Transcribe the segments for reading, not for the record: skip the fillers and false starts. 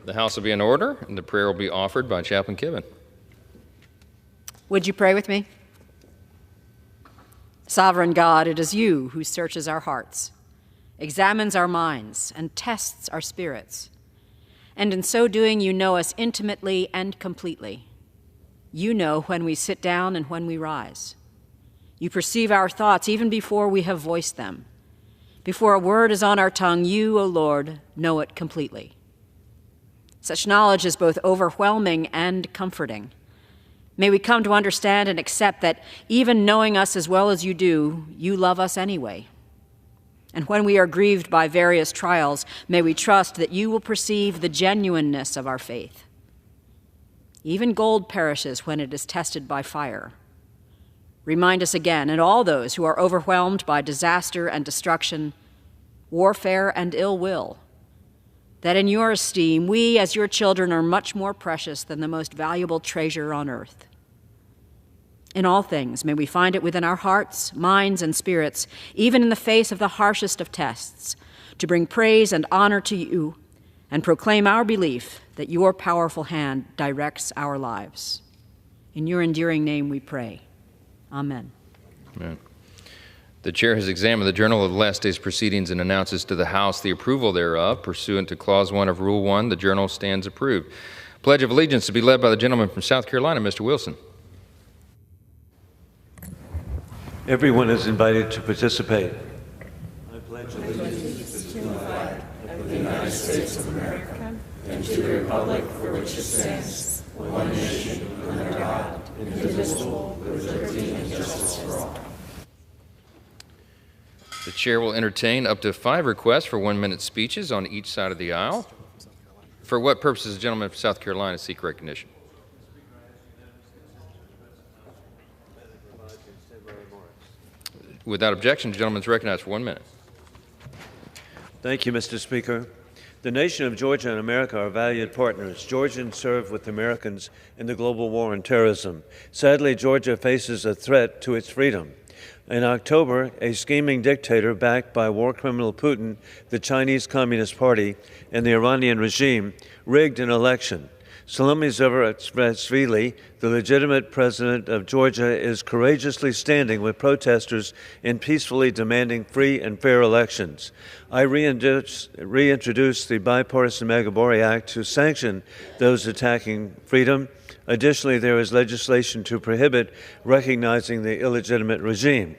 The House will be in order, and the prayer will be offered by Chaplain Kibben. Would you pray with me? Sovereign God, it is you who searches our hearts, examines our minds, and tests our spirits. And in so doing, you know us intimately and completely. You know when we sit down and when we rise. You perceive our thoughts even before we have voiced them. Before a word is on our tongue, you, O Lord, know it completely. Such knowledge is both overwhelming and comforting. May we come to understand and accept that even knowing us as well as you do, you love us anyway. And when we are grieved by various trials, may we trust that you will perceive the genuineness of our faith. Even gold perishes when it is tested by fire. Remind us again, and all those who are overwhelmed by disaster and destruction, warfare and ill will, that in your esteem, we as your children are much more precious than the most valuable treasure on earth. In all things, may we find it within our hearts, minds, and spirits, even in the face of the harshest of tests, to bring praise and honor to you and proclaim our belief that your powerful hand directs our lives. In your enduring name we pray. Amen. Amen. The chair has examined the journal of the last day's proceedings and announces to the House the approval thereof. Pursuant to Clause 1 of Rule 1, the journal stands approved. Pledge of Allegiance to be led by the gentleman from South Carolina, Mr. Wilson. Everyone is invited to participate. I pledge allegiance to the flag of the United States of America and to the republic for which it stands, one nation, under God, indivisible, with liberty and justice for all. The chair will entertain up to 5 requests for 1-minute speeches on each side of the aisle. For what purpose does the gentleman from South Carolina seek recognition? Without objection, the gentleman is recognized for 1 minute. Thank you, Mr. Speaker. The nation of Georgia and America are valued partners. Georgians serve with Americans in the global war on terrorism. Sadly, Georgia faces a threat to its freedom. In October, a scheming dictator backed by war criminal Putin, the Chinese Communist Party, and the Iranian regime rigged an election. Salome Zurabishvili, the legitimate president of Georgia, is courageously standing with protesters and peacefully demanding free and fair elections. I reintroduce the bipartisan Magabori Act to sanction those attacking freedom. Additionally, there is legislation to prohibit recognizing the illegitimate regime.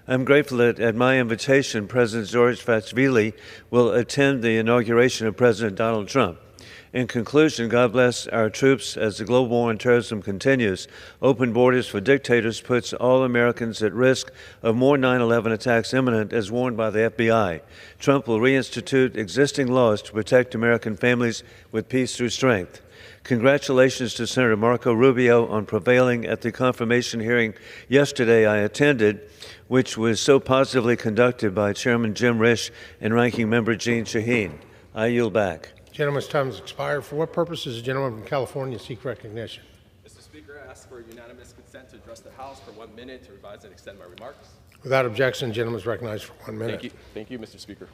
I'm grateful that at my invitation, President Zurabishvili will attend the inauguration of President Donald Trump. In conclusion, God bless our troops as the global war on terrorism continues. Open borders for dictators puts all Americans at risk of more 9/11 attacks imminent, as warned by the FBI. Trump will reinstitute existing laws to protect American families with peace through strength. Congratulations to Senator Marco Rubio on prevailing at the confirmation hearing yesterday I attended, which was so positively conducted by Chairman Jim Risch and Ranking Member Jeanne Shaheen. I yield back. Gentleman's time has expired. For what purpose does the gentleman from California seek recognition? Mr. Speaker, I ask for unanimous consent to address the House for 1 minute to revise and extend my remarks. Without objection, the gentleman is recognized for 1 minute. Thank you, Mr. Speaker.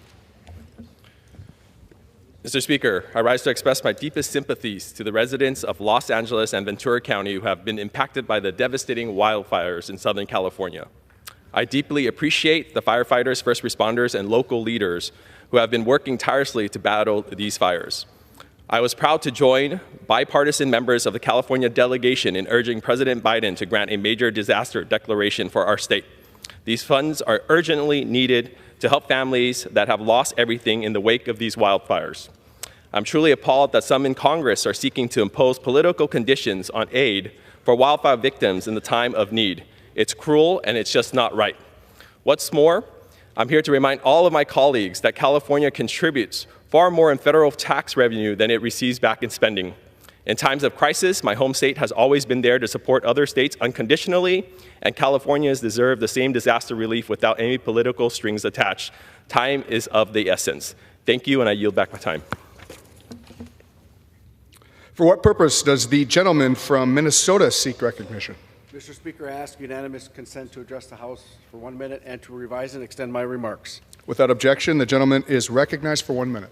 Mr. Speaker, I rise to express my deepest sympathies to the residents of Los Angeles and Ventura County who have been impacted by the devastating wildfires in Southern California. I deeply appreciate the firefighters, first responders, and local leaders who have been working tirelessly to battle these fires. I was proud to join bipartisan members of the California delegation in urging President Biden to grant a major disaster declaration for our state. These funds are urgently needed to help families that have lost everything in the wake of these wildfires. I'm truly appalled that some in Congress are seeking to impose political conditions on aid for wildfire victims in the time of need. It's cruel and it's just not right. What's more, I'm here to remind all of my colleagues that California contributes far more in federal tax revenue than it receives back in spending. In times of crisis, my home state has always been there to support other states unconditionally, and Californians deserve the same disaster relief without any political strings attached. Time is of the essence. Thank you, and I yield back my time. For what purpose does the gentleman from Minnesota seek recognition? Mr. Speaker, I ask unanimous consent to address the House for 1 minute and to revise and extend my remarks. Without objection, the gentleman is recognized for 1 minute.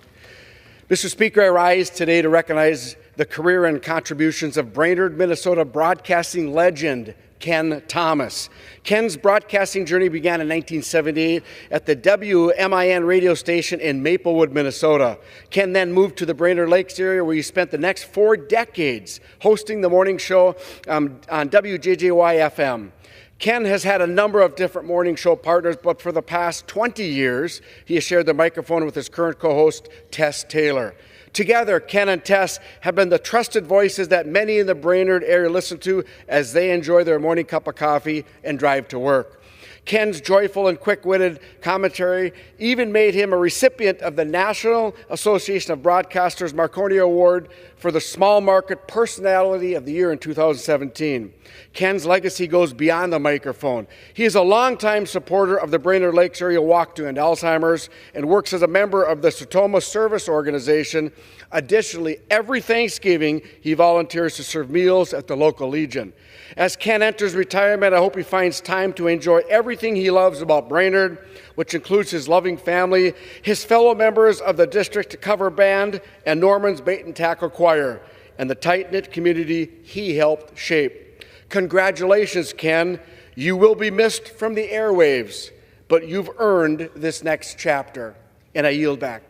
Mr. Speaker, I rise today to recognize the career and contributions of Brainerd, Minnesota broadcasting legend Ken Thomas. Ken's broadcasting journey began in 1978 at the WMIN radio station in Maplewood, Minnesota. Ken then moved to the Brainerd Lakes area, where he spent the next 4 decades hosting the morning show on WJJY-FM. Ken has had a number of different morning show partners, but for the past 20 years, he has shared the microphone with his current co-host, Tess Taylor. Together, Ken and Tess have been the trusted voices that many in the Brainerd area listen to as they enjoy their morning cup of coffee and drive to work. Ken's joyful and quick-witted commentary even made him a recipient of the National Association of Broadcasters Marconi Award for the Small Market Personality of the Year in 2017. Ken's legacy goes beyond the microphone. He is a longtime supporter of the Brainerd Lakes Area Walk to End Alzheimer's and works as a member of the Sertoma Service Organization. Additionally, every Thanksgiving, he volunteers to serve meals at the local Legion. As Ken enters retirement, I hope he finds time to enjoy everything he loves about Brainerd, which includes his loving family, his fellow members of the district cover band, and Norman's Bait and Tackle Choir, and the tight-knit community he helped shape. Congratulations, Ken. You will be missed from the airwaves, but you've earned this next chapter. And I yield back.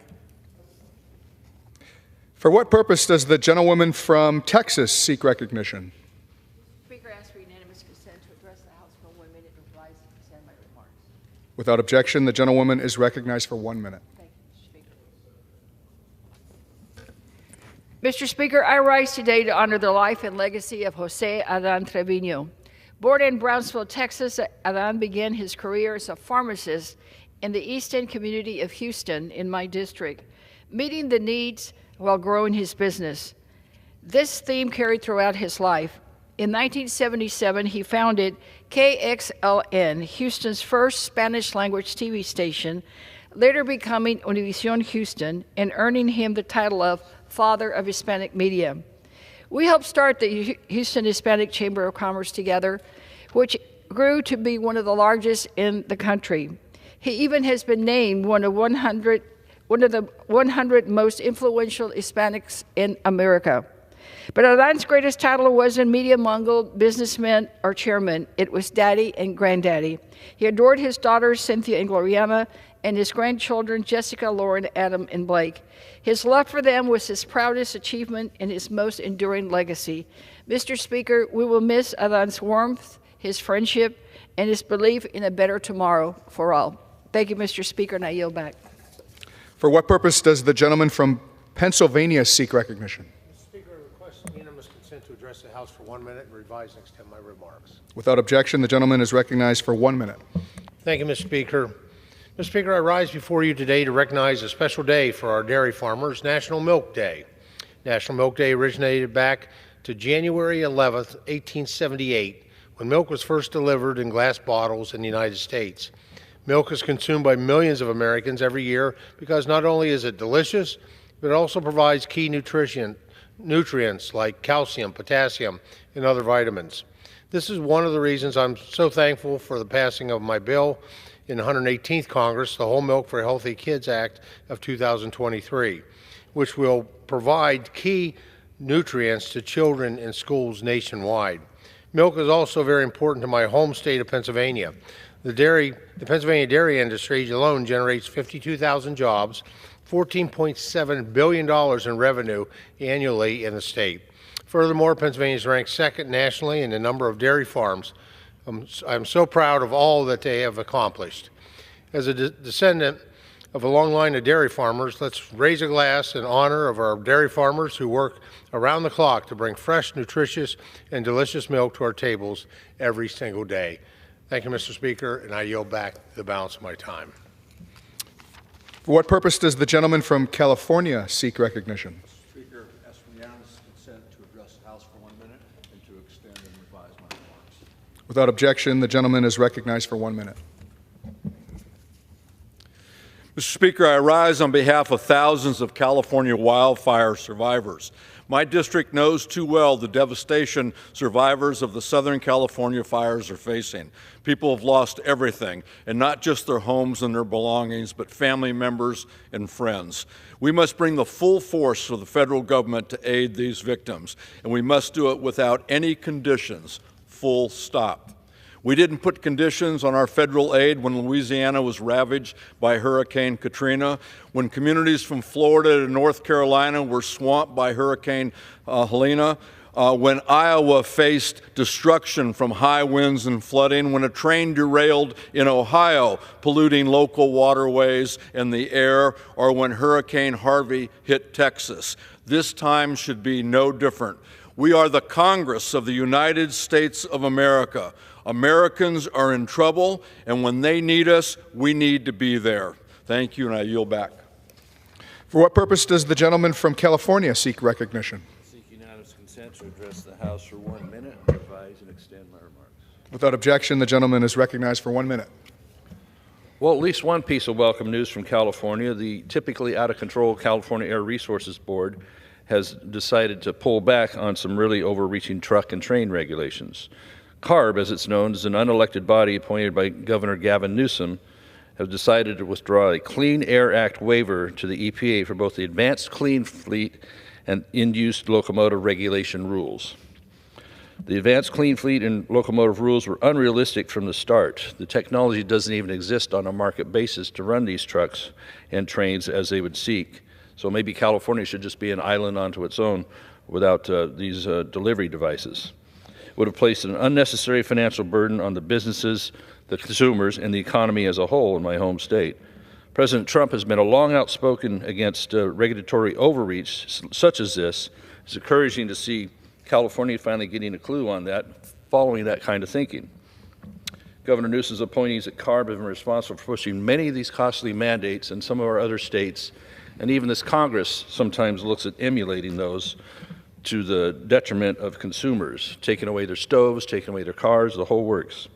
For what purpose does the gentlewoman from Texas seek recognition? Speaker, I ask for unanimous consent to address the House for 1 minute and revise and extend my remarks. Without objection, the gentlewoman is recognized for 1 minute. Thank you, Mr. Speaker. Mr. Speaker, I rise today to honor the life and legacy of Jose Adan Trevino. Born in Brownsville, Texas, Adan began his career as a pharmacist in the East End community of Houston in my district, meeting the needs while growing his business. This theme carried throughout his life. In 1977, he founded KXLN, Houston's first Spanish-language TV station, later becoming Univision Houston and earning him the title of Father of Hispanic Media. We helped start the Houston Hispanic Chamber of Commerce together, which grew to be one of the largest in the country. He even has been named one of the 100 most influential Hispanics in America. But Adan's greatest title wasn't media mogul, businessman, or chairman. It was daddy and granddaddy. He adored his daughters, Cynthia and Gloriana, and his grandchildren, Jessica, Lauren, Adam, and Blake. His love for them was his proudest achievement and his most enduring legacy. Mr. Speaker, we will miss Adan's warmth, his friendship, and his belief in a better tomorrow for all. Thank you, Mr. Speaker, and I yield back. For what purpose does the gentleman from Pennsylvania seek recognition? Mr. Speaker, I request unanimous consent to address the House for 1 minute and revise and extend my remarks. Without objection, the gentleman is recognized for 1 minute. Thank you, Mr. Speaker. Mr. Speaker, I rise before you today to recognize a special day for our dairy farmers, National Milk Day. National Milk Day originated back to January 11th, 1878, when milk was first delivered in glass bottles in the United States. Milk is consumed by millions of Americans every year because not only is it delicious, but it also provides key nutrients like calcium, potassium, and other vitamins. This is one of the reasons I'm so thankful for the passing of my bill in the 118th Congress, the Whole Milk for Healthy Kids Act of 2023, which will provide key nutrients to children in schools nationwide. Milk is also very important to my home state of Pennsylvania. The Pennsylvania dairy industry alone generates 52,000 jobs, $14.7 billion in revenue annually in the state. Furthermore, Pennsylvania is ranked second nationally in the number of dairy farms. I'm so proud of all that they have accomplished. As a descendant of a long line of dairy farmers, let's raise a glass in honor of our dairy farmers who work around the clock to bring fresh, nutritious, and delicious milk to our tables every single day. Thank you, Mr. Speaker, and I yield back the balance of my time. For what purpose does the gentleman from California seek recognition? Mr. Speaker, ask for unanimous consent to address the House for 1 minute and to extend and revise my remarks. Without objection, the gentleman is recognized for 1 minute. Mr. Speaker, I rise on behalf of thousands of California wildfire survivors. My district knows too well the devastation survivors of the Southern California fires are facing. People have lost everything, and not just their homes and their belongings, but family members and friends. We must bring the full force of the federal government to aid these victims, and we must do it without any conditions, full stop. We didn't put conditions on our federal aid when Louisiana was ravaged by Hurricane Katrina, when communities from Florida to North Carolina were swamped by Hurricane Helene, when Iowa faced destruction from high winds and flooding, when a train derailed in Ohio, polluting local waterways and the air, or when Hurricane Harvey hit Texas. This time should be no different. We are the Congress of the United States of America. Americans are in trouble, and when they need us, we need to be there. Thank you, and I yield back. For what purpose does the gentleman from California seek recognition? Seek unanimous consent to address the House for 1 minute, revise and extend my remarks. Without objection, the gentleman is recognized for 1 minute. Well, at least one piece of welcome news from California. The typically out-of-control California Air Resources Board has decided to pull back on some really overreaching truck and train regulations. CARB, as it's known, is an unelected body appointed by Governor Gavin Newsom, have decided to withdraw a Clean Air Act waiver to the EPA for both the Advanced Clean Fleet and in-use locomotive regulation rules. The Advanced Clean Fleet and locomotive rules were unrealistic from the start. The technology doesn't even exist on a market basis to run these trucks and trains as they would seek. So maybe California should just be an island unto its own without these delivery devices. Would have placed an unnecessary financial burden on the businesses, the consumers, and the economy as a whole in my home state. President Trump has been a long outspoken against regulatory overreach such as this. It's encouraging to see California finally getting a clue on that, following that kind of thinking. Governor Newsom's appointees at CARB have been responsible for pushing many of these costly mandates in some of our other states, and even this Congress sometimes looks at emulating those to the detriment of consumers, taking away their stoves, taking away their cars, the whole works.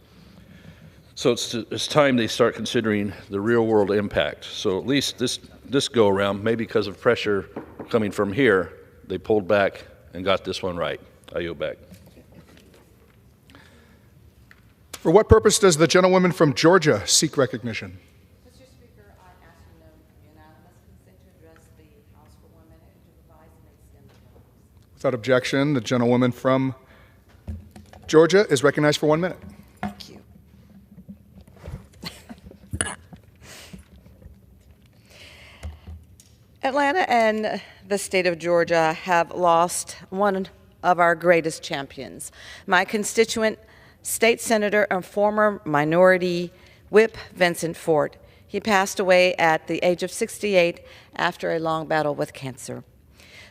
So it's time they start considering the real world impact. So at least this go around, maybe because of pressure coming from here, they pulled back and got this one right. I yield back. For what purpose does the gentlewoman from Georgia seek recognition? Mr. Speaker, I ask unanimous consent to address the House for 1 minute and to revise and extend the remarks. Without objection, the gentlewoman from Georgia is recognized for 1 minute. Thank you. Atlanta and the state of Georgia have lost one of our greatest champions. My constituent, state senator and former minority whip, Vincent. He passed away at the age of 68 after a long battle with cancer.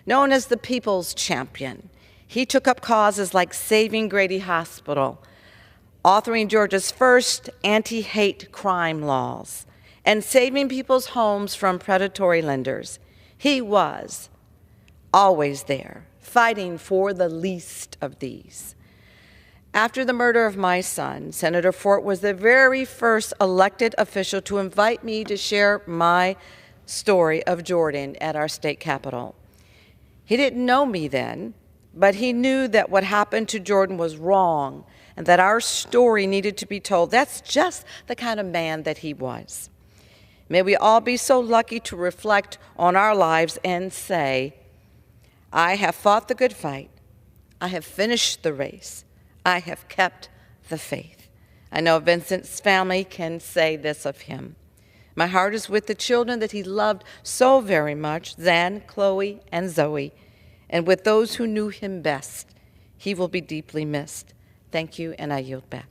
Known as the people's champion, he took up causes like saving Grady Hospital, authoring Georgia's first anti-hate crime laws, and saving people's homes from predatory lenders. He was always there, fighting for the least of these. After the murder of my son, Senator Fort was the very first elected official to invite me to share my story of Jordan at our state capitol. He didn't know me then, but he knew that what happened to Jordan was wrong and that our story needed to be told. That's just the kind of man that he was. May we all be so lucky to reflect on our lives and say, I have fought the good fight. I have finished the race. I have kept the faith. I know Vincent's family can say this of him. My heart is with the children that he loved so very much, Zan, Chloe, and Zoe, and with those who knew him best. He will be deeply missed. Thank you, and I yield back.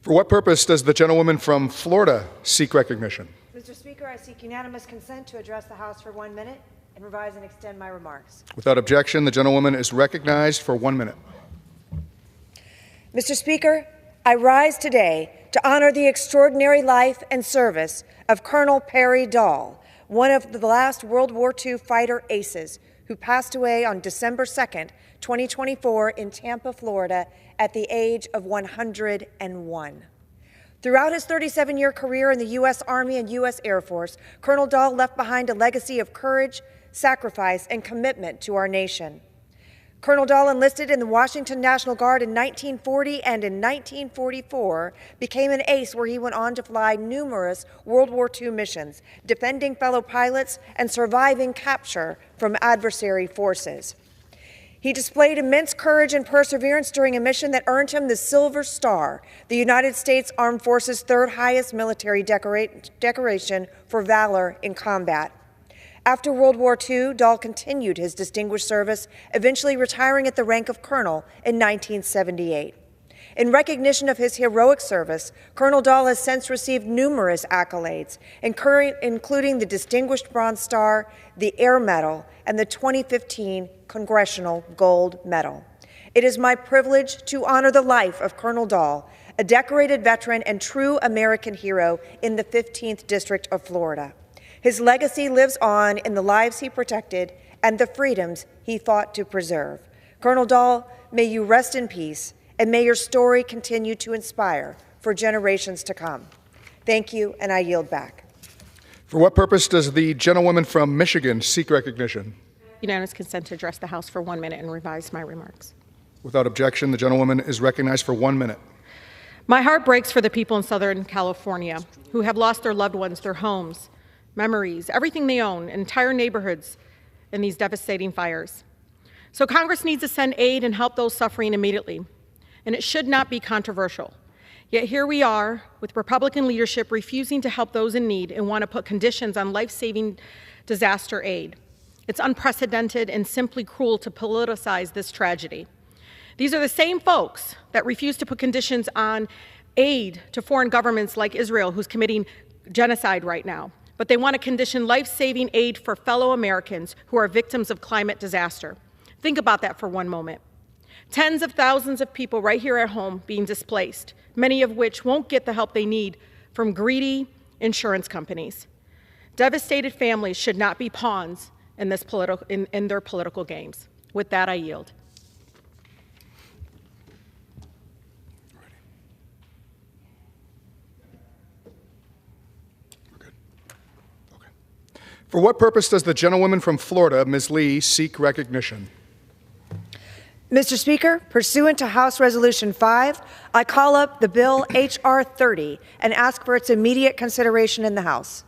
For what purpose does the gentlewoman from Florida seek recognition? Mr. Speaker, I seek unanimous consent to address the House for 1 minute and revise and extend my remarks. Without objection, the gentlewoman is recognized for 1 minute. Mr. Speaker, I rise today to honor the extraordinary life and service of Colonel Perry Dahl, one of the last World War II fighter aces who passed away on December 2nd, 2024 in Tampa, Florida at the age of 101. Throughout his 37-year career in the U.S. Army and U.S. Air Force, Colonel Dahl left behind a legacy of courage, sacrifice, and commitment to our nation. Colonel Dahl enlisted in the Washington National Guard in 1940 and in 1944 became an ace where he went on to fly numerous World War II missions, defending fellow pilots and surviving capture from adversary forces. He displayed immense courage and perseverance during a mission that earned him the Silver Star, the United States Armed Forces' third highest military decoration for valor in combat. After World War II, Dahl continued his distinguished service, eventually retiring at the rank of colonel in 1978. In recognition of his heroic service, Colonel Dahl has since received numerous accolades, including the Distinguished Bronze Star, the Air Medal, and the 2015 Congressional Gold Medal. It is my privilege to honor the life of Colonel Dahl, a decorated veteran and true American hero in the 15th District of Florida. His legacy lives on in the lives he protected and the freedoms he fought to preserve. Colonel Dahl, may you rest in peace, and may your story continue to inspire for generations to come. Thank you, and I yield back. For what purpose does the gentlewoman from Michigan seek recognition? Unanimous consent to address the House for 1 minute and revise my remarks. Without objection, the gentlewoman is recognized for 1 minute. My heart breaks for the people in Southern California who have lost their loved ones, their homes, memories, everything they own, entire neighborhoods in these devastating fires. So Congress needs to send aid and help those suffering immediately, and it should not be controversial. Yet here we are with Republican leadership refusing to help those in need and want to put conditions on life-saving disaster aid. It's unprecedented and simply cruel to politicize this tragedy. These are the same folks that refuse to put conditions on aid to foreign governments like Israel, who's committing genocide right now. But they want to condition life-saving aid for fellow Americans who are victims of climate disaster. Think about that for one moment. Tens of thousands of people right here at home being displaced, many of which won't get the help they need from greedy insurance companies. Devastated families should not be pawns in their political games. With that, I yield. For what purpose does the gentlewoman from Florida, Ms. Lee, seek recognition? Mr. Speaker, pursuant to House Resolution 5, I call up the bill H.R. 30 and ask for its immediate consideration in the House.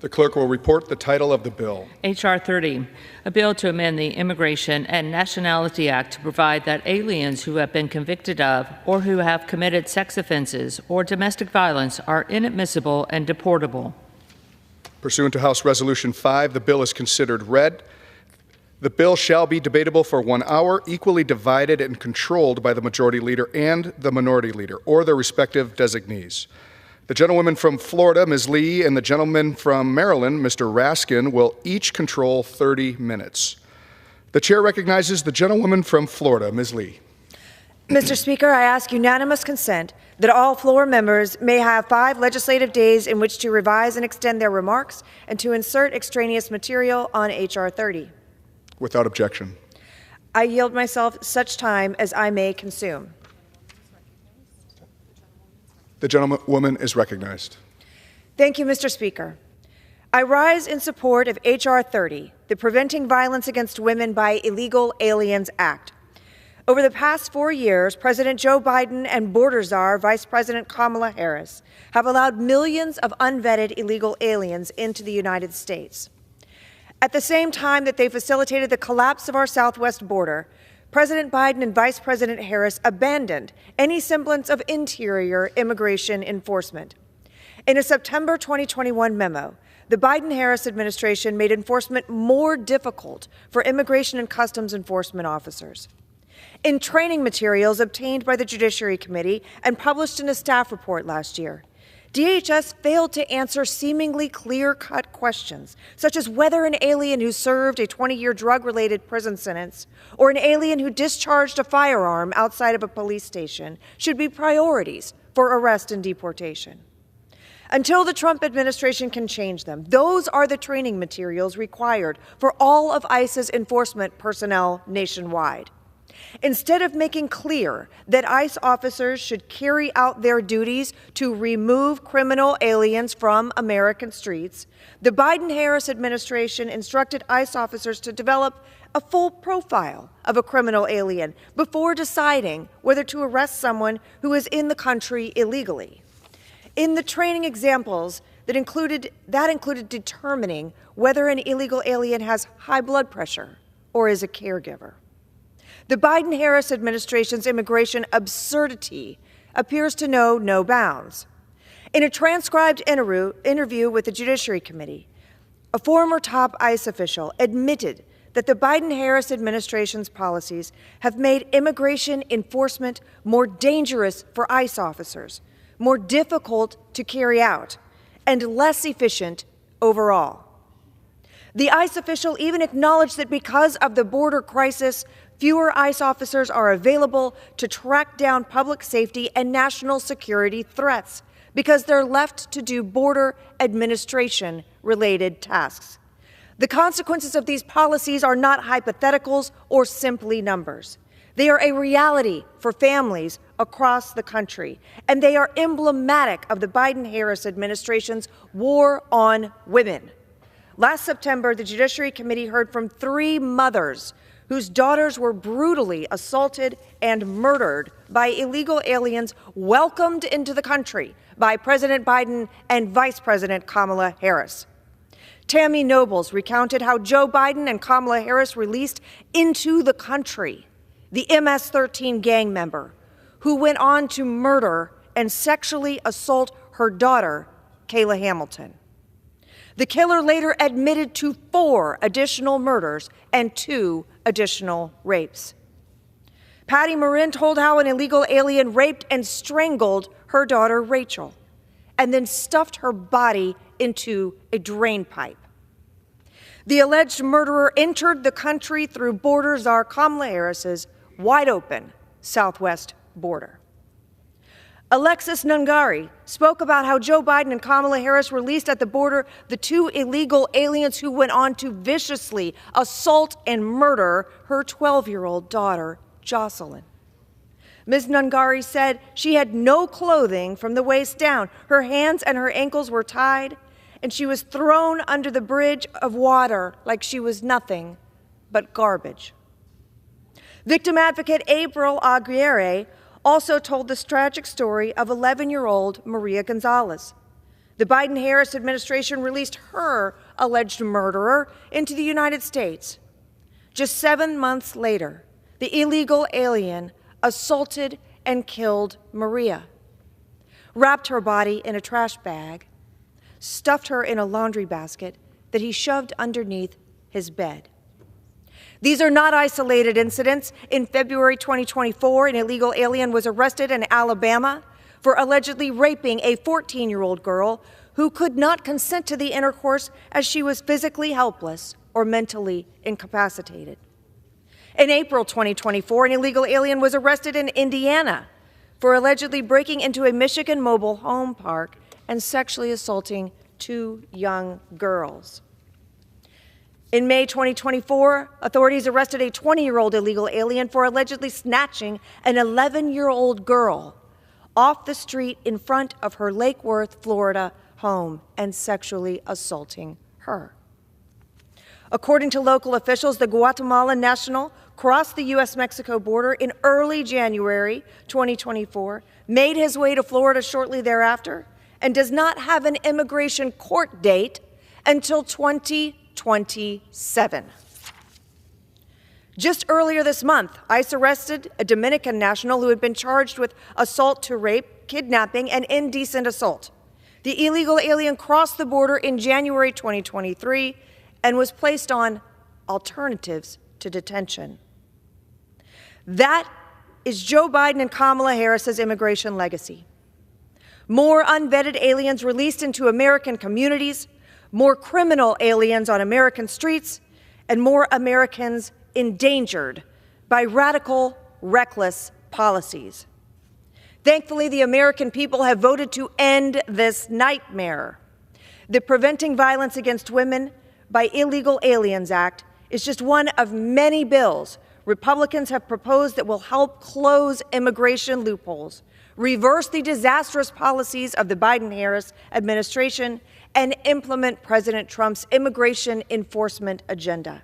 The clerk will report the title of the bill. H.R. 30, a bill to amend the Immigration and Nationality Act to provide that aliens who have been convicted of or who have committed sex offenses or domestic violence are inadmissible and deportable. Pursuant to House Resolution 5, the bill is considered read. The bill shall be debatable for 1 hour, equally divided and controlled by the Majority Leader and the Minority Leader, or their respective designees. The gentlewoman from Florida, Ms. Lee, and the gentleman from Maryland, Mr. Raskin, will each control 30 minutes. The chair recognizes the gentlewoman from Florida, Ms. Lee. Mr. Speaker, I ask unanimous consent that all floor members may have 5 legislative days in which to revise and extend their remarks and to insert extraneous material on H.R. 30. Without objection. I yield myself such time as I may consume. The gentlewoman is recognized. Thank you, Mr. Speaker. I rise in support of H.R. 30, the Preventing Violence Against Women by Illegal Aliens Act. Over the past 4 years, President Joe Biden and border czar Vice President Kamala Harris have allowed millions of unvetted illegal aliens into the United States. At the same time that they facilitated the collapse of our southwest border, President Biden and Vice President Harris abandoned any semblance of interior immigration enforcement. In a September 2021 memo, the Biden-Harris administration made enforcement more difficult for immigration and customs enforcement officers. In training materials obtained by the Judiciary Committee and published in a staff report last year, DHS failed to answer seemingly clear-cut questions, such as whether an alien who served a 20-year drug-related prison sentence or an alien who discharged a firearm outside of a police station should be priorities for arrest and deportation. Until the Trump administration can change them, those are the training materials required for all of ICE's enforcement personnel nationwide. Instead of making clear that ICE officers should carry out their duties to remove criminal aliens from American streets, the Biden-Harris administration instructed ICE officers to develop a full profile of a criminal alien before deciding whether to arrest someone who is in the country illegally. In the training examples, that included determining whether an illegal alien has high blood pressure or is a caregiver. The Biden-Harris administration's immigration absurdity appears to know no bounds. In a transcribed interview with the Judiciary Committee, a former top ICE official admitted that the Biden-Harris administration's policies have made immigration enforcement more dangerous for ICE officers, more difficult to carry out, and less efficient overall. The ICE official even acknowledged that because of the border crisis, fewer ICE officers are available to track down public safety and national security threats because they're left to do border administration-related tasks. The consequences of these policies are not hypotheticals or simply numbers. They are a reality for families across the country, and they are emblematic of the Biden-Harris administration's war on women. Last September, the Judiciary Committee heard from 3 mothers whose daughters were brutally assaulted and murdered by illegal aliens welcomed into the country by President Biden and Vice President Kamala Harris. Tammy Nobles recounted how Joe Biden and Kamala Harris released into the country the MS-13 gang member who went on to murder and sexually assault her daughter, Kayla Hamilton. The killer later admitted to 4 additional murders and 2 additional rapes. Patty Marin told how an illegal alien raped and strangled her daughter, Rachel, and then stuffed her body into a drain pipe. The alleged murderer entered the country through border czar Kamala Harris's wide-open southwest border. Alexis Nungari spoke about how Joe Biden and Kamala Harris released at the border the 2 illegal aliens who went on to viciously assault and murder her 12-year-old daughter, Jocelyn. Ms. Nungari said she had no clothing from the waist down. Her hands and her ankles were tied, and she was thrown under the bridge of water like she was nothing but garbage. Victim advocate April Aguirre also told this tragic story of 11-year-old Maria Gonzalez. The Biden-Harris administration released her alleged murderer into the United States. Just 7 months later, the illegal alien assaulted and killed Maria, wrapped her body in a trash bag, stuffed her in a laundry basket that he shoved underneath his bed. These are not isolated incidents. In February 2024, an illegal alien was arrested in Alabama for allegedly raping a 14-year-old girl who could not consent to the intercourse as she was physically helpless or mentally incapacitated. In April 2024, an illegal alien was arrested in Indiana for allegedly breaking into a Michigan mobile home park and sexually assaulting 2 young girls. In May 2024, authorities arrested a 20-year-old illegal alien for allegedly snatching an 11-year-old girl off the street in front of her Lake Worth, Florida home and sexually assaulting her. According to local officials, the Guatemalan national crossed the U.S.-Mexico border in early January 2024, made his way to Florida shortly thereafter, and does not have an immigration court date until 2027. Just earlier this month, ICE arrested a Dominican national who had been charged with assault to rape, kidnapping, and indecent assault. The illegal alien crossed the border in January 2023 and was placed on alternatives to detention. That is Joe Biden and Kamala Harris's immigration legacy. More unvetted aliens released into American communities, more criminal aliens on American streets, and more Americans endangered by radical, reckless policies. Thankfully, the American people have voted to end this nightmare. The Preventing Violence Against Women by Illegal Aliens Act is just one of many bills Republicans have proposed that will help close immigration loopholes, reverse the disastrous policies of the Biden-Harris administration, and implement President Trump's immigration enforcement agenda.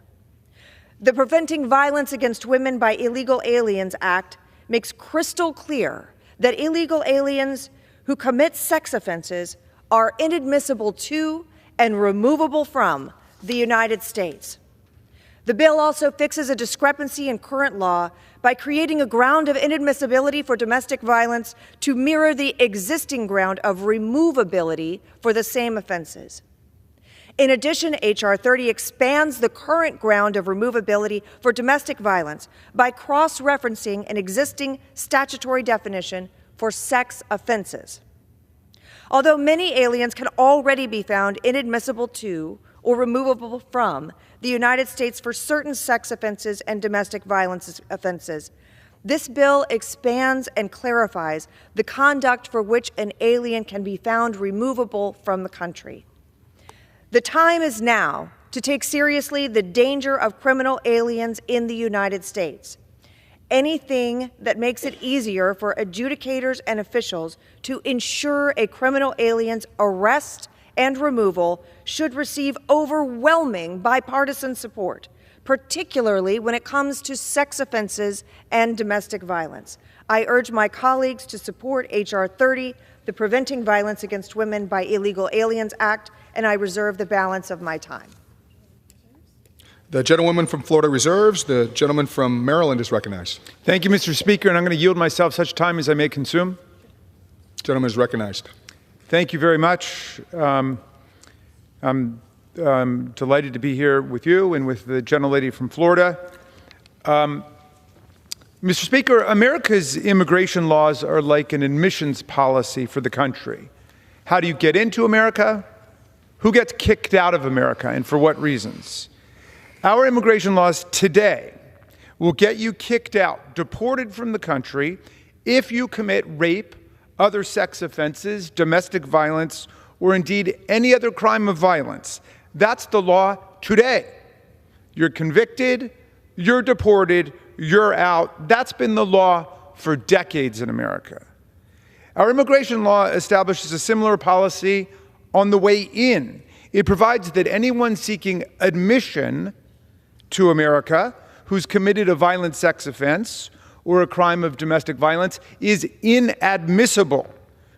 The Preventing Violence Against Women by Illegal Aliens Act makes crystal clear that illegal aliens who commit sex offenses are inadmissible to and removable from the United States. The bill also fixes a discrepancy in current law by creating a ground of inadmissibility for domestic violence to mirror the existing ground of removability for the same offenses. In addition, H.R. 30 expands the current ground of removability for domestic violence by cross-referencing an existing statutory definition for sex offenses. Although many aliens can already be found inadmissible to or removable from the United States for certain sex offenses and domestic violence offenses, this bill expands and clarifies the conduct for which an alien can be found removable from the country. The time is now to take seriously the danger of criminal aliens in the United States. Anything that makes it easier for adjudicators and officials to ensure a criminal alien's arrest and removal should receive overwhelming bipartisan support, particularly when it comes to sex offenses and domestic violence. I urge my colleagues to support H.R. 30, the Preventing Violence Against Women by Illegal Aliens Act, and I reserve the balance of my time. The gentlewoman from Florida reserves. The gentleman from Maryland is recognized. Thank you, Mr. Speaker, and I'm going to yield myself such time as I may consume. Gentleman is recognized. Thank you very much. I'm delighted to be here with you and with the gentlelady from Florida. Mr. Speaker, America's immigration laws are like an admissions policy for the country. How do you get into America? Who gets kicked out of America, and for what reasons? Our immigration laws today will get you kicked out, deported from the country, if you commit rape, other sex offenses, domestic violence, or indeed any other crime of violence. That's the law today. You're convicted, you're deported, you're out. That's been the law for decades in America. Our immigration law establishes a similar policy on the way in. It provides that anyone seeking admission to America who's committed a violent sex offense or a crime of domestic violence is inadmissible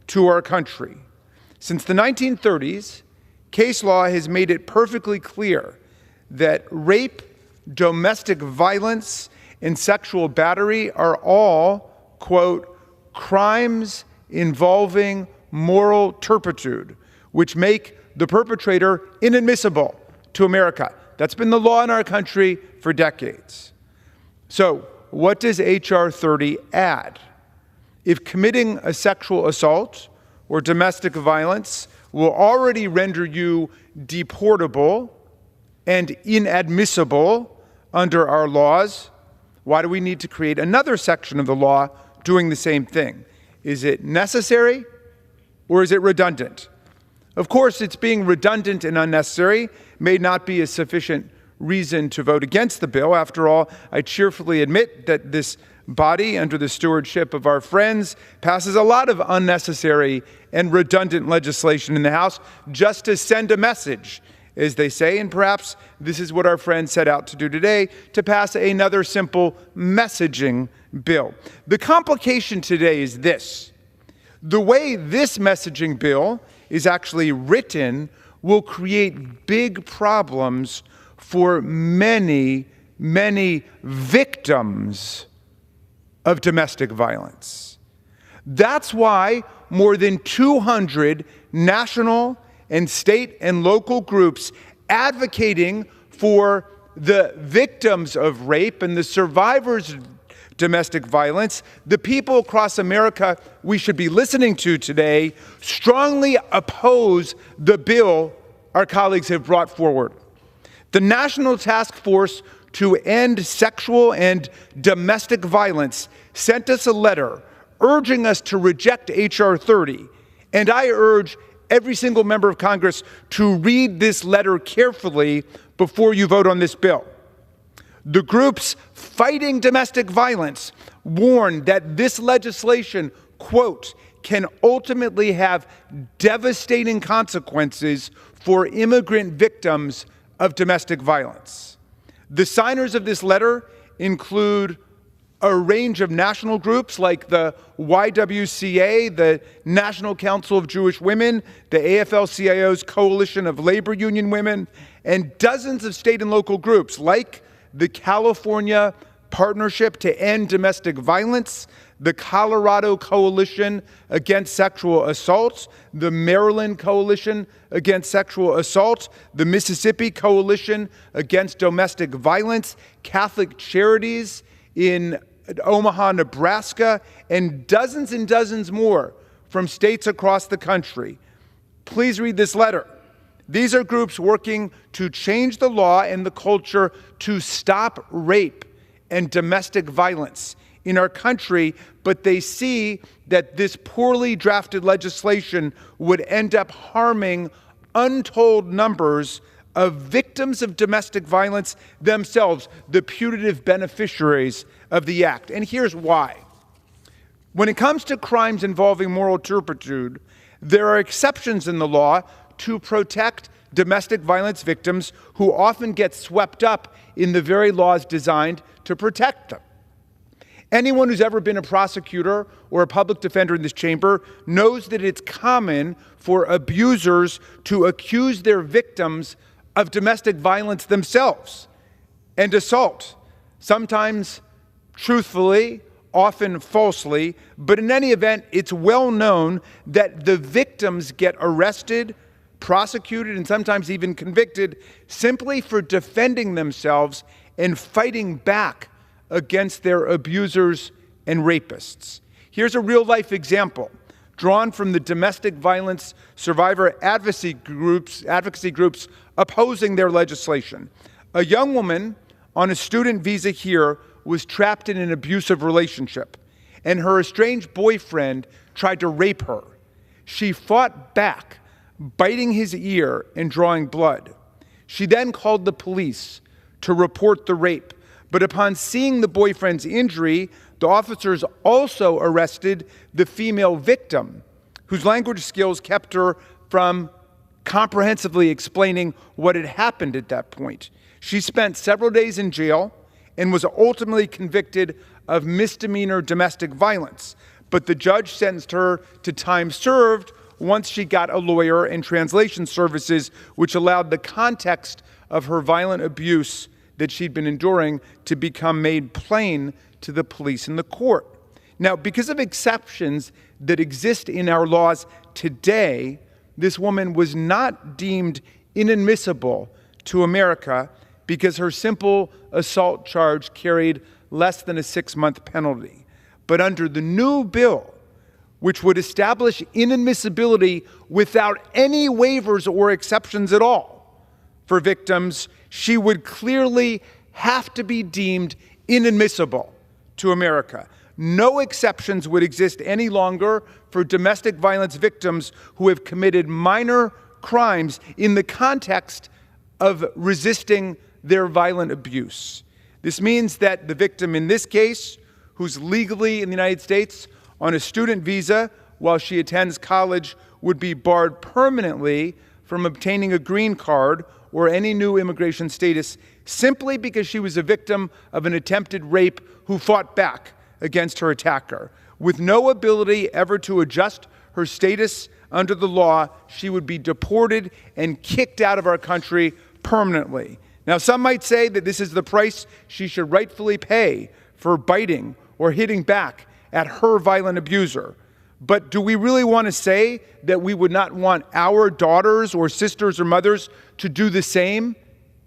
to our country. Since the 1930s, case law has made it perfectly clear that rape, domestic violence, and sexual battery are all, quote, crimes involving moral turpitude, which make the perpetrator inadmissible to America. That's been the law in our country for decades. So, what does H.R. 30 add? If committing a sexual assault or domestic violence will already render you deportable and inadmissible under our laws, why do we need to create another section of the law doing the same thing? Is it necessary or is it redundant? Of course, it's being redundant and unnecessary may not be a sufficient reason to vote against the bill. After all, I cheerfully admit that this body, under the stewardship of our friends, passes a lot of unnecessary and redundant legislation in the House just to send a message, as they say, and perhaps this is what our friends set out to do today, to pass another simple messaging bill. The complication today is this. The way this messaging bill is actually written will create big problems for many, many victims of domestic violence. That's why more than 200 national and state and local groups advocating for the victims of rape and the survivors of domestic violence, the people across America we should be listening to today, strongly oppose the bill our colleagues have brought forward. The National Task Force to End Sexual and Domestic Violence sent us a letter urging us to reject H.R. 30, and I urge every single member of Congress to read this letter carefully before you vote on this bill. The groups fighting domestic violence warn that this legislation, quote, can ultimately have devastating consequences for immigrant victims of domestic violence. The signers of this letter include a range of national groups like the YWCA, the National Council of Jewish Women, the AFL-CIO's Coalition of Labor Union Women, and dozens of state and local groups like the California Partnership to End Domestic Violence, the Colorado Coalition Against Sexual Assault, the Maryland Coalition Against Sexual Assault, the Mississippi Coalition Against Domestic Violence, Catholic Charities in Omaha, Nebraska, and dozens more from states across the country. Please read this letter. These are groups working to change the law and the culture to stop rape and domestic violence in our country, but they see that this poorly drafted legislation would end up harming untold numbers of victims of domestic violence themselves, the putative beneficiaries of the act. And here's why. When it comes to crimes involving moral turpitude, there are exceptions in the law to protect domestic violence victims who often get swept up in the very laws designed to protect them. Anyone who's ever been a prosecutor or a public defender in this chamber knows that it's common for abusers to accuse their victims of domestic violence themselves and assault, sometimes truthfully, often falsely, but in any event, it's well known that the victims get arrested, prosecuted, and sometimes even convicted simply for defending themselves and fighting back against their abusers and rapists. Here's a real-life example drawn from the domestic violence survivor advocacy groups opposing their legislation. A young woman on a student visa here was trapped in an abusive relationship, and her estranged boyfriend tried to rape her. She fought back, biting his ear and drawing blood. She then called the police to report the rape, but upon seeing the boyfriend's injury, the officers also arrested the female victim, whose language skills kept her from comprehensively explaining what had happened at that point. She spent several days in jail and was ultimately convicted of misdemeanor domestic violence, but the judge sentenced her to time served once she got a lawyer and translation services, which allowed the context of her violent abuse that she'd been enduring to become made plain to the police and the court. Now, because of exceptions that exist in our laws today, this woman was not deemed inadmissible to America because her simple assault charge carried less than a 6-month penalty. But under the new bill, which would establish inadmissibility without any waivers or exceptions at all for victims, she would clearly have to be deemed inadmissible to America. No exceptions would exist any longer for domestic violence victims who have committed minor crimes in the context of resisting their violent abuse. This means that the victim in this case, who's legally in the United States on a student visa while she attends college, would be barred permanently from obtaining a green card or any new immigration status simply because she was a victim of an attempted rape who fought back against her attacker. With no ability ever to adjust her status under the law, she would be deported and kicked out of our country permanently. Now, some might say that this is the price she should rightfully pay for biting or hitting back at her violent abuser. But do we really want to say that we would not want our daughters or sisters or mothers to do the same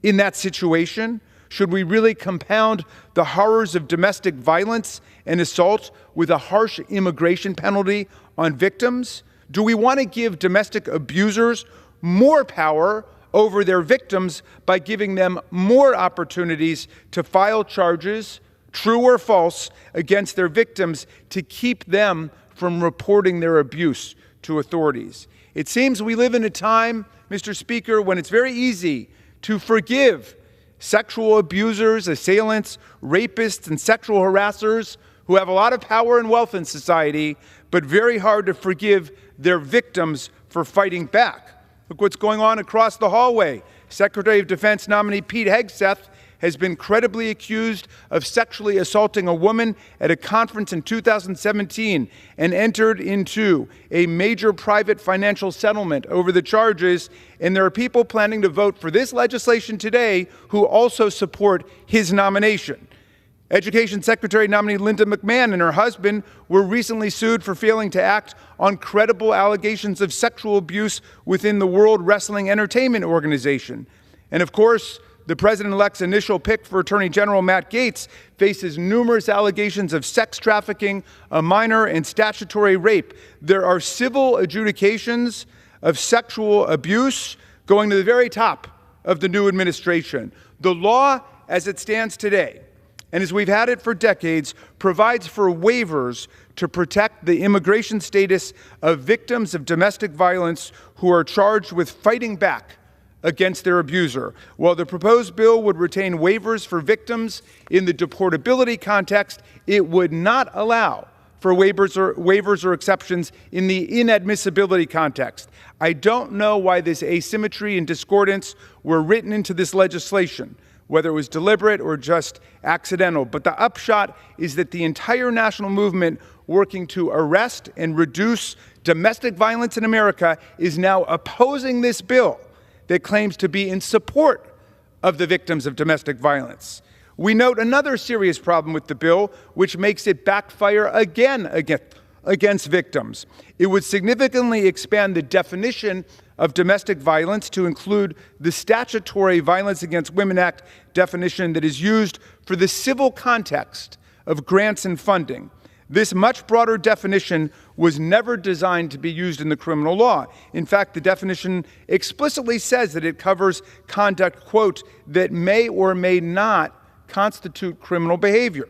in that situation? Should we really compound the horrors of domestic violence and assault with a harsh immigration penalty on victims? Do we want to give domestic abusers more power over their victims by giving them more opportunities to file charges, true or false, against their victims to keep them from reporting their abuse to authorities? It seems we live in a time, Mr. Speaker, when it's very easy to forgive Sexual abusers, assailants, rapists, and sexual harassers who have a lot of power and wealth in society, but very hard to forgive their victims for fighting back. Look what's going on across the hallway. Secretary of Defense nominee Pete Hegseth has been credibly accused of sexually assaulting a woman at a conference in 2017 and entered into a major private financial settlement over the charges. And there are people planning to vote for this legislation today who also support his nomination. Education Secretary nominee Linda McMahon and her husband were recently sued for failing to act on credible allegations of sexual abuse within the World Wrestling Entertainment Organization. And of course, the president-elect's initial pick for Attorney General Matt Gaetz faces numerous allegations of sex trafficking, a minor, and statutory rape. There are civil adjudications of sexual abuse going to the very top of the new administration. The law, as it stands today, and as we've had it for decades, provides for waivers to protect the immigration status of victims of domestic violence who are charged with fighting back against their abuser. While the proposed bill would retain waivers for victims in the deportability context, it would not allow for waivers or exceptions in the inadmissibility context. I don't know why this asymmetry and discordance were written into this legislation, whether it was deliberate or just accidental. But the upshot is that the entire national movement working to arrest and reduce domestic violence in America is now opposing this bill that claims to be in support of the victims of domestic violence. We note another serious problem with the bill, which makes it backfire again against victims. It would significantly expand the definition of domestic violence to include the statutory Violence Against Women Act definition that is used for the civil context of grants and funding. This much broader definition was never designed to be used in the criminal law. In fact, the definition explicitly says that it covers conduct, quote, that may or may not constitute criminal behavior.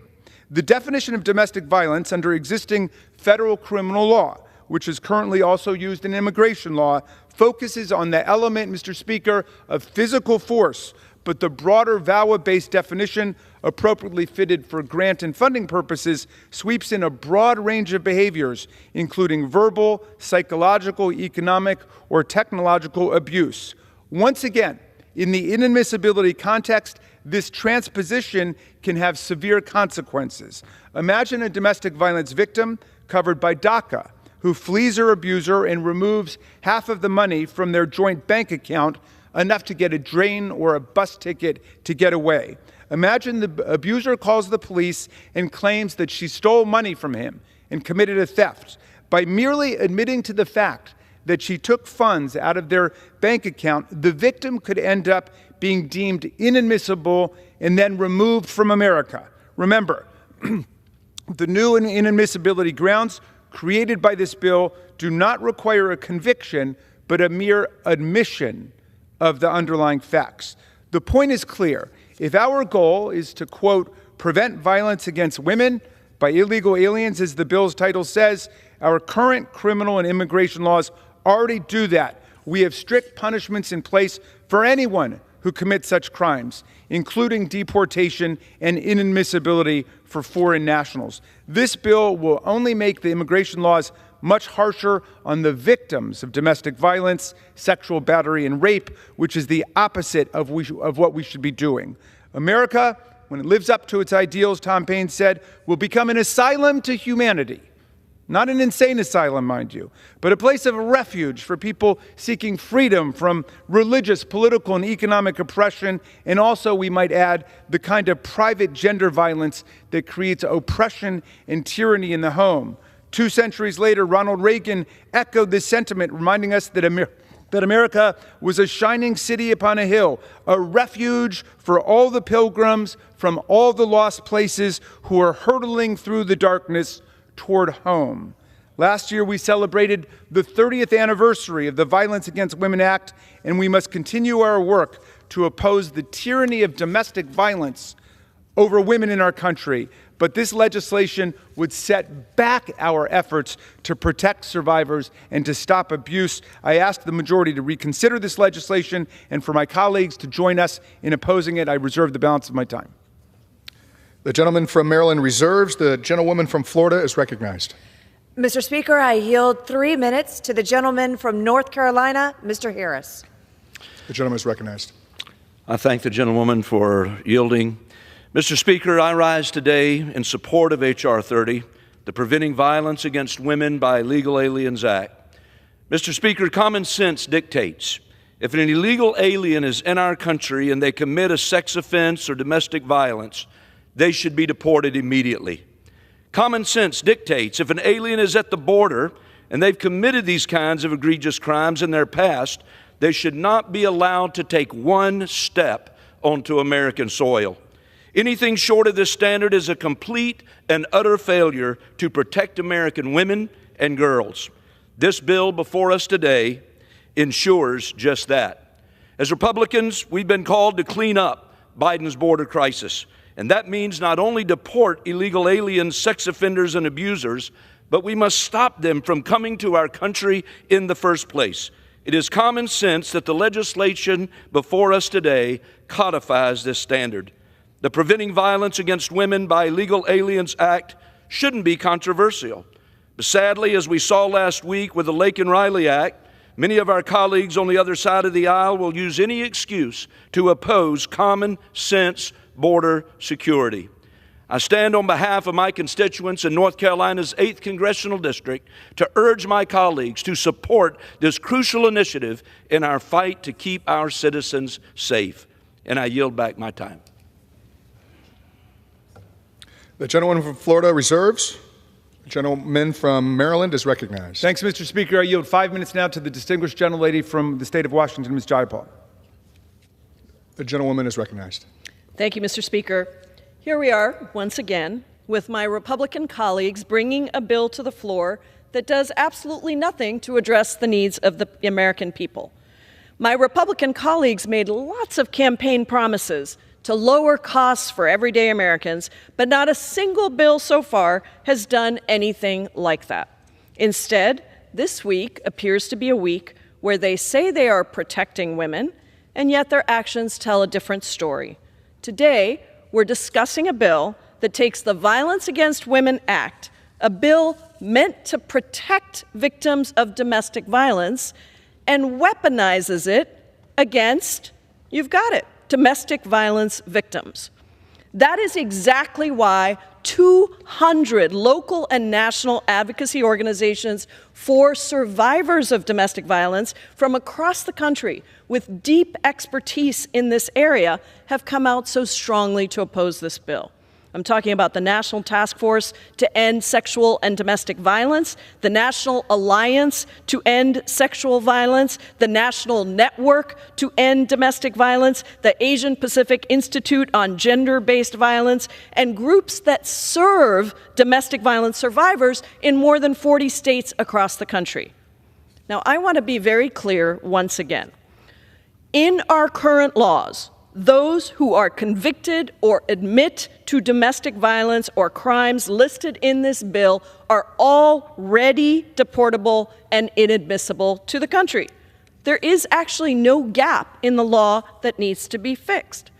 The definition of domestic violence under existing federal criminal law, which is currently also used in immigration law, focuses on the element, Mr. Speaker, of physical force, but the broader VAWA-based definition, appropriately fitted for grant and funding purposes, sweeps in a broad range of behaviors, including verbal, psychological, economic, or technological abuse. Once again, in the inadmissibility context, this transposition can have severe consequences. Imagine a domestic violence victim covered by DACA, who flees her abuser and removes half of the money from their joint bank account, enough to get a train or a bus ticket to get away. Imagine the abuser calls the police and claims that she stole money from him and committed a theft. By merely admitting to the fact that she took funds out of their bank account, the victim could end up being deemed inadmissible and then removed from America. Remember, the new inadmissibility grounds created by this bill do not require a conviction, but a mere admission of the underlying facts. The point is clear. If our goal is to, quote, prevent violence against women by illegal aliens, as the bill's title says, our current criminal and immigration laws already do that. We have strict punishments in place for anyone who commits such crimes, including deportation and inadmissibility for foreign nationals. This bill will only make the immigration laws much harsher on the victims of domestic violence, sexual battery, and rape, which is the opposite of what we should be doing. America, when it lives up to its ideals, Tom Paine said, will become an asylum to humanity. Not an insane asylum, mind you, but a place of refuge for people seeking freedom from religious, political, and economic oppression, and also, we might add, the kind of private gender violence that creates oppression and tyranny in the home. 2 centuries later, Ronald Reagan echoed this sentiment, reminding us that America was a shining city upon a hill, a refuge for all the pilgrims from all the lost places who are hurtling through the darkness toward home. Last year, we celebrated the 30th anniversary of the Violence Against Women Act, and we must continue our work to oppose the tyranny of domestic violence over women in our country but this legislation would set back our efforts to protect survivors and to stop abuse. I ask the majority to reconsider this legislation and for my colleagues to join us in opposing it. I reserve the balance of my time. The gentleman from Maryland reserves. The gentlewoman from Florida is recognized. Mr. Speaker, I yield 3 minutes to the gentleman from North Carolina, Mr. Harris. The gentleman is recognized. I thank the gentlewoman for yielding. Mr. Speaker, I rise today in support of H.R. 30, the Preventing Violence Against Women by Illegal Aliens Act. Mr. Speaker, common sense dictates if an illegal alien is in our country and they commit a sex offense or domestic violence, they should be deported immediately. Common sense dictates if an alien is at the border and they've committed these kinds of egregious crimes in their past, they should not be allowed to take one step onto American soil. Anything short of this standard is a complete and utter failure to protect American women and girls. This bill before us today ensures just that. As Republicans, we've been called to clean up Biden's border crisis. And that means not only deport illegal aliens, sex offenders, and abusers, but we must stop them from coming to our country in the first place. It is common sense that the legislation before us today codifies this standard. The Preventing Violence Against Women by Illegal Aliens Act shouldn't be controversial. But sadly, as we saw last week with the Laken Riley Act, many of our colleagues on the other side of the aisle will use any excuse to oppose common sense border security. I stand on behalf of my constituents in North Carolina's 8th Congressional District to urge my colleagues to support this crucial initiative in our fight to keep our citizens safe. And I yield back my time. The gentleman from Florida reserves. The gentleman from Maryland is recognized. Thanks, Mr. Speaker. I yield 5 minutes now to the distinguished gentlelady from the state of Washington, Ms. Jayapal. The gentlewoman is recognized. Thank you, Mr. Speaker. Here we are, once again, with my Republican colleagues bringing a bill to the floor that does absolutely nothing to address the needs of the American people. My Republican colleagues made lots of campaign promises to lower costs for everyday Americans, but not a single bill so far has done anything like that. Instead, this week appears to be a week where they say they are protecting women, and yet their actions tell a different story. Today, we're discussing a bill that takes the Violence Against Women Act, a bill meant to protect victims of domestic violence, and weaponizes it against, you've got it, domestic violence victims. That is exactly why 200 local and national advocacy organizations for survivors of domestic violence from across the country with deep expertise in this area have come out so strongly to oppose this bill. I'm talking about the National Task Force to End Sexual and Domestic Violence, the National Alliance to End Sexual Violence, the National Network to End Domestic Violence, the Asian Pacific Institute on Gender-Based Violence, and groups that serve domestic violence survivors in more than 40 states across the country. Now, I want to be very clear once again. In our current laws, those who are convicted or admit to domestic violence or crimes listed in this bill are already deportable and inadmissible to the country. There is actually no gap in the law that needs to be fixed.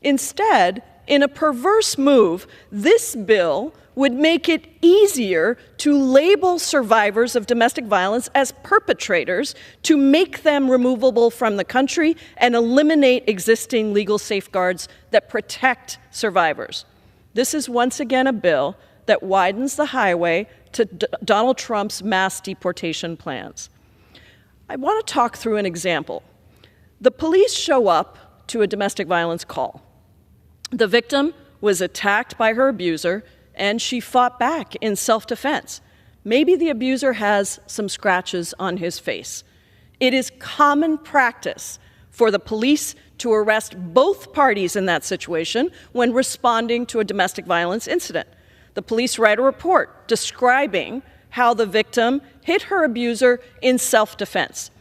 Instead, in a perverse move, this bill would make it easier to label survivors of domestic violence as perpetrators, to make them removable from the country and eliminate existing legal safeguards that protect survivors. This is once again a bill that widens the highway to Donald Trump's mass deportation plans. I want to talk through an example. The police show up to a domestic violence call. The victim was attacked by her abuser, and she fought back in self-defense. Maybe the abuser has some scratches on his face. It is common practice for the police to arrest both parties in that situation when responding to a domestic violence incident. The police write a report describing how the victim hit her abuser in self-defense.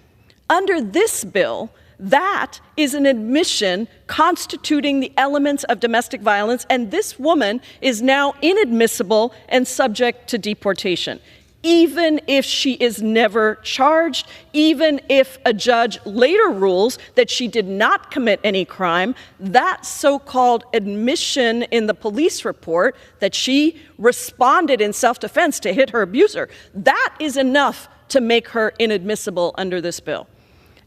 Under this bill, That is an admission constituting the elements of domestic violence, and this woman is now inadmissible and subject to deportation. Even if she is never charged, even if a judge later rules that she did not commit any crime, that so-called admission in the police report that she responded in self-defense to hit her abuser, that is enough to make her inadmissible under this bill.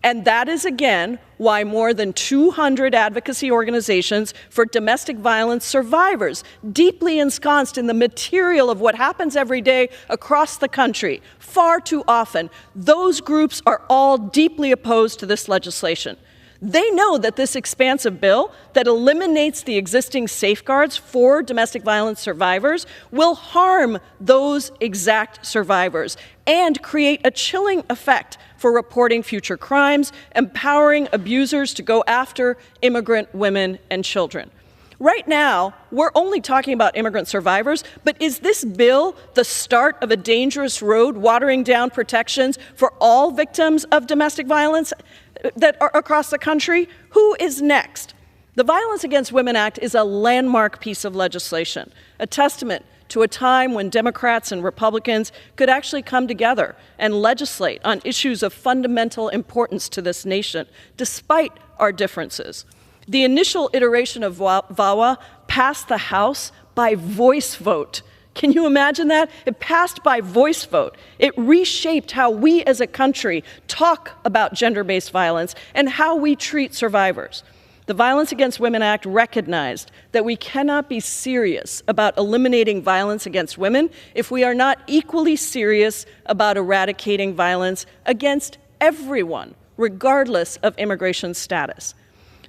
And that is, again, why more than 200 advocacy organizations for domestic violence survivors, deeply ensconced in the material of what happens every day across the country, far too often, those groups are all deeply opposed to this legislation. They know that this expansive bill that eliminates the existing safeguards for domestic violence survivors will harm those exact survivors and create a chilling effect for reporting future crimes, empowering abusers to go after immigrant women and children. Right now, we're only talking about immigrant survivors, but is this bill the start of a dangerous road watering down protections for all victims of domestic violence that are across the country? Who is next? The Violence Against Women Act is a landmark piece of legislation, a testament to a time when Democrats and Republicans could actually come together and legislate on issues of fundamental importance to this nation, despite our differences. The initial iteration of VAWA passed the House by voice vote. Can you imagine that? It passed by voice vote. It reshaped how we as a country talk about gender-based violence and how we treat survivors. The Violence Against Women Act recognized that we cannot be serious about eliminating violence against women if we are not equally serious about eradicating violence against everyone, regardless of immigration status.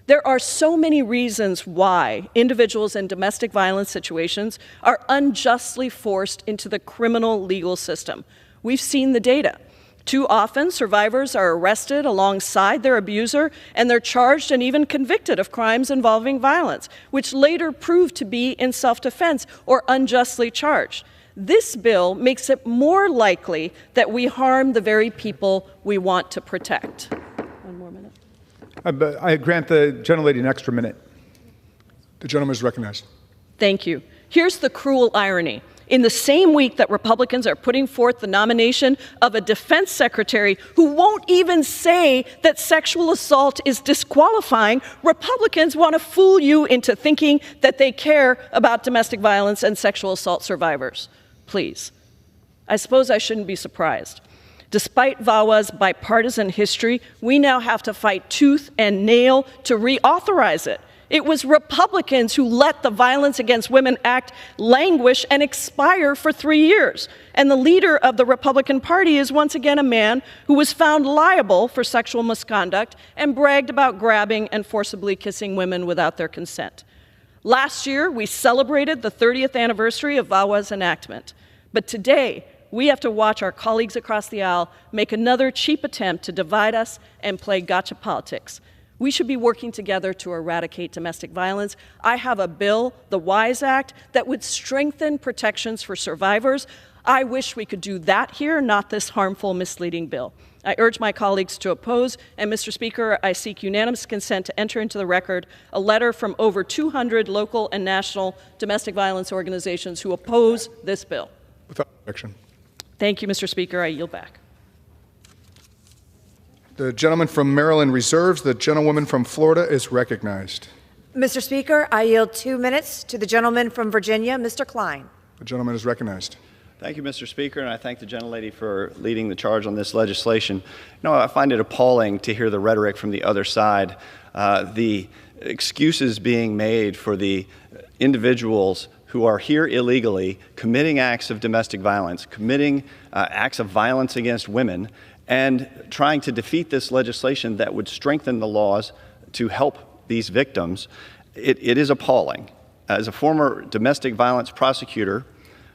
There are so many reasons why individuals in domestic violence situations are unjustly forced into the criminal legal system. We've seen the data. Too often, survivors are arrested alongside their abuser, and they're charged and even convicted of crimes involving violence, which later prove to be in self-defense or unjustly charged. This bill makes it more likely that we harm the very people we want to protect. One more minute. I grant the gentlelady an extra minute. The gentleman is recognized. Thank you. Here's the cruel irony. In the same week that Republicans are putting forth the nomination of a defense secretary who won't even say that sexual assault is disqualifying, Republicans want to fool you into thinking that they care about domestic violence and sexual assault survivors. Please. I suppose I shouldn't be surprised. Despite VAWA's bipartisan history, we now have to fight tooth and nail to reauthorize it. It was Republicans who let the Violence Against Women Act languish and expire for 3 years. And the leader of the Republican Party is once again a man who was found liable for sexual misconduct and bragged about grabbing and forcibly kissing women without their consent. Last year, we celebrated the 30th anniversary of VAWA's enactment. But today, we have to watch our colleagues across the aisle make another cheap attempt to divide us and play gotcha politics. We should be working together to eradicate domestic violence. I have a bill, the WISE Act, that would strengthen protections for survivors. I wish we could do that here, not this harmful, misleading bill. I urge my colleagues to oppose, and Mr. Speaker, I seek unanimous consent to enter into the record a letter from over 200 local and national domestic violence organizations who oppose this bill. Without objection. Thank you, Mr. Speaker. I yield back. The gentleman from Maryland reserves. The gentlewoman from Florida is recognized. Mr. Speaker, I yield 2 minutes to the gentleman from Virginia, Mr. Klein. The gentleman is recognized. Thank you, Mr. Speaker, and I thank the gentlelady for leading the charge on this legislation. You know, I find it appalling to hear the rhetoric from the other side, the excuses being made for the individuals who are here illegally, committing acts of domestic violence, committing acts of violence against women, and trying to defeat this legislation that would strengthen the laws to help these victims. It is appalling. As a former domestic violence prosecutor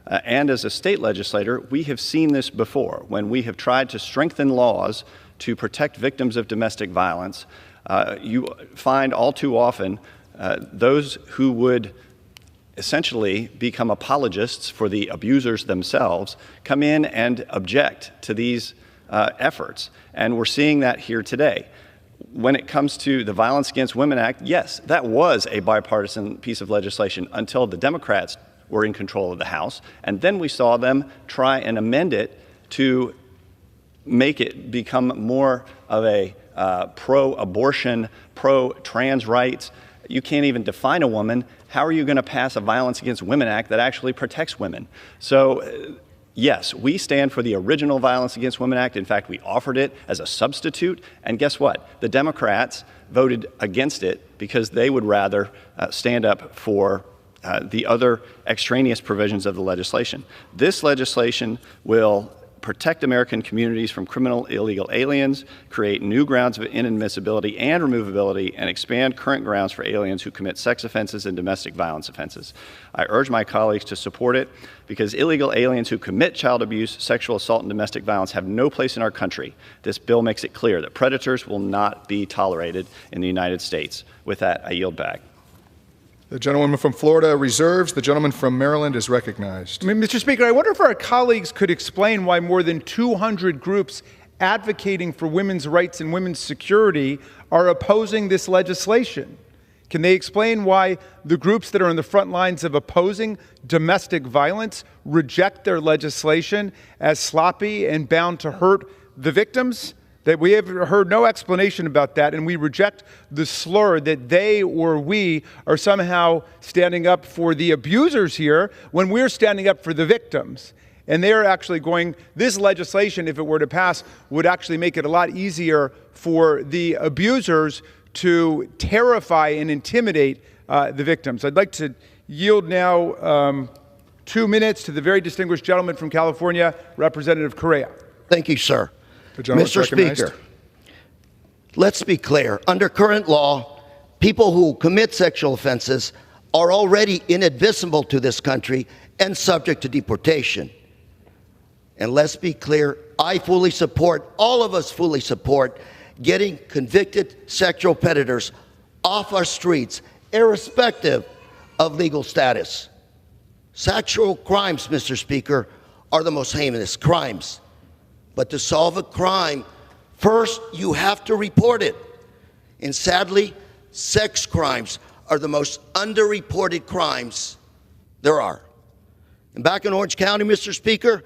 and as a state legislator, we have seen this before. When we have tried to strengthen laws to protect victims of domestic violence, you find all too often those who would essentially become apologists for the abusers themselves come in and object to these efforts. And we're seeing that here today. when it comes to the Violence Against Women Act, yes, that was a bipartisan piece of legislation until the Democrats were in control of the House. And then we saw them try and amend it to make it become more of a pro-abortion, pro-trans rights. You can't even define a woman. How are you going to pass a Violence Against Women Act that actually protects women? So, yes, we stand for the original Violence Against Women Act. In fact, we offered it as a substitute. And guess what? The Democrats voted against it because they would rather stand up for the other extraneous provisions of the legislation. This legislation will protect American communities from criminal illegal aliens, create new grounds of inadmissibility and removability, and expand current grounds for aliens who commit sex offenses and domestic violence offenses. I urge my colleagues to support it because illegal aliens who commit child abuse, sexual assault, and domestic violence have no place in our country. This bill makes it clear that predators will not be tolerated in the United States. With that, I yield back. The gentlewoman from Florida reserves. The gentleman from Maryland is recognized. Mr. Speaker, I wonder if our colleagues could explain why more than 200 groups advocating for women's rights and women's security are opposing this legislation. Can they explain why the groups that are on the front lines of opposing domestic violence reject their legislation as sloppy and bound to hurt the victims? That we have heard no explanation about that, and we reject the slur that they or we are somehow standing up for the abusers here when we're standing up for the victims. And they're actually going, this legislation, if it were to pass, would actually make it a lot easier for the abusers to terrify and intimidate the victims. I'd like to yield now 2 minutes to the very distinguished gentleman from California, Representative Correa. Thank you, sir. Mr. Speaker, let's be clear. Under current law, people who commit sexual offenses are already inadmissible to this country and subject to deportation. And let's be clear, I fully support, all of us fully support, getting convicted sexual predators off our streets, irrespective of legal status. Sexual crimes, Mr. Speaker, are the most heinous crimes. But to solve a crime, first you have to report it. And sadly, sex crimes are the most underreported crimes there are. And back in Orange County, Mr. Speaker,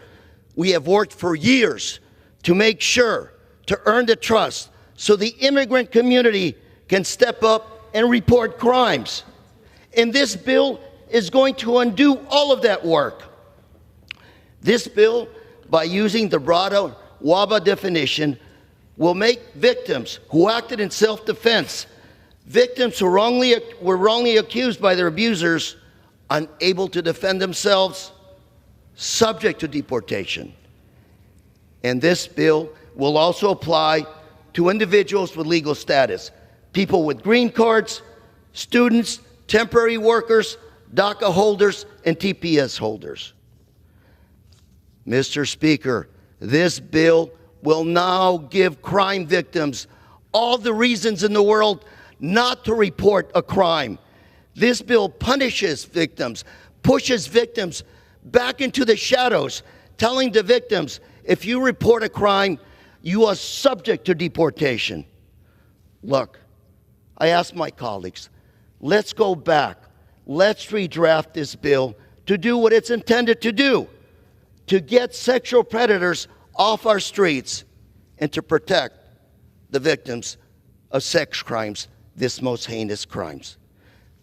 we have worked for years to make sure to earn the trust so the immigrant community can step up and report crimes. And this bill is going to undo all of that work. This bill, by using the broader WABA definition, will make victims who acted in self-defense, victims who were wrongly accused by their abusers, unable to defend themselves, subject to deportation. And this bill will also apply to individuals with legal status, people with green cards, students, temporary workers, DACA holders, and TPS holders. Mr. Speaker, this bill will now give crime victims all the reasons in the world not to report a crime. This bill punishes victims, pushes victims back into the shadows, telling the victims, if you report a crime, you are subject to deportation. Look, I ask my colleagues, let's go back. Let's redraft this bill to do what it's intended to do, to get sexual predators off our streets and to protect the victims of sex crimes, this most heinous crimes.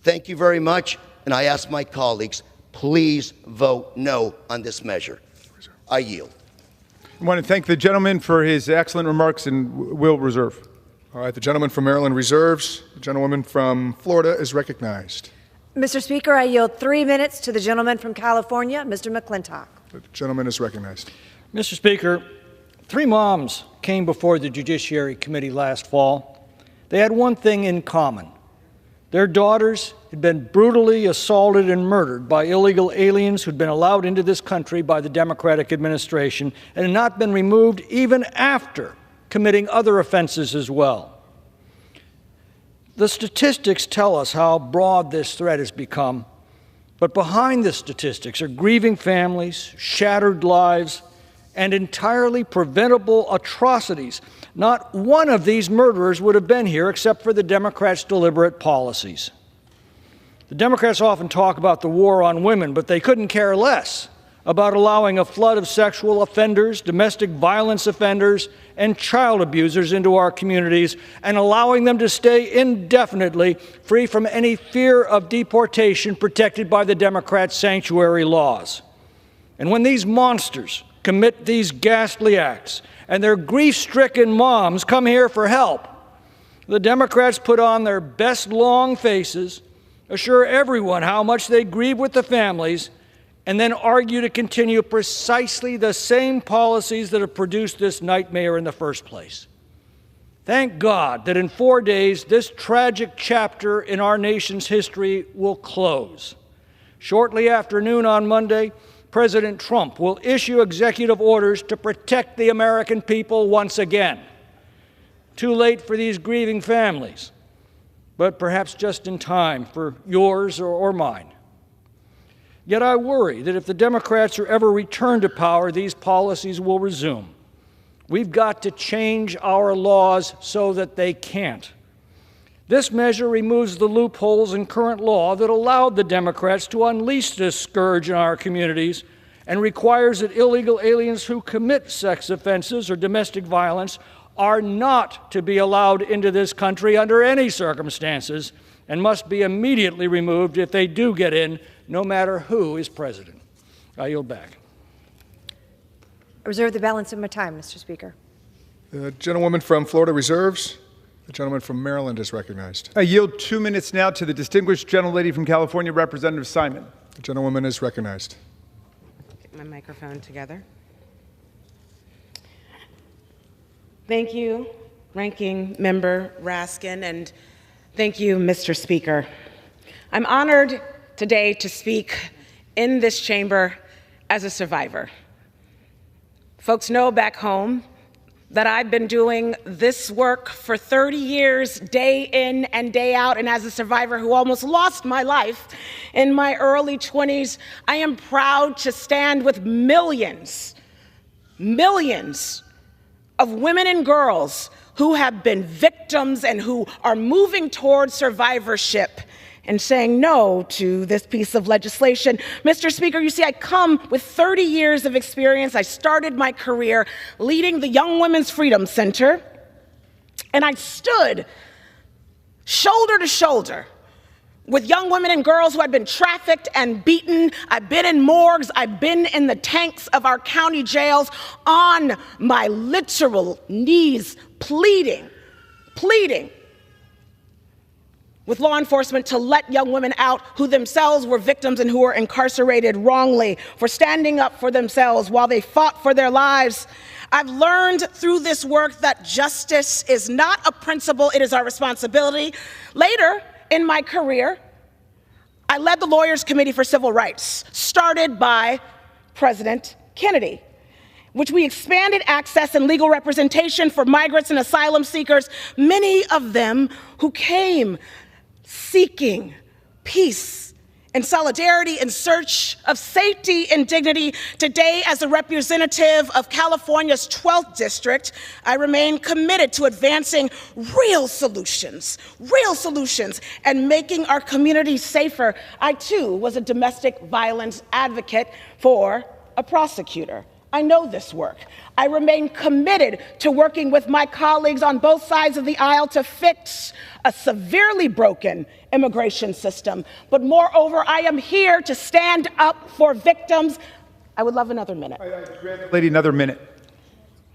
Thank you very much, and I ask my colleagues, please vote no on this measure. I yield. I want to thank the gentleman for his excellent remarks and will reserve. All right, the gentleman from Maryland reserves. The gentlewoman from Florida is recognized. Mr. Speaker, I yield 3 minutes to the gentleman from California, Mr. McClintock. The gentleman is recognized. Mr. Speaker, 3 moms came before the Judiciary Committee last fall. They had one thing in common. Their daughters had been brutally assaulted and murdered by illegal aliens who'd been allowed into this country by the Democratic administration and had not been removed even after committing other offenses as well. The statistics tell us how broad this threat has become, but behind the statistics are grieving families, shattered lives, and entirely preventable atrocities, not one of these murderers would have been here except for the Democrats' deliberate policies. The Democrats often talk about the war on women, but they couldn't care less about allowing a flood of sexual offenders, domestic violence offenders, and child abusers into our communities and allowing them to stay indefinitely free from any fear of deportation protected by the Democrats' sanctuary laws. And when these monsters commit these ghastly acts and their grief-stricken moms come here for help, the Democrats put on their best long faces, assure everyone how much they grieve with the families, and then argue to continue precisely the same policies that have produced this nightmare in the first place. Thank God that in 4 days, this tragic chapter in our nation's history will close. Shortly after noon on Monday, President Trump will issue executive orders to protect the American people once again. Too late for these grieving families, but perhaps just in time for yours or mine. Yet I worry that if the Democrats are ever returned to power, these policies will resume. We've got to change our laws so that they can't. This measure removes the loopholes in current law that allowed the Democrats to unleash this scourge in our communities and requires that illegal aliens who commit sex offenses or domestic violence are not to be allowed into this country under any circumstances and must be immediately removed if they do get in, no matter who is president. I yield back. I reserve the balance of my time, Mr. Speaker. The gentlewoman from Florida reserves. The gentleman from Maryland is recognized. I yield 2 minutes now to the distinguished gentlelady from California, Representative Simon. The gentlewoman is recognized. Get my microphone together. Thank you, Ranking Member Raskin, and thank you, Mr. Speaker. I'm honored today to speak in this chamber as a survivor. Folks know back home that I've been doing this work for 30 years, day in and day out, and as a survivor who almost lost my life in my early 20s, I am proud to stand with millions of women and girls who have been victims and who are moving towards survivorship and saying no to this piece of legislation. Mr. Speaker, you see, I come with 30 years of experience. I started my career leading the Young Women's Freedom Center, and I stood shoulder to shoulder with young women and girls who had been trafficked and beaten. I've been in morgues. I've been in the tanks of our county jails on my literal knees, pleading with law enforcement to let young women out who themselves were victims and who were incarcerated wrongly for standing up for themselves while they fought for their lives. I've learned through this work that justice is not a principle, it is our responsibility. Later in my career, I led the Lawyers Committee for Civil Rights, started by President Kennedy, which we expanded access and legal representation for migrants and asylum seekers, many of them who came seeking peace and solidarity in search of safety and dignity. Today, as a representative of California's 12th district, I remain committed to advancing real solutions, and making our communities safer. I, too, was a domestic violence advocate for a prosecutor. I know this work. I remain committed to working with my colleagues on both sides of the aisle to fix a severely broken immigration system. But moreover, I am here to stand up for victims. I would love another minute. Lady, another minute.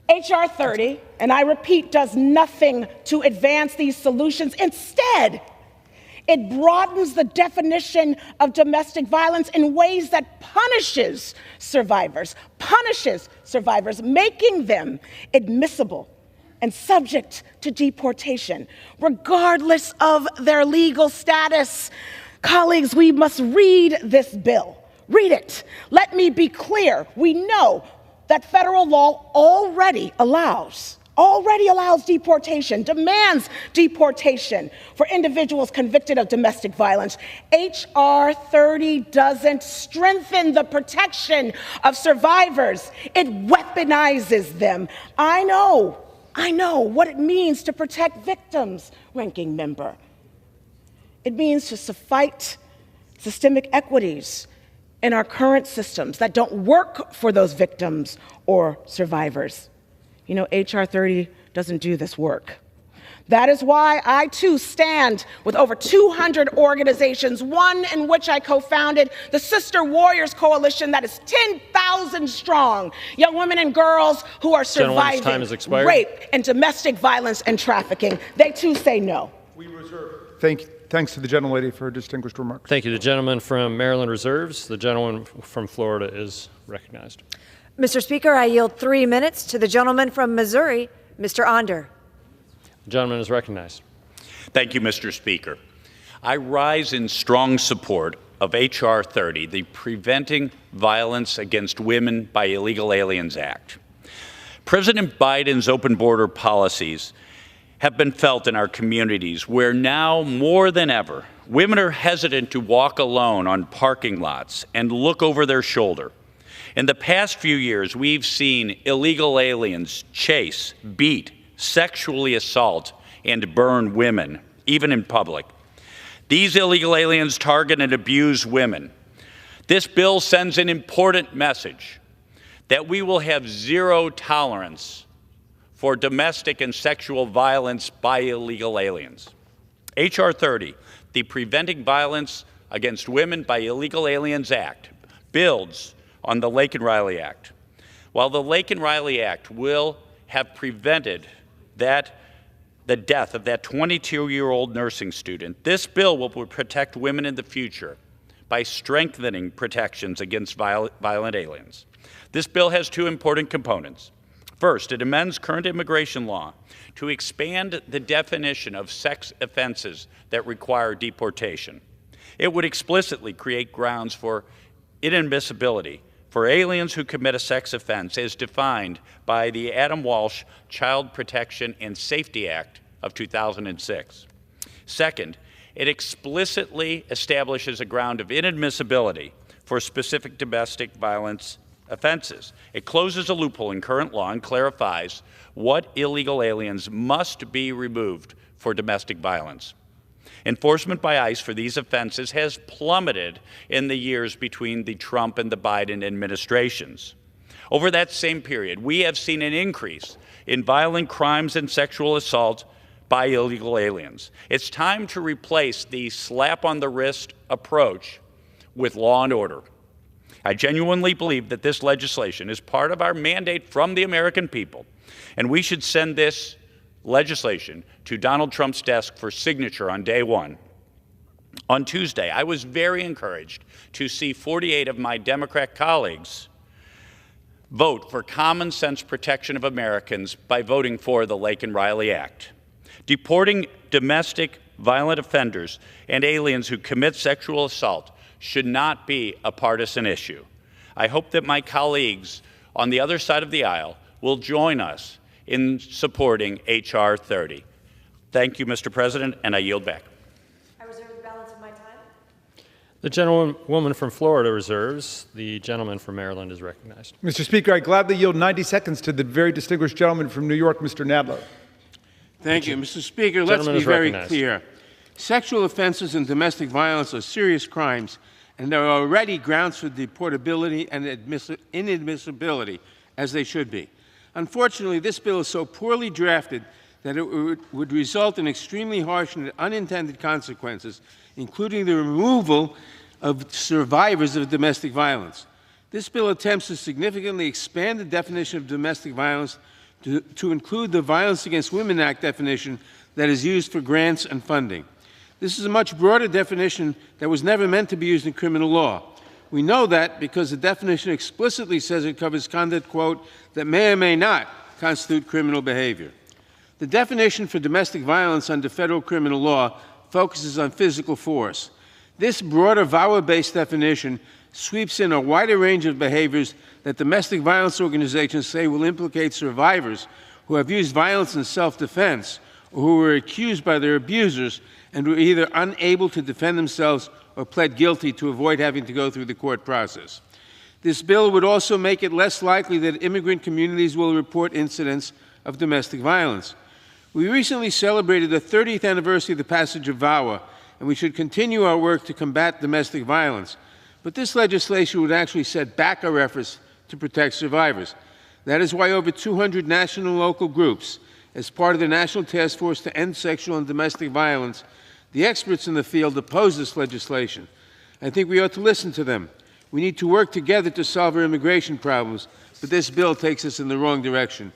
H.R. 30, and I repeat, does nothing to advance these solutions. Instead, it broadens the definition of domestic violence in ways that punishes survivors, making them admissible and subject to deportation, regardless of their legal status. Colleagues, we must read this bill. Read it. Let me be clear. We know that federal law already allows already allows deportation, demands deportation for individuals convicted of domestic violence. H.R. 30 doesn't strengthen the protection of survivors. It weaponizes them. I know what it means to protect victims, ranking member. It means to fight systemic equities in our current systems that don't work for those victims or survivors. You know, H.R. 30 doesn't do this work. That is why I, too, stand with over 200 organizations, one in which I co-founded, the Sister Warriors Coalition that is 10,000 strong, young women and girls who are surviving rape and domestic violence and trafficking. They, too, say no. We reserve. Thanks to the gentlelady for her distinguished remarks. Thank you. The gentleman from Maryland reserves. The gentleman from Florida is recognized. Mr. Speaker, I yield 3 minutes to the gentleman from Missouri, Mr. Onder. The gentleman is recognized. Thank you, Mr. Speaker. I rise in strong support of H.R. 30, the Preventing Violence Against Women by Illegal Aliens Act. President Biden's open border policies have been felt in our communities where now more than ever, women are hesitant to walk alone on parking lots and look over their shoulder. In the past few years, we've seen illegal aliens chase, beat, sexually assault, and burn women, even in public. These illegal aliens target and abuse women. This bill sends an important message that we will have zero tolerance for domestic and sexual violence by illegal aliens. H.R. 30, the Preventing Violence Against Women by Illegal Aliens Act, builds on the Lake and Riley Act. While the Lake and Riley Act will have prevented the death of that 22-year-old nursing student, this bill will protect women in the future by strengthening protections against violent aliens. This bill has two important components. First, it amends current immigration law to expand the definition of sex offenses that require deportation. It would explicitly create grounds for inadmissibility for aliens who commit a sex offense as defined by the Adam Walsh Child Protection and Safety Act of 2006. Second, it explicitly establishes a ground of inadmissibility for specific domestic violence offenses. It closes a loophole in current law and clarifies what illegal aliens must be removed for domestic violence. Enforcement by ICE for these offenses has plummeted in the years between the Trump and the Biden administrations. Over that same period, we have seen an increase in violent crimes and sexual assault by illegal aliens. It's time to replace the slap-on-the-wrist approach with law and order. I genuinely believe that this legislation is part of our mandate from the American people, and we should send this legislation to Donald Trump's desk for signature on day one. On Tuesday, I was very encouraged to see 48 of my Democrat colleagues vote for common sense protection of Americans by voting for the Lake and Riley Act. Deporting domestic violent offenders and aliens who commit sexual assault should not be a partisan issue. I hope that my colleagues on the other side of the aisle will join us in supporting H.R. 30. Thank you, Mr. President, and I yield back. I reserve the balance of my time. The gentlewoman from Florida reserves. The gentleman from Maryland is recognized. Mr. Speaker, I gladly yield 90 seconds to the very distinguished gentleman from New York, Mr. Nadler. Thank you, Mr. Speaker. Let's be very clear. Sexual offenses and domestic violence are serious crimes, and there are already grounds for deportability and inadmissibility, as they should be. Unfortunately, this bill is so poorly drafted that it would result in extremely harsh and unintended consequences, including the removal of survivors of domestic violence. This bill attempts to significantly expand the definition of domestic violence to include the Violence Against Women Act definition that is used for grants and funding. This is a much broader definition that was never meant to be used in criminal law. We know that because the definition explicitly says it covers conduct, quote, that may or may not constitute criminal behavior. The definition for domestic violence under federal criminal law focuses on physical force. This broader VAWA-based definition sweeps in a wider range of behaviors that domestic violence organizations say will implicate survivors who have used violence in self-defense or who were accused by their abusers and were either unable to defend themselves or pled guilty to avoid having to go through the court process. This bill would also make it less likely that immigrant communities will report incidents of domestic violence. We recently celebrated the 30th anniversary of the passage of VAWA, and we should continue our work to combat domestic violence. But this legislation would actually set back our efforts to protect survivors. That is why over 200 national and local groups, as part of the National Task Force to End Sexual and Domestic Violence, the experts in the field oppose this legislation. I think we ought to listen to them. We need to work together to solve our immigration problems, but this bill takes us in the wrong direction.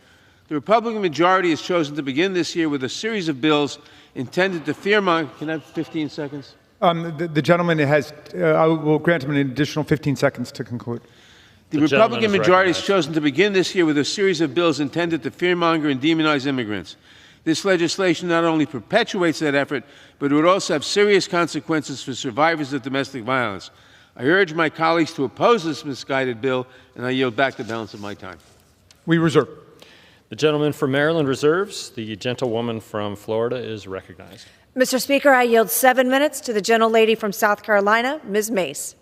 The Republican majority has chosen to begin this year with a series of bills intended to fearmonger. Can I have 15 seconds? The gentleman has, I will grant him an additional 15 seconds to conclude. The Republican majority has chosen to begin this year with a series of bills intended to fearmonger and demonize immigrants. This legislation not only perpetuates that effort, but it would also have serious consequences for survivors of domestic violence. I urge my colleagues to oppose this misguided bill, and I yield back the balance of my time. We reserve. The gentleman from Maryland reserves. The gentlewoman from Florida is recognized. Mr. Speaker, I yield 7 minutes to the gentlelady from South Carolina, Ms. Mace.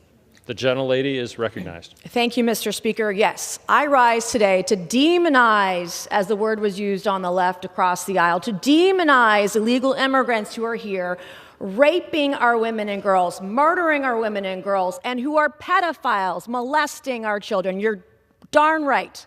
The gentlelady is recognized. Thank you, Mr. Speaker. Yes, I rise today to demonize, as the word was used on the left across the aisle, to demonize illegal immigrants who are here, raping our women and girls, murdering our women and girls, and who are pedophiles, molesting our children. You're darn right.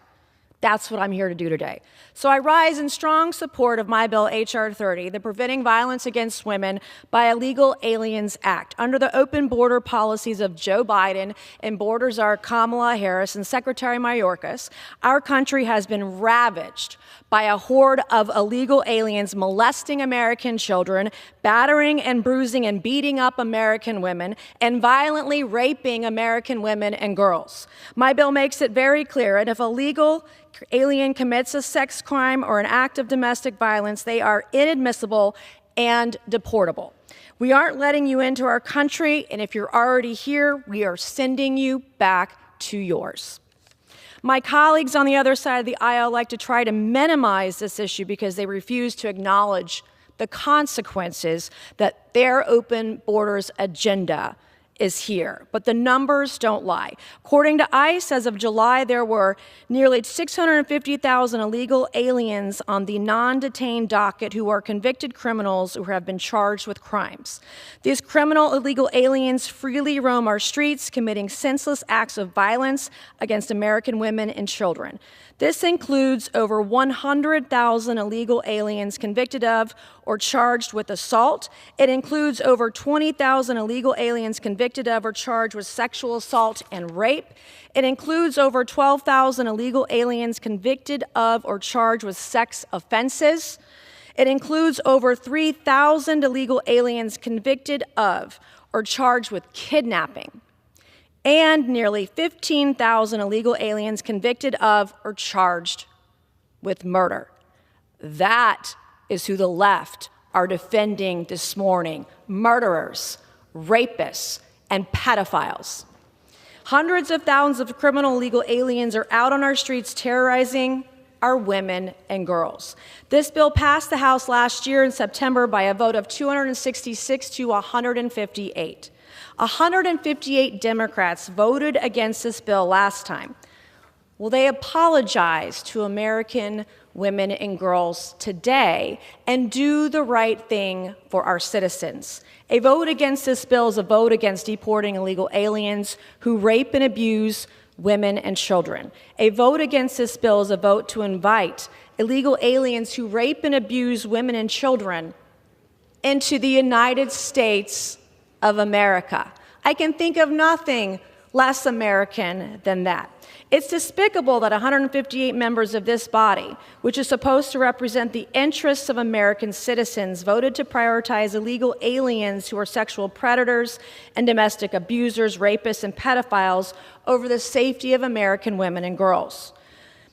That's what I'm here to do today. So I rise in strong support of my bill, H.R. 30, the Preventing Violence Against Women by Illegal Aliens Act. Under the open border policies of Joe Biden and border czar Kamala Harris and Secretary Mayorkas, our country has been ravaged by a horde of illegal aliens molesting American children, battering and bruising and beating up American women, and violently raping American women and girls. My bill makes it very clear, and if a legal alien commits a sex crime or an act of domestic violence, they are inadmissible and deportable. We aren't letting you into our country, and if you're already here, we are sending you back to yours. My colleagues on the other side of the aisle like to try to minimize this issue because they refuse to acknowledge the consequences that their open borders agenda is here. But the numbers don't lie. According to ICE, as of July, there were nearly 650,000 illegal aliens on the non-detained docket who are convicted criminals who have been charged with crimes. These criminal illegal aliens freely roam our streets, committing senseless acts of violence against American women and children. This includes over 100,000 illegal aliens convicted of or charged with assault. It includes over 20,000 illegal aliens convicted of or charged with sexual assault and rape. It includes over 12,000 illegal aliens convicted of or charged with sex offenses. It includes over 3,000 illegal aliens convicted of or charged with kidnapping, and nearly 15,000 illegal aliens convicted of or charged with murder. That is who the left are defending this morning: murderers, rapists, and pedophiles. Hundreds of thousands of criminal illegal aliens are out on our streets terrorizing our women and girls. This bill passed the House last year in September by a vote of 266 to 158. 158 Democrats voted against this bill last time. Will they apologize to American women and girls today and do the right thing for our citizens? A vote against this bill is a vote against deporting illegal aliens who rape and abuse women and children. A vote against this bill is a vote to invite illegal aliens who rape and abuse women and children into the United States of America. I can think of nothing less American than that. It's despicable that 158 members of this body, which is supposed to represent the interests of American citizens, voted to prioritize illegal aliens who are sexual predators and domestic abusers, rapists, and pedophiles over the safety of American women and girls.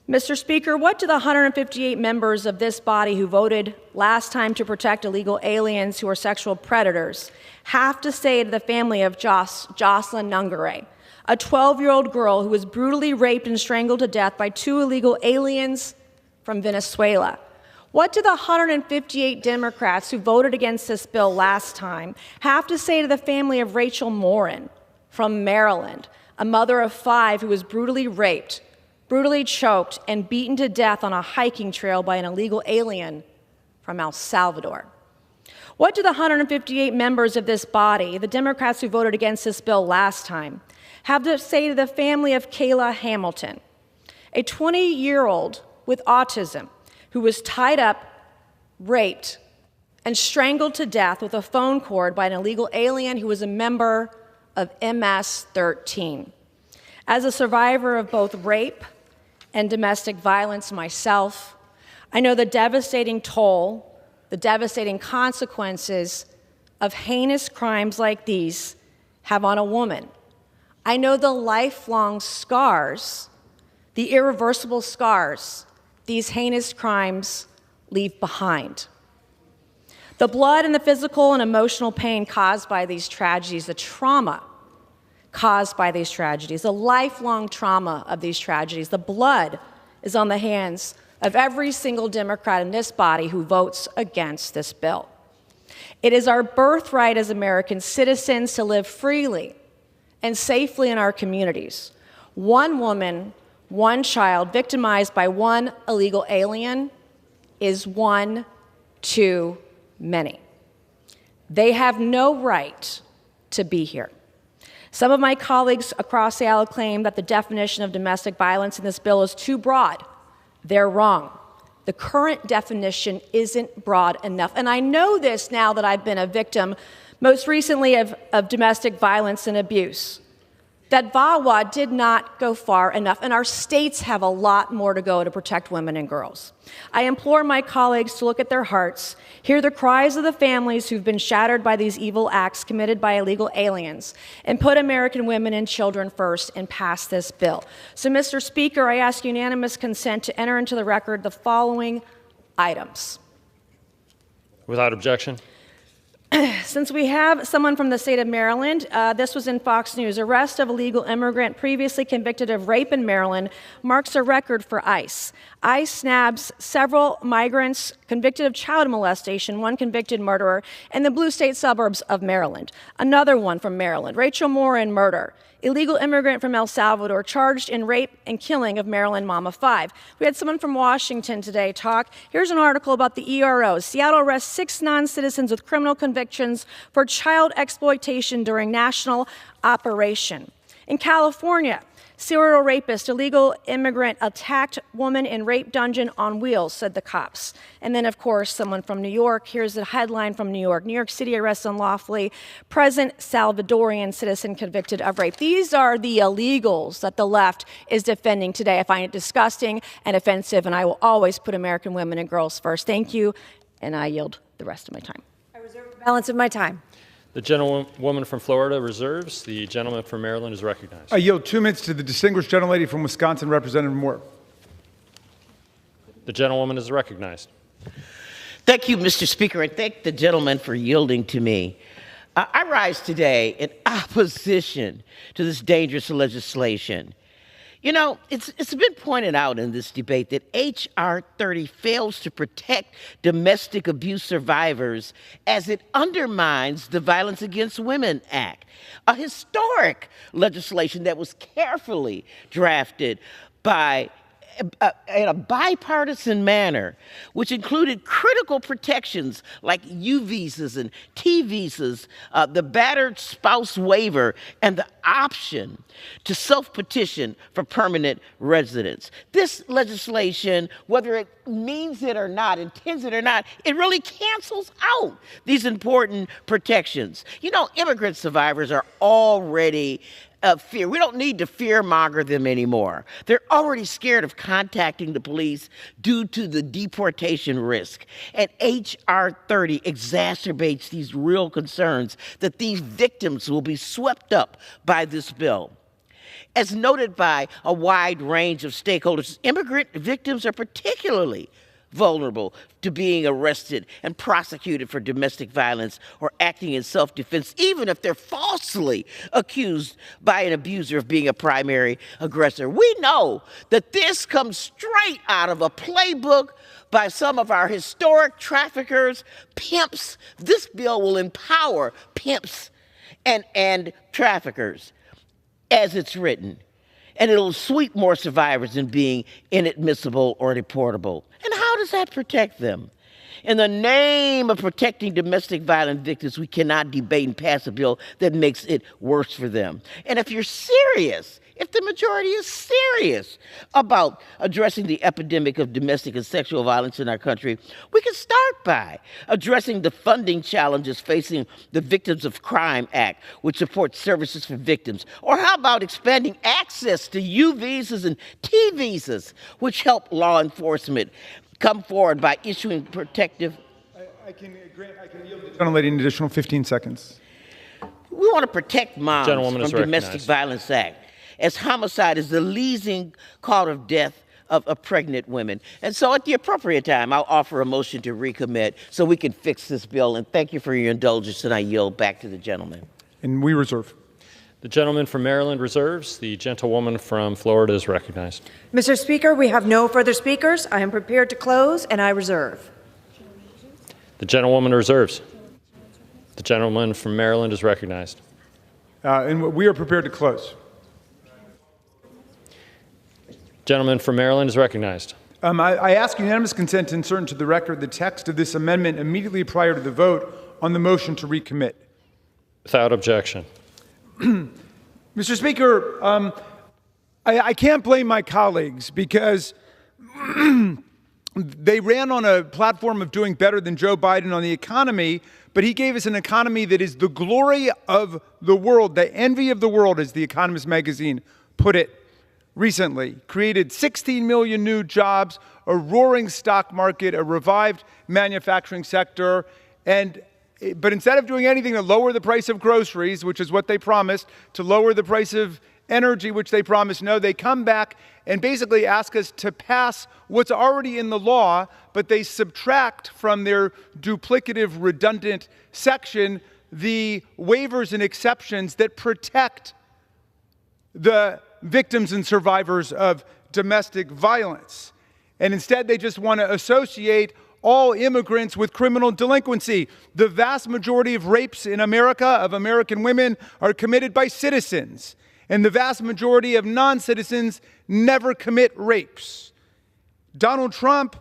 Mr. Speaker, what do the 158 members of this body who voted last time to protect illegal aliens who are sexual predators have to say to the family of Jocelyn Nungare, a 12-year-old girl who was brutally raped and strangled to death by two illegal aliens from Venezuela. What do the 158 Democrats who voted against this bill last time have to say to the family of Rachel Morin from Maryland, a mother of 5 who was brutally raped, brutally choked, and beaten to death on a hiking trail by an illegal alien from El Salvador? What do the 158 members of this body, the Democrats who voted against this bill last time, have to say to the family of Kayla Hamilton, a 20-year-old with autism who was tied up, raped, and strangled to death with a phone cord by an illegal alien who was a member of MS-13? As a survivor of both rape and domestic violence myself, I know the devastating toll, the devastating consequences of heinous crimes like these have on a woman. I know the lifelong scars, the irreversible scars these heinous crimes leave behind. The blood and the physical and emotional pain caused by these tragedies, the trauma caused by these tragedies, the lifelong trauma of these tragedies, the blood is on the hands of every single Democrat in this body who votes against this bill. It is our birthright as American citizens to live freely and safely in our communities. One woman, one child victimized by one illegal alien is one too many. They have no right to be here. Some of my colleagues across the aisle claim that the definition of domestic violence in this bill is too broad. They're wrong. The current definition isn't broad enough. And I know this now that I've been a victim, most recently of domestic violence and abuse, that VAWA did not go far enough, and our states have a lot more to go to protect women and girls. I implore my colleagues to look at their hearts, hear the cries of the families who've been shattered by these evil acts committed by illegal aliens, and put American women and children first and pass this bill. So, Mr. Speaker, I ask unanimous consent to enter into the record the following items. Without objection. Since we have someone from the state of Maryland, this was in Fox News. Arrest of illegal immigrant previously convicted of rape in Maryland marks a record for ICE. ICE nabs several migrants convicted of child molestation, one convicted murderer, in the blue state suburbs of Maryland. Another one from Maryland, Rachel Morin murder. Illegal immigrant from El Salvador charged in rape and killing of Maryland Mama 5. We had someone from Washington today talk. Here's an article about the ERO. Seattle arrests 6 non-citizens with criminal convictions for child exploitation during national operation. In California, serial rapist, illegal immigrant attacked woman in rape dungeon on wheels, said the cops. And then, of course, someone from New York. Here's the headline from New York. New York City arrests unlawfully present Salvadorian citizen convicted of rape. These are the illegals that the left is defending today. I find it disgusting and offensive, and I will always put American women and girls first. Thank you, and I yield the rest of my time. I reserve the balance of my time. The gentlewoman from Florida reserves. The gentleman from Maryland is recognized. I yield 2 minutes to the distinguished gentlelady from Wisconsin, Representative Moore. The gentlewoman is recognized. Thank you, Mr. Speaker, and thank the gentleman for yielding to me. I rise today in opposition to this dangerous legislation. You know, it's been pointed out in this debate that H.R. 30 fails to protect domestic abuse survivors as it undermines the Violence Against Women Act, a historic legislation that was carefully drafted by in a bipartisan manner, which included critical protections like U visas and T visas, the battered spouse waiver, and the option to self-petition for permanent residence. This legislation, whether it means it or not, intends it or not, it really cancels out these important protections. You know, immigrant survivors are already fear. We don't need to fear-monger them anymore. They're already scared of contacting the police due to the deportation risk. And H.R. 30 exacerbates these real concerns that these victims will be swept up by this bill. As noted by a wide range of stakeholders, immigrant victims are particularly vulnerable to being arrested and prosecuted for domestic violence or acting in self-defense, even if they're falsely accused by an abuser of being a primary aggressor. We know that this comes straight out of a playbook by some of our historic traffickers, pimps. This bill will empower pimps and traffickers as it's written. And it'll sweep more survivors than being inadmissible or deportable. And how does that protect them? In the name of protecting domestic violence victims, we cannot debate and pass a bill that makes it worse for them. And if you're serious, if the majority is serious about addressing the epidemic of domestic and sexual violence in our country, we can start by addressing the funding challenges facing the Victims of Crime Act, which supports services for victims. Or how about expanding access to U visas and T visas, which help law enforcement come forward by issuing protective... I can yield the gentlelady an additional 15 seconds. We want to protect moms from Domestic Violence Act, as homicide is the leading cause of death of pregnant women. And so at the appropriate time, I'll offer a motion to recommit so we can fix this bill. And thank you for your indulgence, and I yield back to the gentleman. And we reserve. The gentleman from Maryland reserves. The gentlewoman from Florida is recognized. Mr. Speaker, we have no further speakers. I am prepared to close, and I reserve. The gentlewoman reserves. The gentleman from Maryland is recognized. And we are prepared to close. Gentleman from Maryland is recognized. I ask unanimous consent to insert into the record the text of this amendment immediately prior to the vote on the motion to recommit. Without objection. Mr. Speaker, I can't blame my colleagues because they ran on a platform of doing better than Joe Biden on the economy, but he gave us an economy that is the glory of the world, the envy of the world, as The Economist magazine put it recently. Created 16 million new jobs, a roaring stock market, a revived manufacturing sector, but instead of doing anything to lower the price of groceries, which is what they promised, to lower the price of energy, which they promised, no, they come back and basically ask us to pass what's already in the law, but they subtract from their duplicative, redundant section the waivers and exceptions that protect the victims and survivors of domestic violence. And instead, they just want to associate all immigrants with criminal delinquency. The vast majority of rapes in America of American women are committed by citizens, and the vast majority of non-citizens never commit rapes. Donald Trump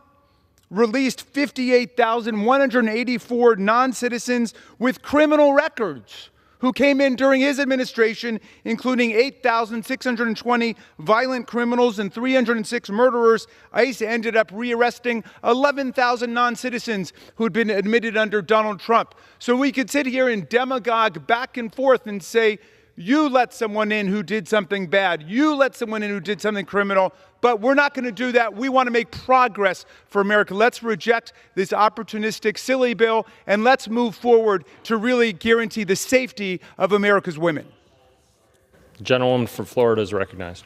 released 58,184 non-citizens with criminal records who came in during his administration, including 8,620 violent criminals and 306 murderers. ICE ended up rearresting 11,000 non-citizens who had been admitted under Donald Trump. So we could sit here and demagogue back and forth and say, you let someone in who did something bad. You let someone in who did something criminal. But we're not going to do that. We want to make progress for America. Let's reject this opportunistic, silly bill, and let's move forward to really guarantee the safety of America's women. The gentlewoman from Florida is recognized.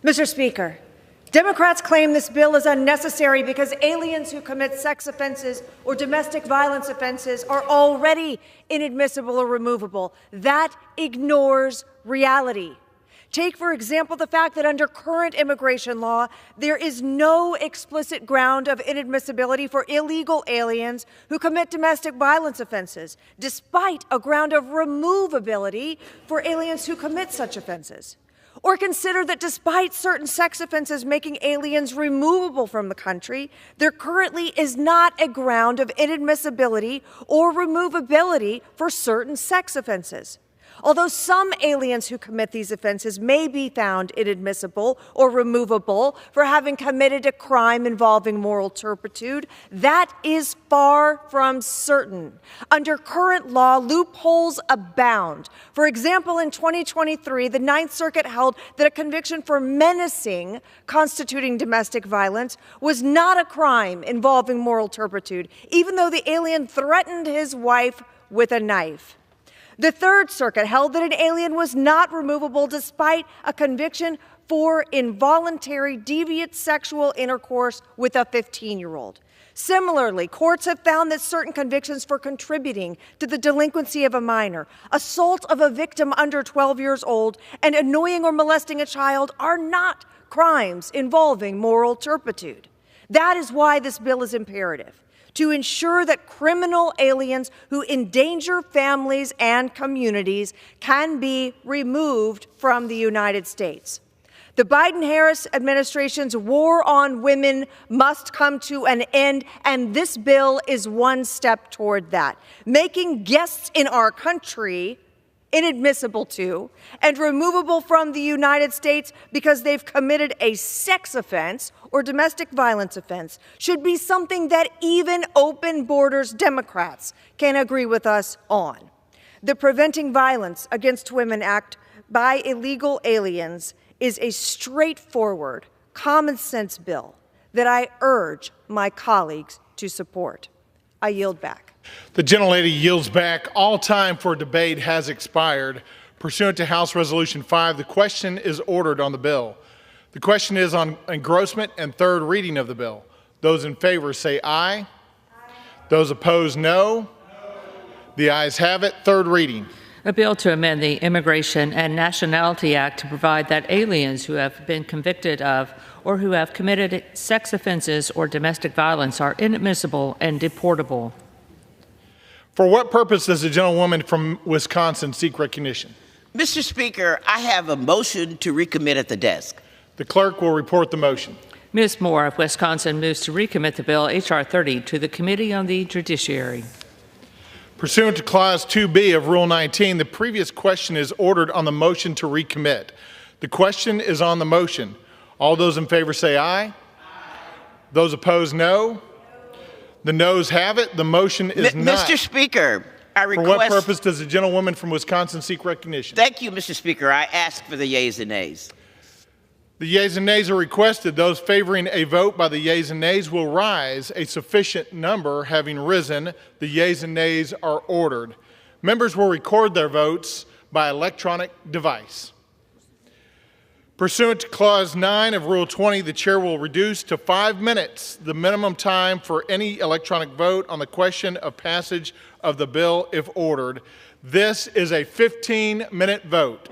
Mr. Speaker, Democrats claim this bill is unnecessary because aliens who commit sex offenses or domestic violence offenses are already inadmissible or removable. That ignores reality. Take, for example, the fact that under current immigration law, there is no explicit ground of inadmissibility for illegal aliens who commit domestic violence offenses, despite a ground of removability for aliens who commit such offenses. Or consider that despite certain sex offenses making aliens removable from the country, there currently is not a ground of inadmissibility or removability for certain sex offenses. Although some aliens who commit these offenses may be found inadmissible or removable for having committed a crime involving moral turpitude, that is far from certain. Under current law, loopholes abound. For example, in 2023, the Ninth Circuit held that a conviction for menacing constituting domestic violence was not a crime involving moral turpitude, even though the alien threatened his wife with a knife. The Third Circuit held that an alien was not removable despite a conviction for involuntary deviant sexual intercourse with a 15-year-old. Similarly, courts have found that certain convictions for contributing to the delinquency of a minor, assault of a victim under 12 years old, and annoying or molesting a child are not crimes involving moral turpitude. That is why this bill is imperative, to ensure that criminal aliens who endanger families and communities can be removed from the United States. The Biden-Harris administration's war on women must come to an end, and this bill is one step toward that, making guests in our country inadmissible to and removable from the United States because they've committed a sex offense or domestic violence offense should be something that even open borders Democrats can agree with us on. The Preventing Violence Against Women Act by illegal aliens is a straightforward, common-sense bill that I urge my colleagues to support. I yield back. The gentlelady yields back. All time for debate has expired. Pursuant to House Resolution 5, the question is ordered on the bill. The question is on engrossment and third reading of the bill. Those in favor say aye. Those opposed, no. The ayes have it. Third reading. A bill to amend the Immigration and Nationality Act to provide that aliens who have been convicted of or who have committed sex offenses or domestic violence are inadmissible and deportable. For what purpose does the gentlewoman from Wisconsin seek recognition? Mr. Speaker, I have a motion to recommit at the desk. The clerk will report the motion. Ms. Moore of Wisconsin moves to recommit the bill H.R. 30 to the Committee on the Judiciary. Pursuant to Clause 2B of Rule 19, the previous question is ordered on the motion to recommit. The question is on the motion. All those in favor say aye. Aye. Those opposed, no. The noes have it. The motion is not. Mr. Speaker, I request... For what purpose does the gentlewoman from Wisconsin seek recognition? Thank you, Mr. Speaker. I ask for the yeas and nays. The yeas and nays are requested. Those favoring a vote by the yeas and nays will rise. A sufficient number having risen, the yeas and nays are ordered. Members will record their votes by electronic device. Pursuant to Clause 9 of Rule 20, the chair will reduce to 5 minutes the minimum time for any electronic vote on the question of passage of the bill if ordered. This is a 15-minute vote.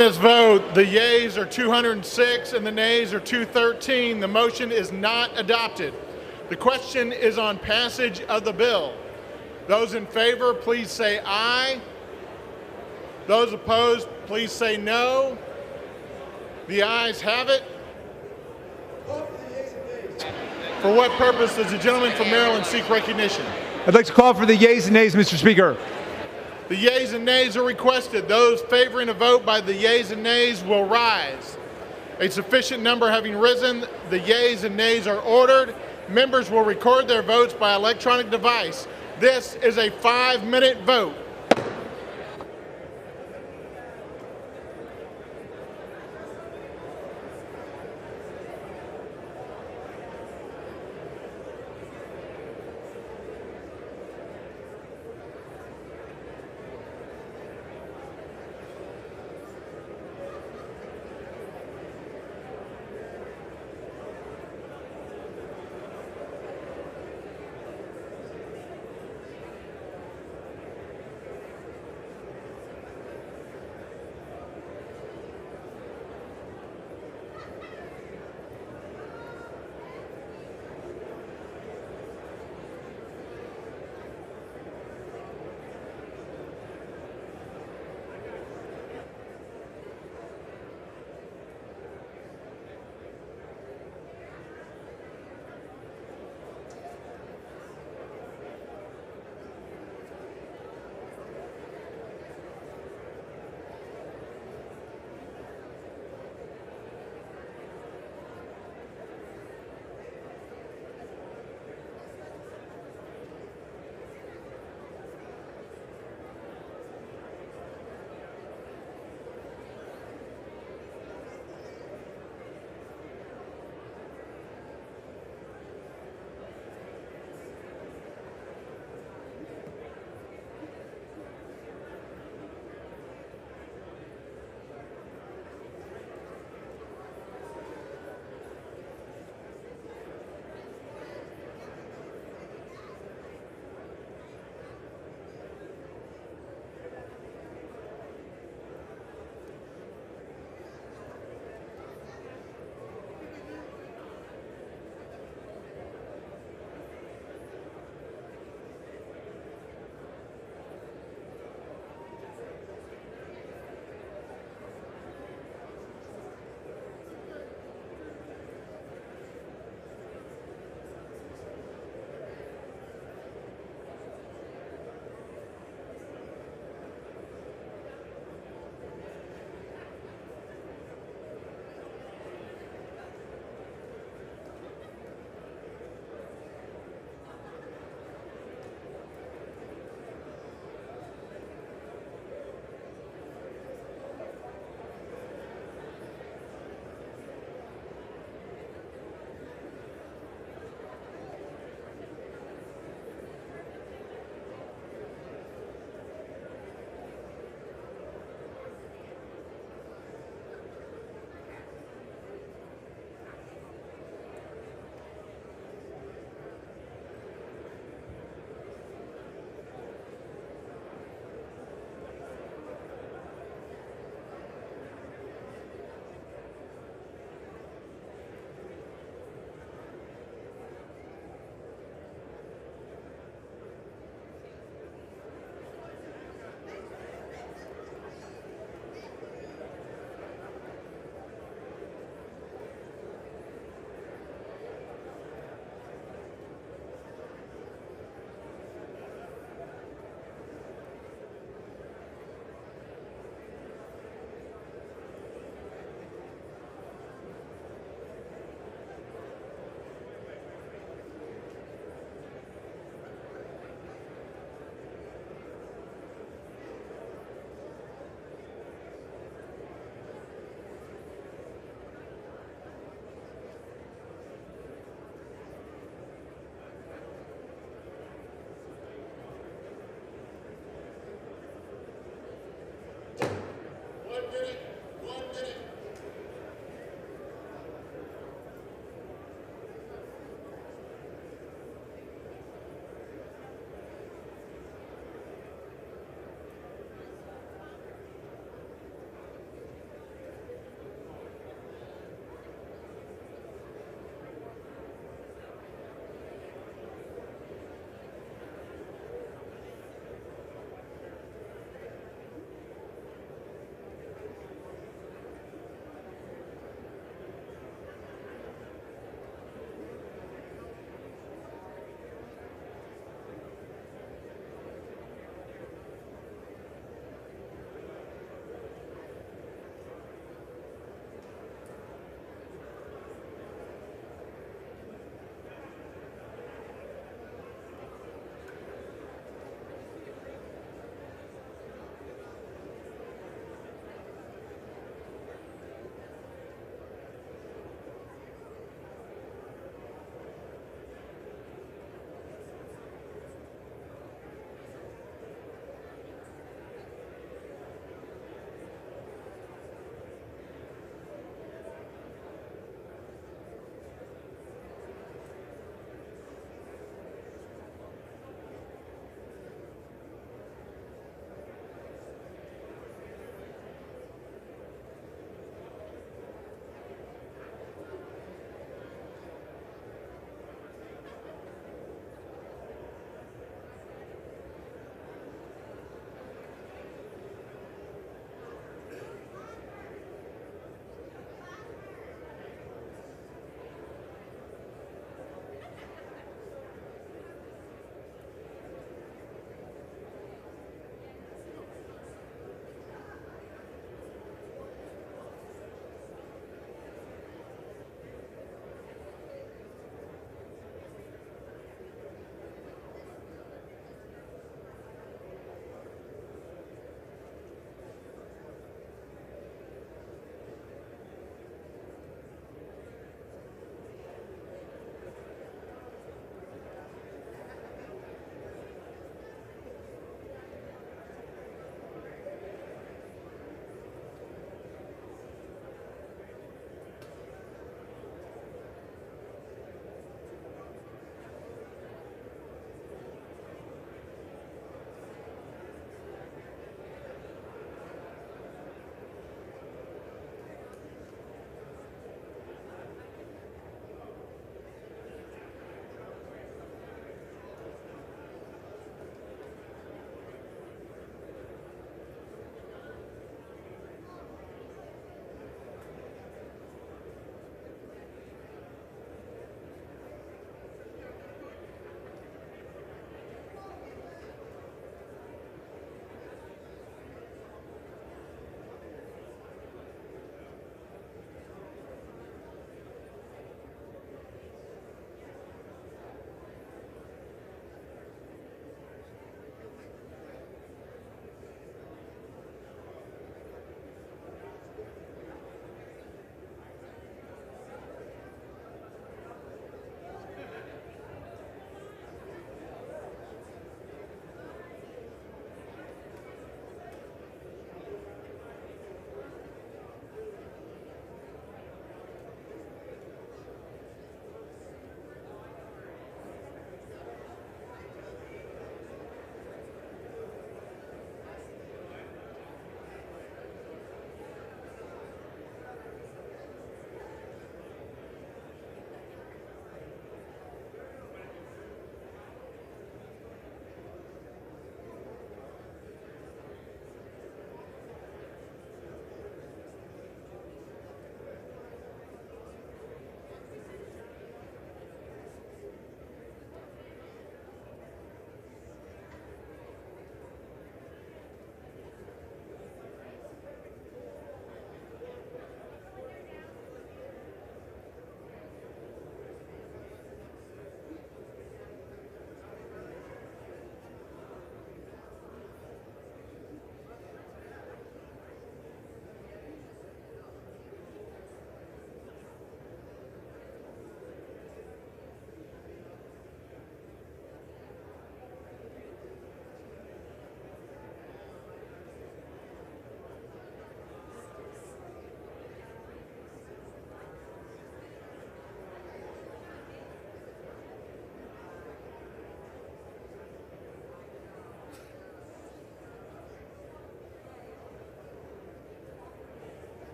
This vote, the yeas are 206 and the nays are 213. The motion is not adopted. The question is on passage of the bill. Those in favor, please say aye. Those opposed, please say no. The ayes have it. For what purpose does the gentleman from Maryland seek recognition? I'd like to call for the yeas and nays, Mr. Speaker. The yeas and nays are requested. Those favoring a vote by the yeas and nays will rise. A sufficient number having risen, the yeas and nays are ordered. Members will record their votes by electronic device. This is a 5-minute vote.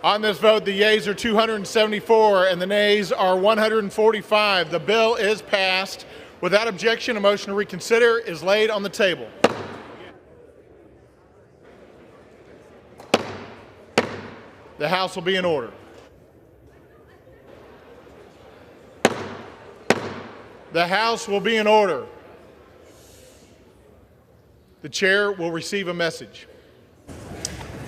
On this vote, the yeas are 274 and the nays are 145. The bill is passed. Without objection, a motion to reconsider is laid on the table. The House will be in order. The House will be in order. The chair will receive a message.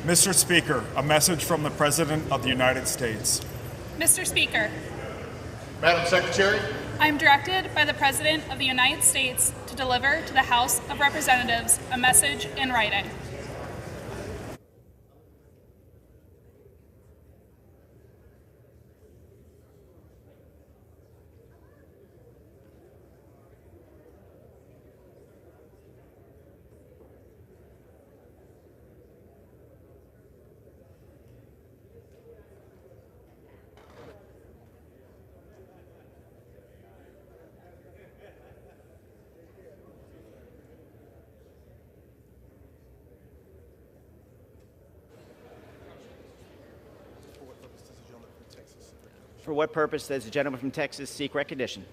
Mr. Speaker, a message from the President of the United States. Mr. Speaker, Madam Secretary, I am directed by the President of the United States to deliver to the House of Representatives a message in writing. For what purpose does the gentleman from Texas seek recognition?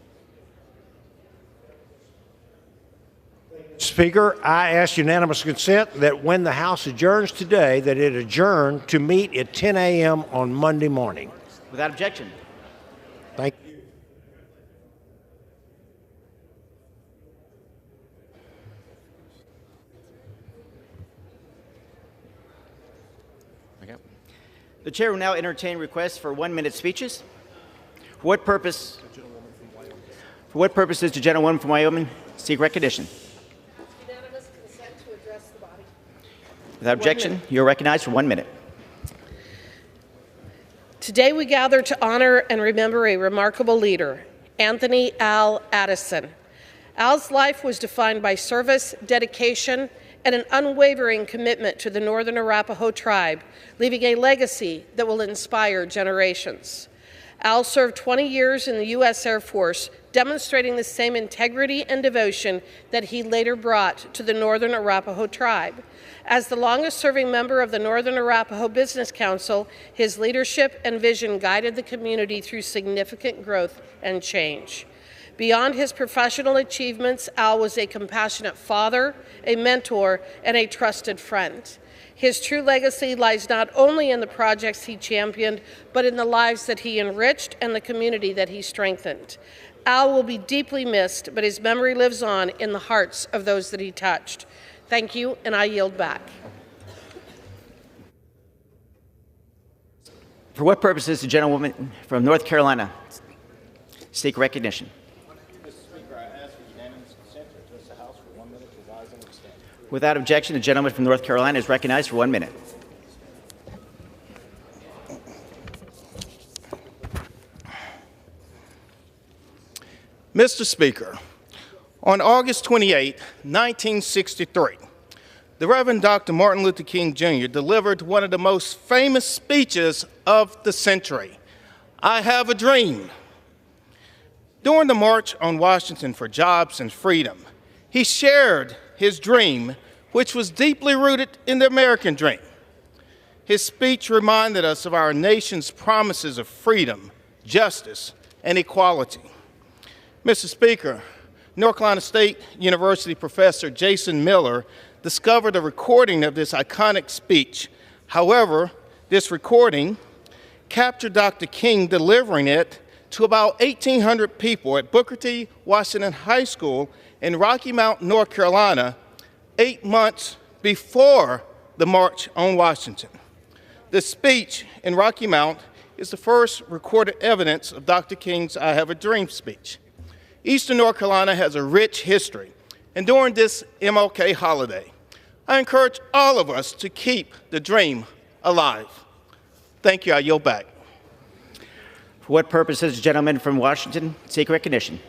Speaker, I ask unanimous consent that when the House adjourns today, that it adjourn to meet at 10 a.m. on Monday morning. Without objection. Thank you. The chair will now entertain requests for 1-minute speeches. For what purpose does the gentlewoman from Wyoming seek recognition? Unanimous consent to address the body. Without objection, you are recognized for 1 minute. Today we gather to honor and remember a remarkable leader, Anthony Al Addison. Al's life was defined by service, dedication, and an unwavering commitment to the Northern Arapaho tribe, leaving a legacy that will inspire generations. Al served 20 years in the U.S. Air Force, demonstrating the same integrity and devotion that he later brought to the Northern Arapaho tribe. As the longest-serving member of the Northern Arapaho Business Council, his leadership and vision guided the community through significant growth and change. Beyond his professional achievements, Al was a compassionate father, a mentor, and a trusted friend. His true legacy lies not only in the projects he championed, but in the lives that he enriched and the community that he strengthened. Al will be deeply missed, but his memory lives on in the hearts of those that he touched. Thank you, and I yield back. For what purpose does the gentlewoman from North Carolina seek recognition? Without objection, the gentleman from North Carolina is recognized for 1 minute. Mr. Speaker, on August 28, 1963, the Reverend Dr. Martin Luther King Jr. delivered one of the most famous speeches of the century, "I Have a Dream." During the March on Washington for Jobs and Freedom, he shared his dream, which was deeply rooted in the American dream. His speech reminded us of our nation's promises of freedom, justice, and equality. Mr. Speaker, North Carolina State University professor Jason Miller discovered a recording of this iconic speech. However, this recording captured Dr. King delivering it to about 1,800 people at Booker T. Washington High School in Rocky Mount, North Carolina, 8 months before the March on Washington. The speech in Rocky Mount is the first recorded evidence of Dr. King's "I Have a Dream" speech. Eastern North Carolina has a rich history, and during this MLK holiday, I encourage all of us to keep the dream alive. Thank you. I yield back. For what purpose does the gentleman from Washington seek recognition?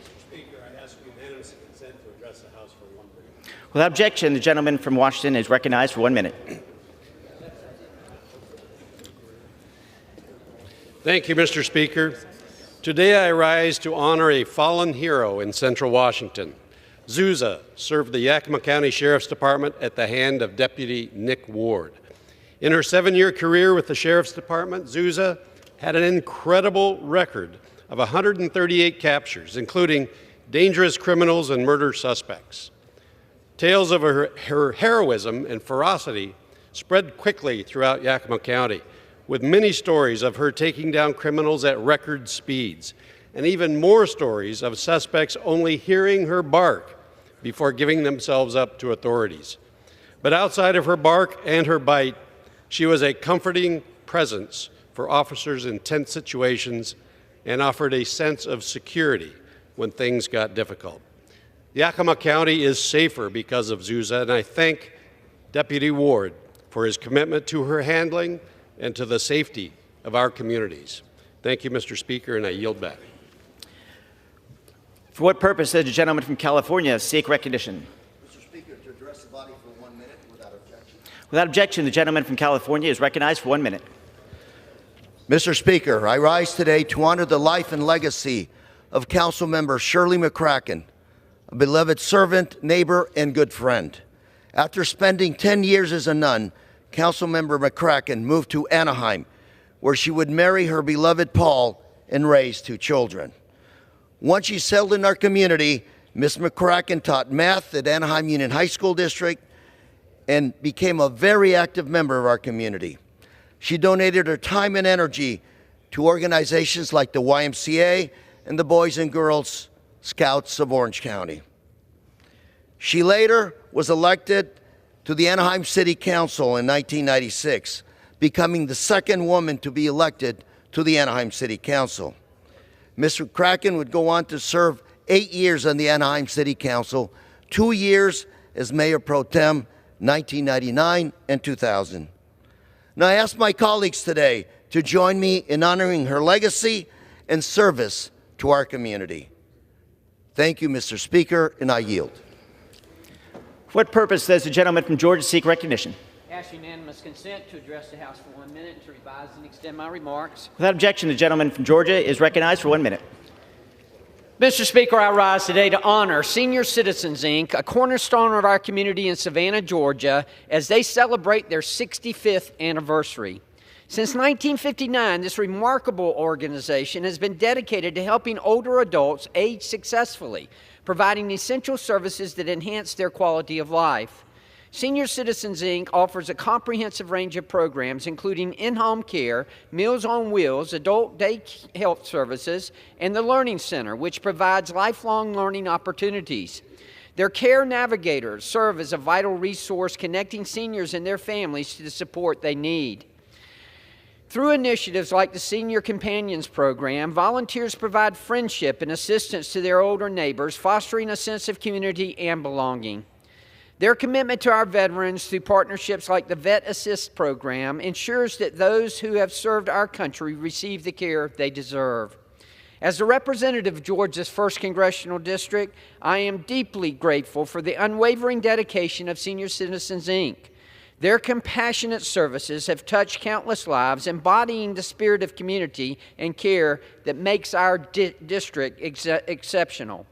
Without objection, the gentleman from Washington is recognized for 1 minute. Thank you, Mr. Speaker. Today I rise to honor a fallen hero in Central Washington. Zuza served the Yakima County Sheriff's Department at the hand of Deputy Nick Ward. In her 7-year career with the Sheriff's Department, Zuza had an incredible record of 138 captures, including dangerous criminals and murder suspects. Tales of her heroism and ferocity spread quickly throughout Yakima County, with many stories of her taking down criminals at record speeds, and even more stories of suspects only hearing her bark before giving themselves up to authorities. But outside of her bark and her bite, she was a comforting presence for officers in tense situations and offered a sense of security when things got difficult. Yakima County is safer because of Zuza, and I thank Deputy Ward for his commitment to her handling and to the safety of our communities. Thank you, Mr. Speaker, and I yield back. For what purpose does the gentleman from California seek recognition? Mr. Speaker, to address the body for 1 minute without objection. Without objection, the gentleman from California is recognized for 1 minute. Mr. Speaker, I rise today to honor the life and legacy of Councilmember Shirley McCracken, a beloved servant, neighbor, and good friend. After spending 10 years as a nun, Councilmember McCracken moved to Anaheim, where she would marry her beloved Paul and raise 2 children. Once she settled in our community, Ms. McCracken taught math at Anaheim Union High School District and became a very active member of our community. She donated her time and energy to organizations like the YMCA and the Boys and Girls Scouts of Orange County. She later was elected to the Anaheim City Council in 1996, becoming the second woman to be elected to the Anaheim City Council. Ms. McCracken would go on to serve 8 years on the Anaheim City Council, 2 years as Mayor Pro Tem, 1999 and 2000. Now I ask my colleagues today to join me in honoring her legacy and service to our community. Thank you, Mr. Speaker, and I yield. For what purpose does the gentleman from Georgia seek recognition? Ask unanimous consent to address the House for 1 minute and to revise and extend my remarks. Without objection, the gentleman from Georgia is recognized for 1 minute. Mr. Speaker, I rise today to honor Senior Citizens, Inc., a cornerstone of our community in Savannah, Georgia, as they celebrate their 65th anniversary. Since 1959, this remarkable organization has been dedicated to helping older adults age successfully, providing essential services that enhance their quality of life. Senior Citizens, Inc. offers a comprehensive range of programs, including in-home care, Meals on Wheels, adult day health services, and the Learning Center, which provides lifelong learning opportunities. Their care navigators serve as a vital resource connecting seniors and their families to the support they need. Through initiatives like the Senior Companions Program, volunteers provide friendship and assistance to their older neighbors, fostering a sense of community and belonging. Their commitment to our veterans through partnerships like the Vet Assist Program ensures that those who have served our country receive the care they deserve. As the representative of Georgia's 1st Congressional District, I am deeply grateful for the unwavering dedication of Senior Citizens, Inc. Their compassionate services have touched countless lives, embodying the spirit of community and care that makes our district exceptional.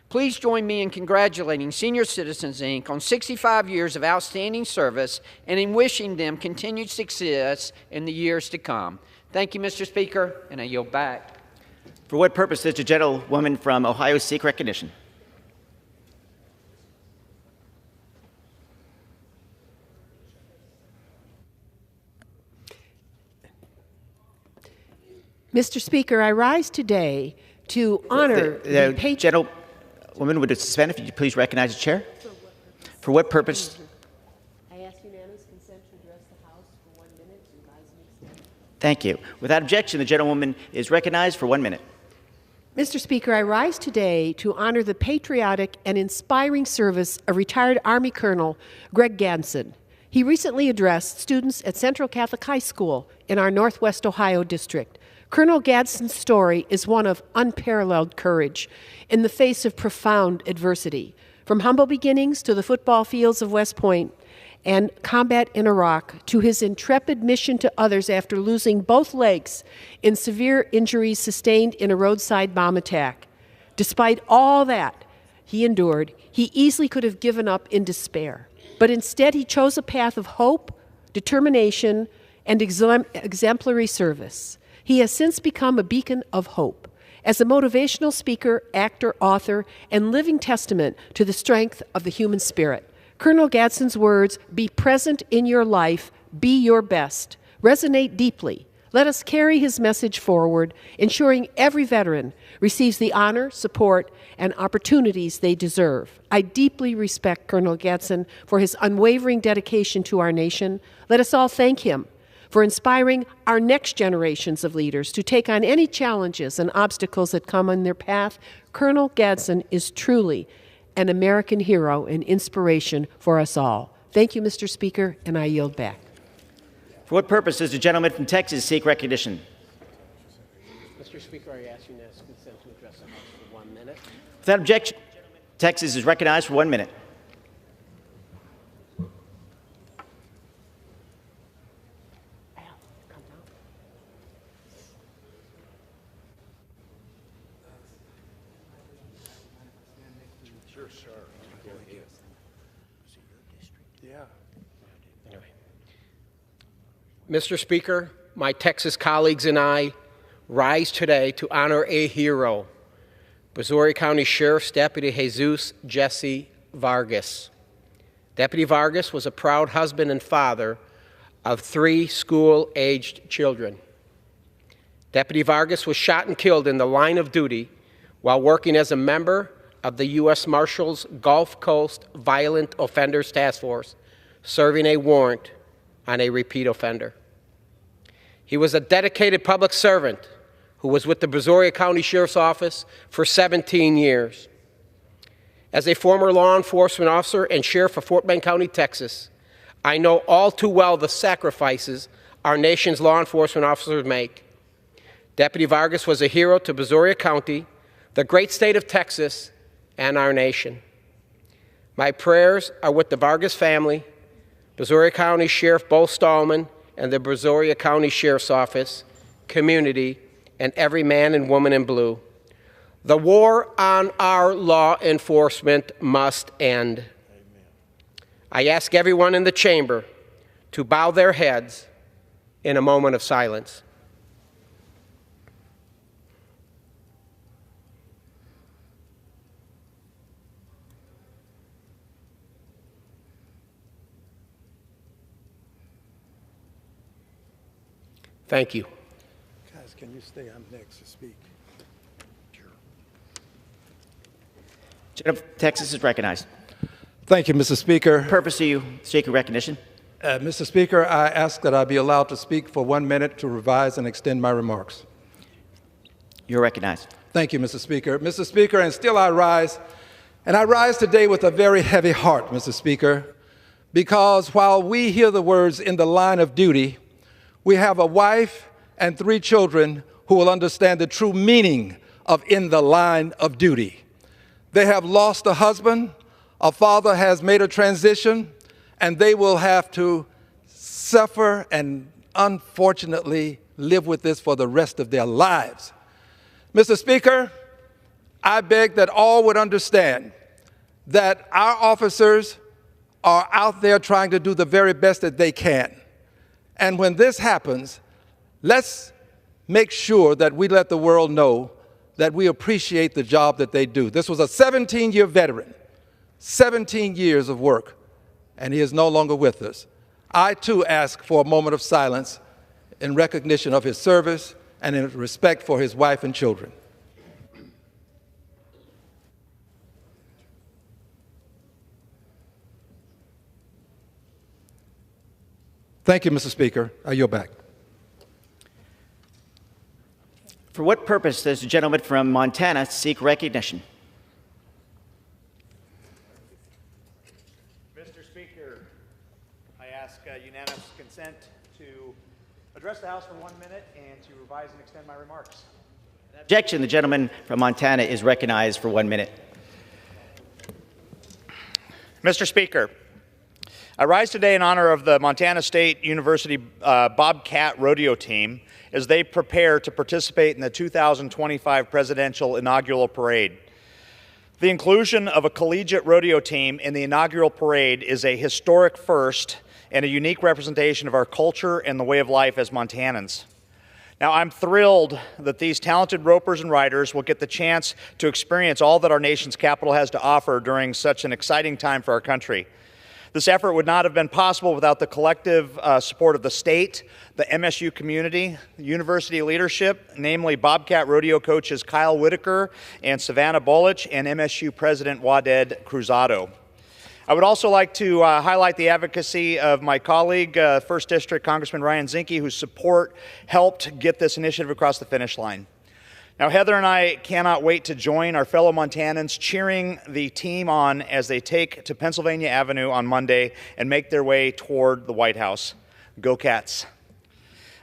Please join me in congratulating Senior Citizens, Inc. on 65 years of outstanding service and in wishing them continued success in the years to come. Thank you, Mr. Speaker, and I yield back. For what purpose does the gentlewoman from Ohio seek recognition? Mr. Speaker, I rise today to honor the gentlewoman would suspend if you please recognize the chair. For what purpose? I ask unanimous consent to address the House for 1 minute and revise and extend. Thank you. Without objection, the gentlewoman is recognized for 1 minute. Mr. Speaker, I rise today to honor the patriotic and inspiring service of retired Army Colonel Greg Ganson. He recently addressed students at Central Catholic High School in our Northwest Ohio district. Colonel Gadsden's story is one of unparalleled courage in the face of profound adversity. From humble beginnings to the football fields of West Point and combat in Iraq to his intrepid mission to others after losing both legs in severe injuries sustained in a roadside bomb attack. Despite all that he endured, he easily could have given up in despair. But instead he chose a path of hope, determination, and exemplary service. He has since become a beacon of hope as a motivational speaker, actor, author, and living testament to the strength of the human spirit. Colonel Gadsden's words, "Be present in your life, be your best," resonate deeply. Let us carry his message forward, ensuring every veteran receives the honor, support, and opportunities they deserve. I deeply respect Colonel Gadsden for his unwavering dedication to our nation. Let us all thank him for inspiring our next generations of leaders to take on any challenges and obstacles that come in their path. Colonel Gadsden is truly an American hero and inspiration for us all. Thank you, Mr. Speaker, and I yield back. For what purpose does the gentleman from Texas seek recognition? Mr. Speaker, I ask unanimous consent to address the House for 1 minute. Without objection, Texas is recognized for 1 minute. Mr. Speaker, my Texas colleagues and I rise today to honor a hero, Brazoria County Sheriff's Deputy Jesus Jesse Vargas. Deputy Vargas was a proud husband and father of 3 school-aged children. Deputy Vargas was shot and killed in the line of duty while working as a member of the U.S. Marshals Gulf Coast Violent Offenders Task Force, serving a warrant on a repeat offender. He was a dedicated public servant who was with the Brazoria County Sheriff's Office for 17 years. As a former law enforcement officer and sheriff of Fort Bend County, Texas, I know all too well the sacrifices our nation's law enforcement officers make. Deputy Vargas was a hero to Brazoria County, the great state of Texas, and our nation. My prayers are with the Vargas family, Brazoria County Sheriff Bo Stallman, and the Brazoria County Sheriff's Office, community, and every man and woman in blue. The war on our law enforcement must end. Amen. I ask everyone in the chamber to bow their heads in a moment of silence. Thank you. Guys, can you stay? I'm next to speak. Gentleman from Texas is recognized. Thank you, Mr. Speaker. Purpose do you seek recognition? Mr. Speaker, I ask that I be allowed to speak for 1 minute to revise and extend my remarks. You're recognized. Thank you, Mr. Speaker. Mr. Speaker, and still I rise, and I rise today with a very heavy heart, Mr. Speaker, because while we hear the words "in the line of duty," we have a wife and 3 children who will understand the true meaning of "in the line of duty." They have lost a husband, a father has made a transition, and they will have to suffer and unfortunately live with this for the rest of their lives. Mr. Speaker, I beg that all would understand that our officers are out there trying to do the very best that they can. And when this happens, let's make sure that we let the world know that we appreciate the job that they do. This was a 17-year veteran, 17 years of work, and he is no longer with us. I, too, ask for a moment of silence in recognition of his service and in respect for his wife and children. Thank you, Mr. Speaker. I yield back. For what purpose does the gentleman from Montana seek recognition? Mr. Speaker, I ask unanimous consent to address the House for 1 minute and to revise and extend my remarks. Objection. The gentleman from Montana is recognized for 1 minute. Mr. Speaker, I rise today in honor of the Montana State University Bobcat Rodeo team as they prepare to participate in the 2025 presidential inaugural parade. The inclusion of a collegiate rodeo team in the inaugural parade is a historic first and a unique representation of our culture and the way of life as Montanans. Now, I'm thrilled that these talented ropers and riders will get the chance to experience all that our nation's capital has to offer during such an exciting time for our country. This effort would not have been possible without the collective support of the state, the MSU community, the university leadership, namely Bobcat Rodeo coaches Kyle Whitaker and Savannah Bolich, and MSU President Waded Cruzado. I would also like to highlight the advocacy of my colleague, 1st District Congressman Ryan Zinke, whose support helped get this initiative across the finish line. Now, Heather and I cannot wait to join our fellow Montanans cheering the team on as they take to Pennsylvania Avenue on Monday and make their way toward the White House. Go Cats.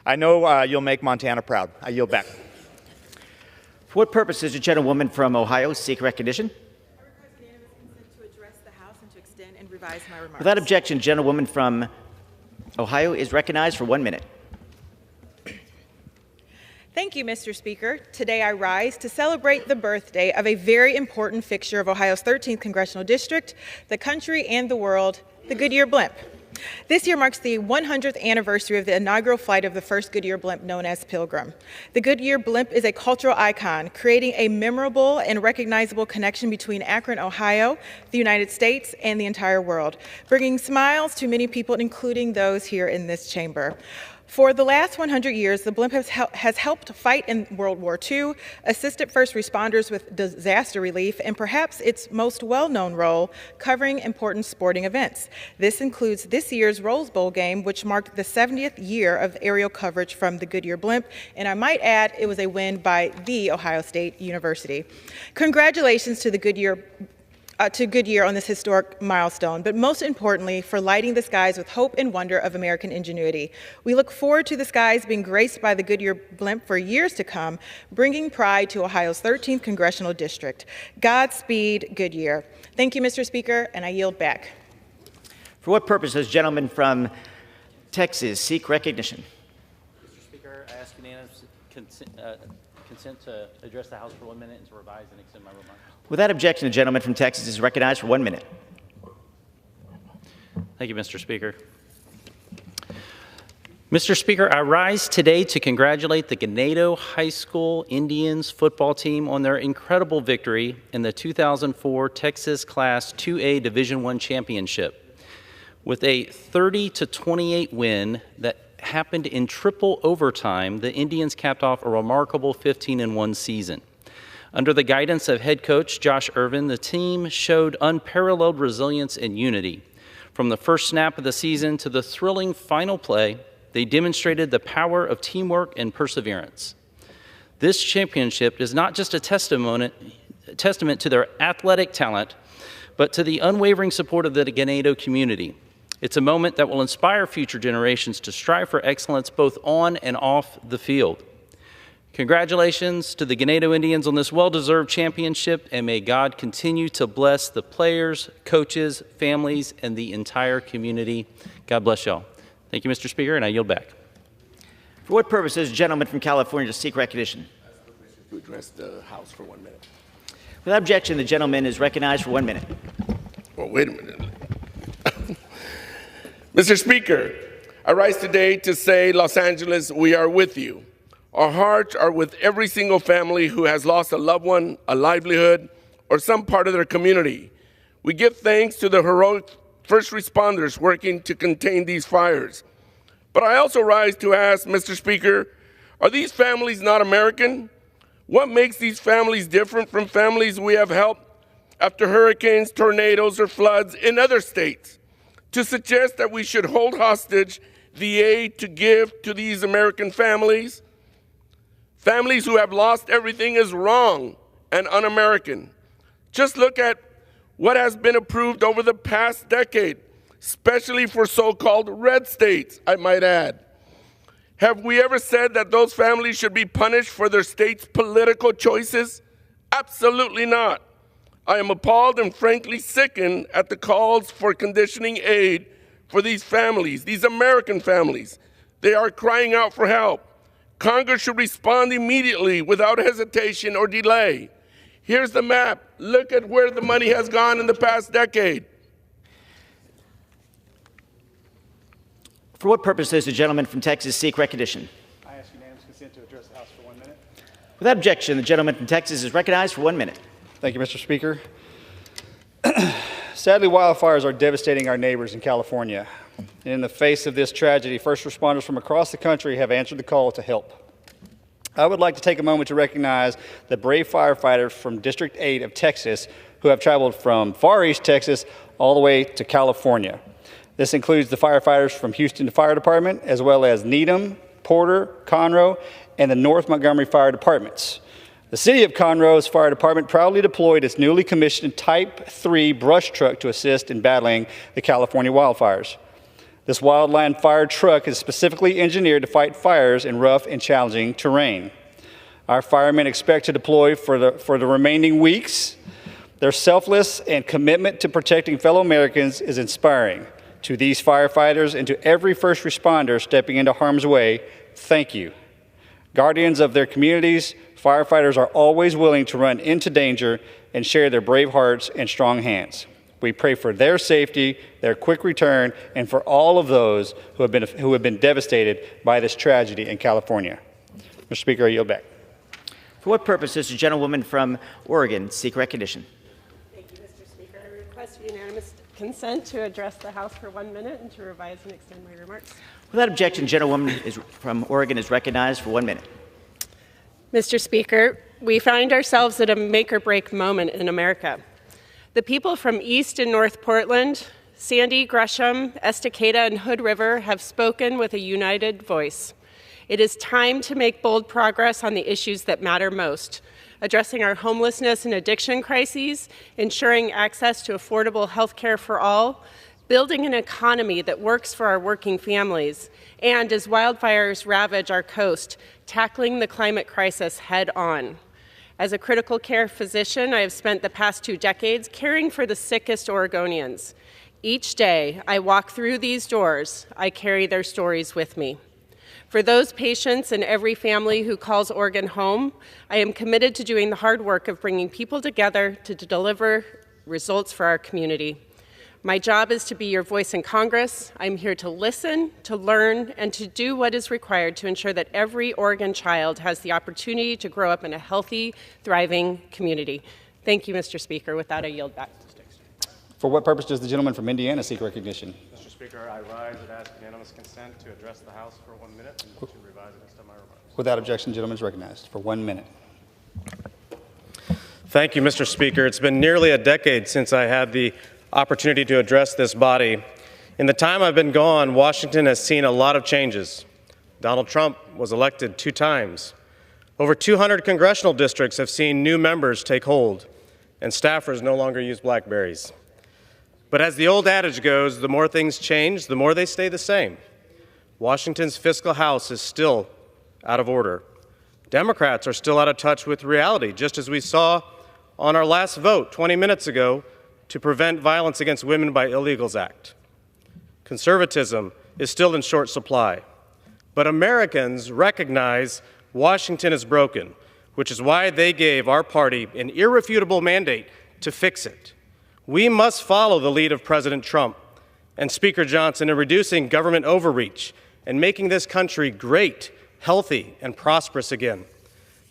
I know you'll make Montana proud. I yield back. For what purpose does the gentlewoman from Ohio seek recognition? Without objection, the gentlewoman from Ohio is recognized for 1 minute. Thank you, Mr. Speaker. Today I rise to celebrate the birthday of a very important fixture of Ohio's 13th Congressional District, the country and the world, the Goodyear blimp. This year marks the 100th anniversary of the inaugural flight of the first Goodyear blimp known as Pilgrim. The Goodyear blimp is a cultural icon, creating a memorable and recognizable connection between Akron, Ohio, the United States, and the entire world, bringing smiles to many people, including those here in this chamber. For the last 100 years, the blimp has helped fight in World War II, assisted first responders with disaster relief, and perhaps its most well-known role, covering important sporting events. This includes this year's Rose Bowl game, which marked the 70th year of aerial coverage from the Goodyear blimp, and I might add, it was a win by the Ohio State University. Congratulations to the Goodyear on this historic milestone, but most importantly, for lighting the skies with hope and wonder of American ingenuity. We look forward to the skies being graced by the Goodyear blimp for years to come, bringing pride to Ohio's 13th Congressional District. Godspeed, Goodyear. Thank you, Mr. Speaker, and I yield back. For what purpose does the gentleman from Texas seek recognition? Mr. Speaker, I ask unanimous consent to address the House for 1 minute and to revise and extend my remarks. Without objection, the gentleman from Texas is recognized for 1 minute. Thank you, Mr. Speaker. Mr. Speaker, I rise today to congratulate the Ganado High School Indians football team on their incredible victory in the 2004 Texas Class 2A Division I Championship. With a 30-28 win that happened in triple overtime, the Indians capped off a remarkable 15-1 season. Under the guidance of head coach Josh Irvin, the team showed unparalleled resilience and unity. From the first snap of the season to the thrilling final play, they demonstrated the power of teamwork and perseverance. This championship is not just a testament to their athletic talent, but to the unwavering support of the Ganado community. It's a moment that will inspire future generations to strive for excellence both on and off the field. Congratulations to the Ganado Indians on this well-deserved championship, and may God continue to bless the players, coaches, families, and the entire community. God bless y'all. Thank you, Mr. Speaker, and I yield back. For what purpose does the gentleman from California seek recognition? To address the House for 1 minute. Without objection, the gentleman is recognized for 1 minute. Well, wait a minute. Mr. Speaker, I rise today to say, Los Angeles, we are with you. Our hearts are with every single family who has lost a loved one, a livelihood, or some part of their community. We give thanks to the heroic first responders working to contain these fires. But I also rise to ask, Mr. Speaker, are these families not American? What makes these families different from families we have helped after hurricanes, tornadoes, or floods in other states? To suggest that we should hold hostage the aid to give to these American families who have lost everything is wrong and un-American. Just look at what has been approved over the past decade, especially for so-called red states, I might add. Have we ever said that those families should be punished for their state's political choices? Absolutely not. I am appalled and frankly sickened at the calls for conditioning aid for these families, these American families. They are crying out for help. Congress should respond immediately without hesitation or delay. Here's the map. Look at where the money has gone in the past decade. For what purpose does the gentleman from Texas seek recognition? I ask unanimous consent to address the House for 1 minute. Without objection, the gentleman from Texas is recognized for 1 minute. Thank you, Mr. Speaker. Sadly, wildfires are devastating our neighbors in California. And in the face of this tragedy, first responders from across the country have answered the call to help. I would like to take a moment to recognize the brave firefighters from District 8 of Texas who have traveled from Far East Texas all the way to California. This includes the firefighters from Houston Fire Department, as well as Needham, Porter, Conroe, and the North Montgomery Fire Departments. The City of Conroe's fire department proudly deployed its newly commissioned Type 3 brush truck to assist in battling the California wildfires. This wildland fire truck is specifically engineered to fight fires in rough and challenging terrain. Our firemen expect to deploy for the remaining weeks. Their selfless and commitment to protecting fellow Americans is inspiring. To these firefighters and to every first responder stepping into harm's way, thank you. Guardians of their communities, firefighters are always willing to run into danger and share their brave hearts and strong hands. We pray for their safety, their quick return, and for all of those who have been devastated by this tragedy in California. Mr. Speaker, I yield back. For what purpose does the gentlewoman from Oregon seek recognition? Thank you, Mr. Speaker. I request unanimous consent to address the House for 1 minute and to revise and extend my remarks. Without objection, the gentlewoman from Oregon is recognized for 1 minute. Mr. Speaker, we find ourselves at a make-or-break moment in America. The people from East and North Portland, Sandy, Gresham, Estacada, and Hood River have spoken with a united voice. It is time to make bold progress on the issues that matter most, addressing our homelessness and addiction crises, ensuring access to affordable health care for all, building an economy that works for our working families, and as wildfires ravage our coast, tackling the climate crisis head on. As a critical care physician, I have spent the past 2 decades caring for the sickest Oregonians. Each day I walk through these doors, I carry their stories with me. For those patients and every family who calls Oregon home, I am committed to doing the hard work of bringing people together to deliver results for our community. My job is to be your voice in Congress. I'm here to listen, to learn, and to do what is required to ensure that every Oregon child has the opportunity to grow up in a healthy, thriving community. Thank you, Mr. Speaker. With that, I yield back. For what purpose does the gentleman from Indiana seek recognition? Mr. Speaker, I rise and ask unanimous consent to address the House for 1 minute and to revise and extend my remarks. Without objection, the gentleman is recognized for 1 minute. Thank you, Mr. Speaker. It's been nearly a decade since I had the opportunity to address this body. In the time I've been gone, Washington has seen a lot of changes. Donald Trump was elected 2 times. Over 200 congressional districts have seen new members take hold, and staffers no longer use BlackBerries. But as the old adage goes, the more things change, the more they stay the same. Washington's fiscal house is still out of order. Democrats are still out of touch with reality, just as we saw on our last vote 20 minutes ago to prevent violence against women by Illegals Act. Conservatism is still in short supply. But Americans recognize Washington is broken, which is why they gave our party an irrefutable mandate to fix it. We must follow the lead of President Trump and Speaker Johnson in reducing government overreach and making this country great, healthy, and prosperous again.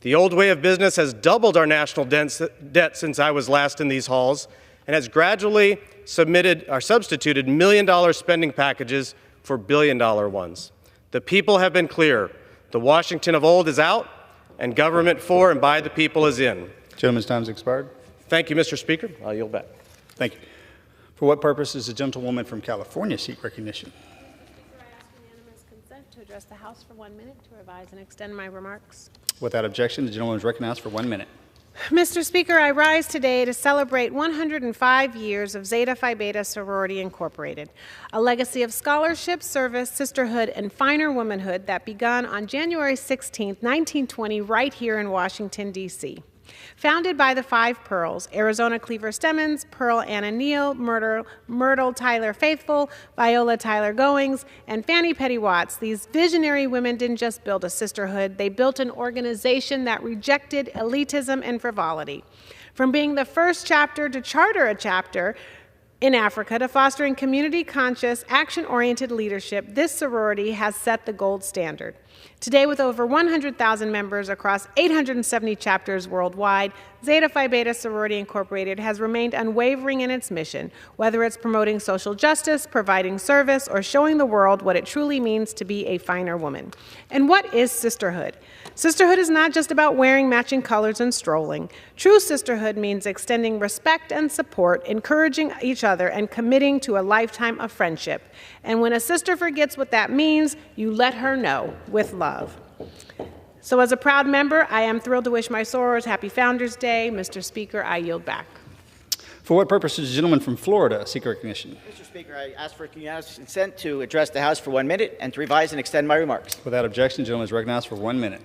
The old way of business has doubled our national debt since I was last in these halls and has gradually substituted million-dollar spending packages for billion-dollar ones. The people have been clear. The Washington of old is out, and government for and by the people is in. Gentleman's time has expired. Thank you, Mr. Speaker. I'll yield back. Thank you. For what purpose does the gentlewoman from California seek recognition? I ask unanimous consent to address the House for 1 minute to revise and extend my remarks. Without objection, the gentleman is recognized for 1 minute. Mr. Speaker, I rise today to celebrate 105 years of Zeta Phi Beta Sorority Incorporated, a legacy of scholarship, service, sisterhood, and finer womanhood that began on January 16, 1920, right here in Washington, D.C. Founded by the 5 Pearls, Arizona Cleaver Stemmons, Pearl Anna Neal, Myrtle Tyler Faithful, Viola Tyler Goings, and Fanny Petty Watts, these visionary women didn't just build a sisterhood, they built an organization that rejected elitism and frivolity. From being the first chapter to charter a chapter, In Africa, to fostering community-conscious, action-oriented leadership, this sorority has set the gold standard. Today, with over 100,000 members across 870 chapters worldwide, Zeta Phi Beta Sorority Incorporated has remained unwavering in its mission, whether it's promoting social justice, providing service, or showing the world what it truly means to be a finer woman. And what is sisterhood? Sisterhood is not just about wearing matching colors and strolling. True sisterhood means extending respect and support, encouraging each other, and committing to a lifetime of friendship. And when a sister forgets what that means, you let her know with love. So as a proud member, I am thrilled to wish my sorors happy Founders Day. Mr. Speaker, I yield back. For what purpose does the gentleman from Florida seek recognition? Mr. Speaker, I ask for unanimous consent to address the House for 1 minute and to revise and extend my remarks. Without objection, the gentleman is recognized for 1 minute.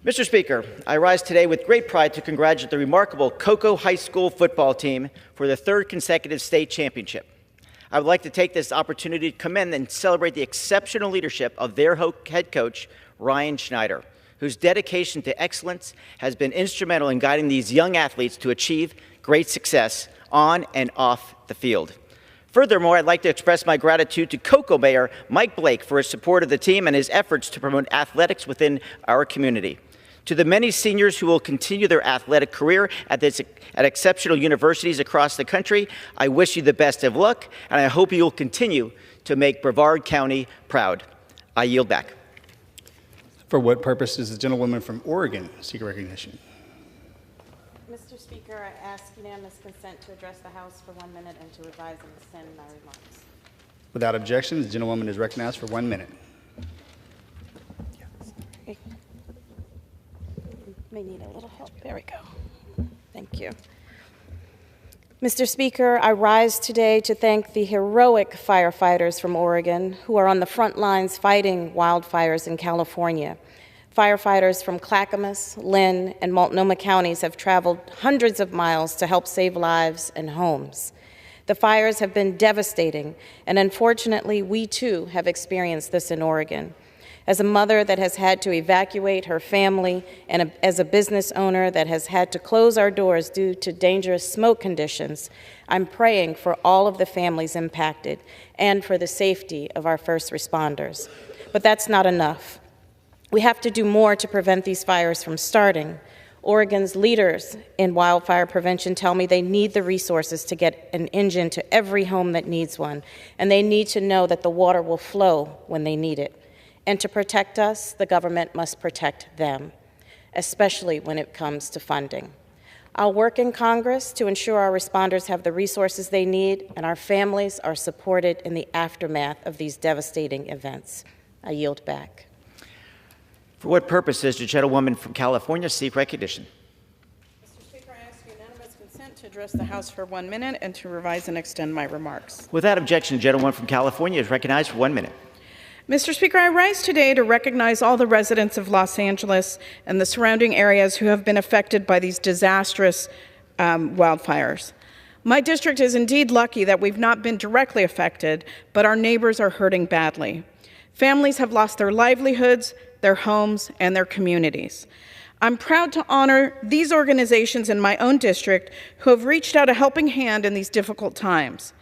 Mr. Speaker, I rise today with great pride to congratulate the remarkable Cocoa High School football team for the 3rd consecutive state championship. I would like to take this opportunity to commend and celebrate the exceptional leadership of their head coach, Ryan Schneider, whose dedication to excellence has been instrumental in guiding these young athletes to achieve great success on and off the field. Furthermore, I'd like to express my gratitude to Cocoa Mayor Mike Blake for his support of the team and his efforts to promote athletics within our community. To the many seniors who will continue their athletic career at exceptional universities across the country, I wish you the best of luck, and I hope you will continue to make Brevard County proud. I yield back. For what purpose does the gentlewoman from Oregon seek recognition? Mr. Speaker, I ask unanimous consent to address the House for 1 minute and to revise and extend my remarks. Without objection, the gentlewoman is recognized for 1 minute. May need a little help. There we go. Thank you. Mr. Speaker, I rise today to thank the heroic firefighters from Oregon who are on the front lines fighting wildfires in California. Firefighters from Clackamas, Lynn, and Multnomah counties have traveled hundreds of miles to help save lives and homes. The fires have been devastating, and unfortunately, we too have experienced this in Oregon. As a mother that has had to evacuate her family, and as a business owner that has had to close our doors due to dangerous smoke conditions, I'm praying for all of the families impacted and for the safety of our first responders. But that's not enough. We have to do more to prevent these fires from starting. Oregon's leaders in wildfire prevention tell me they need the resources to get an engine to every home that needs one, and they need to know that the water will flow when they need it. And to protect us, the government must protect them, especially when it comes to funding. I'll work in Congress to ensure our responders have the resources they need and our families are supported in the aftermath of these devastating events. I yield back. For what purpose does the gentlewoman from California seek recognition? Mr. Speaker, I ask unanimous consent to address the House for 1 minute and to revise and extend my remarks. Without objection, the gentlewoman from California is recognized for 1 minute. Mr. Speaker, I rise today to recognize all the residents of Los Angeles and the surrounding areas who have been affected by these disastrous wildfires. My district is indeed lucky that we've not been directly affected, but our neighbors are hurting badly. Families have lost their livelihoods, their homes, and their communities. I'm proud to honor these organizations in my own district who have reached out a helping hand in these difficult times.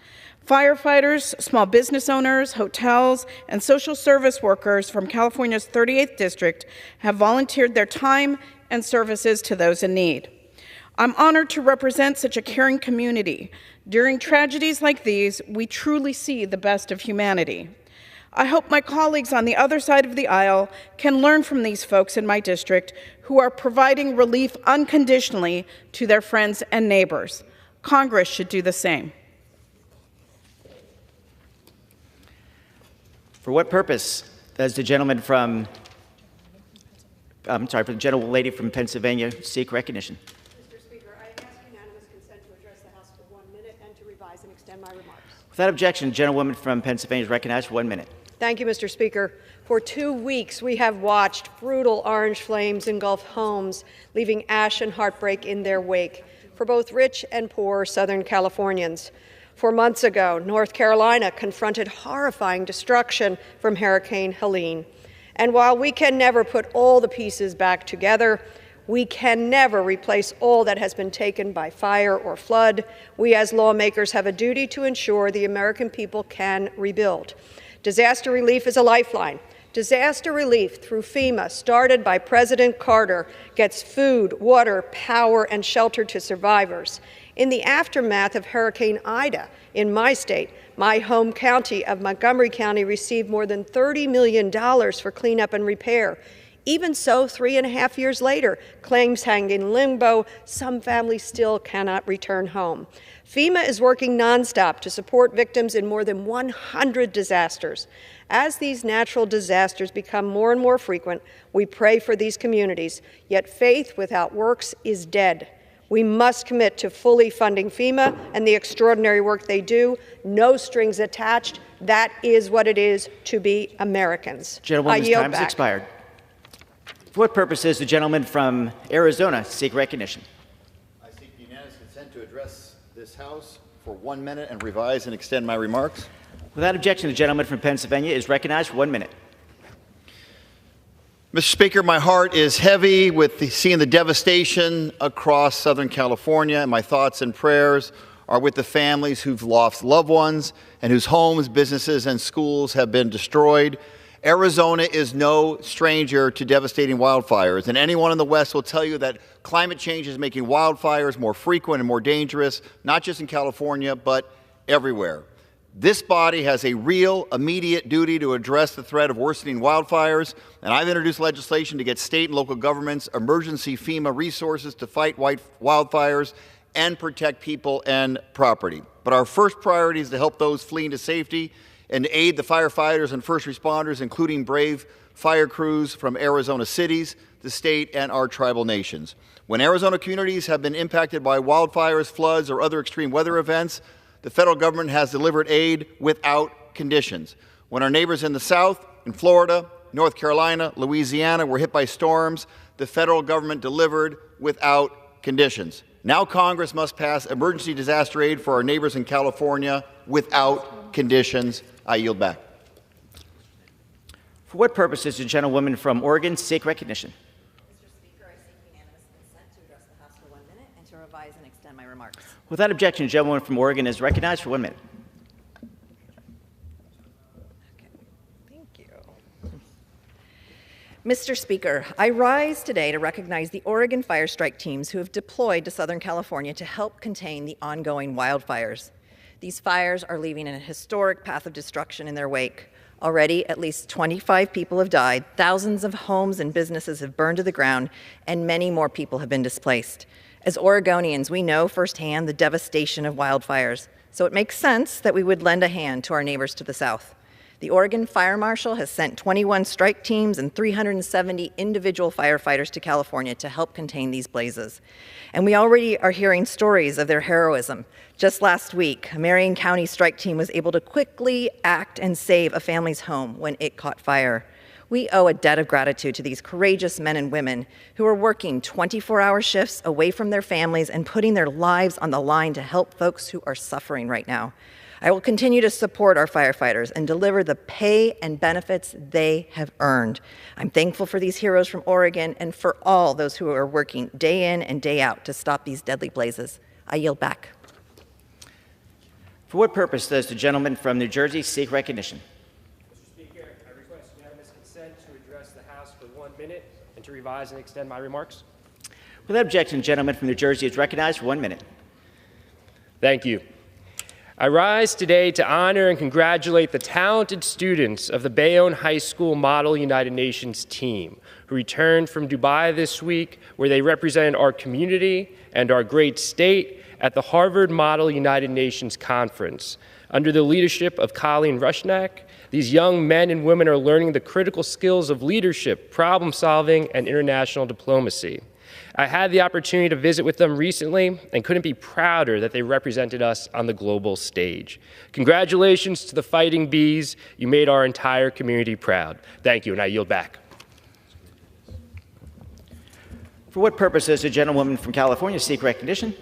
Firefighters, small business owners, hotels, and social service workers from California's 38th District have volunteered their time and services to those in need. I'm honored to represent such a caring community. During tragedies like these, we truly see the best of humanity. I hope my colleagues on the other side of the aisle can learn from these folks in my district who are providing relief unconditionally to their friends and neighbors. Congress should do the same. For what purpose does the gentleman from, for the gentlelady from Pennsylvania seek recognition? Mr. Speaker, I ask unanimous consent to address the House for 1 minute and to revise and extend my remarks. Without objection, the gentlewoman from Pennsylvania is recognized for 1 minute. Thank you, Mr. Speaker. For 2 weeks, we have watched brutal orange flames engulf homes, leaving ash and heartbreak in their wake for both rich and poor Southern Californians. 4 months ago, North Carolina confronted horrifying destruction from Hurricane Helene. And while we can never put all the pieces back together, We can never replace all that has been taken by fire or flood. We as lawmakers have a duty to ensure the American people can rebuild. Disaster relief is a lifeline. Disaster relief through FEMA, started by President Carter, gets food, water, power, and shelter to survivors. In the aftermath of Hurricane Ida in my state, my home county of Montgomery County received more than $30 million for cleanup and repair. Even so, 3.5 years later, claims hang in limbo. Some families still cannot return home. FEMA is working nonstop to support victims in more than 100 disasters. As these natural disasters become more and more frequent, we pray for these communities, yet faith without works is dead. We must commit to fully funding FEMA and the extraordinary work they do. No strings attached. That is what it is to be Americans. Gentlewoman's time has expired. For what purpose does the gentleman from Arizona seek recognition? I seek unanimous consent to address this House for 1 minute and revise and extend my remarks. Without objection, the gentleman from Pennsylvania is recognized for 1 minute. Mr. Speaker, my heart is heavy with seeing the devastation across Southern California, and my thoughts and prayers are with the families who've lost loved ones and whose homes, businesses, and schools have been destroyed. Arizona is no stranger to devastating wildfires, and anyone in the West will tell you that climate change is making wildfires more frequent and more dangerous, not just in California, but everywhere. This body has a real, immediate duty to address the threat of worsening wildfires, and I've introduced legislation to get state and local governments emergency FEMA resources to fight wildfires and protect people and property. But our first priority is to help those fleeing to safety and to aid the firefighters and first responders, including brave fire crews from Arizona cities, the state, and our tribal nations. When Arizona communities have been impacted by wildfires, floods, or other extreme weather events, the federal government has delivered aid without conditions. When our neighbors in the South, in Florida, North Carolina, Louisiana were hit by storms, the federal government delivered without conditions. Now Congress must pass emergency disaster aid for our neighbors in California without conditions. I yield back. For what purpose does the gentlewoman from Oregon seek recognition? Mr. Speaker, I seek unanimous consent to address the House for 1 minute and to revise and extend my remarks. Without objection, the gentlewoman from Oregon is recognized for 1 minute. Mr. Speaker, I rise today to recognize the Oregon fire strike teams who have deployed to Southern California to help contain the ongoing wildfires. These fires are leaving a historic path of destruction in their wake. Already, at least 25 people have died, thousands of homes and businesses have burned to the ground, and many more people have been displaced. As Oregonians, we know firsthand the devastation of wildfires, so it makes sense that we would lend a hand to our neighbors to the south. The Oregon Fire Marshal has sent 21 strike teams and 370 individual firefighters to California to help contain these blazes. And we already are hearing stories of their heroism. Just last week, a Marion County strike team was able to quickly act and save a family's home when it caught fire. We owe a debt of gratitude to these courageous men and women who are working 24-hour shifts away from their families and putting their lives on the line to help folks who are suffering right now. I will continue to support our firefighters and deliver the pay and benefits they have earned. I'm thankful for these heroes from Oregon and for all those who are working day in and day out to stop these deadly blazes. I yield back. For what purpose does the gentleman from New Jersey seek recognition? Mr. Speaker, I request unanimous consent to address the House for 1 minute and to revise and extend my remarks. Without objection, the gentleman from New Jersey is recognized for 1 minute. Thank you. I rise today to honor and congratulate the talented students of the Bayonne High School Model United Nations team who returned from Dubai this week, where they represented our community and our great state at the Harvard Model United Nations Conference. Under the leadership of Colleen Rushnack, these young men and women are learning the critical skills of leadership, problem solving, and international diplomacy. I had the opportunity to visit with them recently and couldn't be prouder that they represented us on the global stage. Congratulations to the Fighting Bees. You made our entire community proud. Thank you, and I yield back. For what purpose does the gentlewoman from California seek recognition?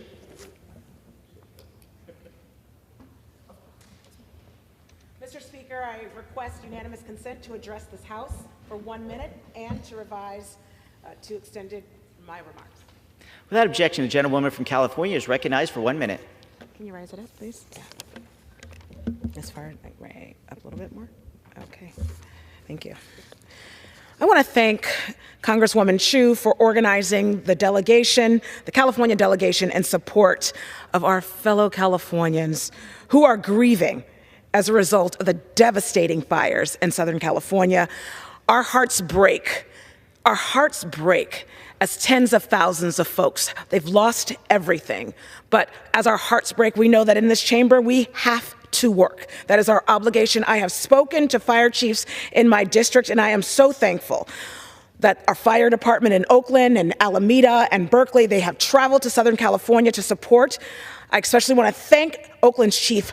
Mr. Speaker, I request unanimous consent to address this House for 1 minute and to revise to extended my remarks. Without objection, the gentlewoman from California is recognized for 1 minute. Can you raise it up, please? As far as, like, right up a little bit more? Okay. Thank you. I want to thank Congresswoman Chu for organizing the delegation, the California delegation, in support of our fellow Californians who are grieving as a result of the devastating fires in Southern California. Our hearts break. Our hearts break as tens of thousands of folks, they've lost everything. But as our hearts break, we know that in this chamber, we have to work. That is our obligation. I have spoken to fire chiefs in my district, and I am so thankful that our fire department in Oakland and Alameda and Berkeley, they have traveled to Southern California to support. I especially want to thank Oakland's Chief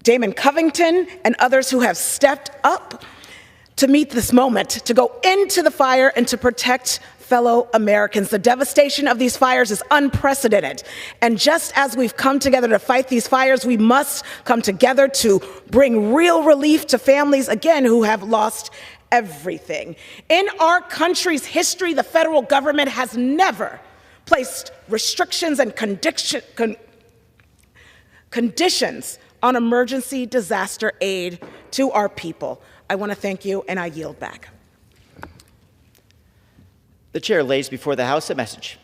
Damon Covington and others who have stepped up to meet this moment, to go into the fire and to protect fellow Americans. The devastation of these fires is unprecedented. And just as we've come together to fight these fires, we must come together to bring real relief to families, again, who have lost everything. In our country's history, the federal government has never placed restrictions and conditions on emergency disaster aid to our people. I want to thank you, and I yield back. The chair lays before the House a message.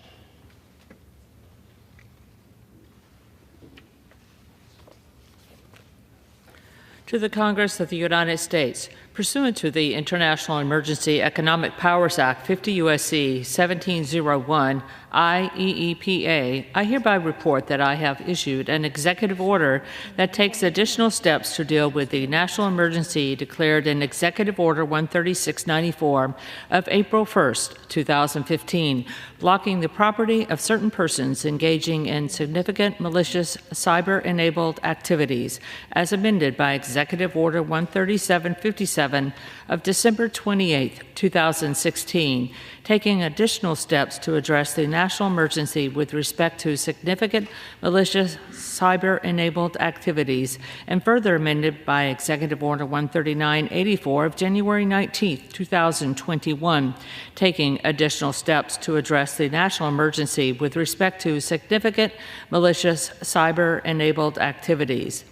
To the Congress of the United States, pursuant to the International Emergency Economic Powers Act 50 U.S.C. 1701 IEEPA, I hereby report that I have issued an executive order that takes additional steps to deal with the national emergency declared in Executive Order 13694 of April 1st, 2015, blocking the property of certain persons engaging in significant malicious cyber-enabled activities, as amended by Executive Order 13757 of December 28, 2016, taking additional steps to address the national emergency with respect to significant malicious cyber-enabled activities, and further amended by Executive Order 13984 of January 19, 2021, taking additional steps to address the national emergency with respect to significant malicious cyber-enabled activities.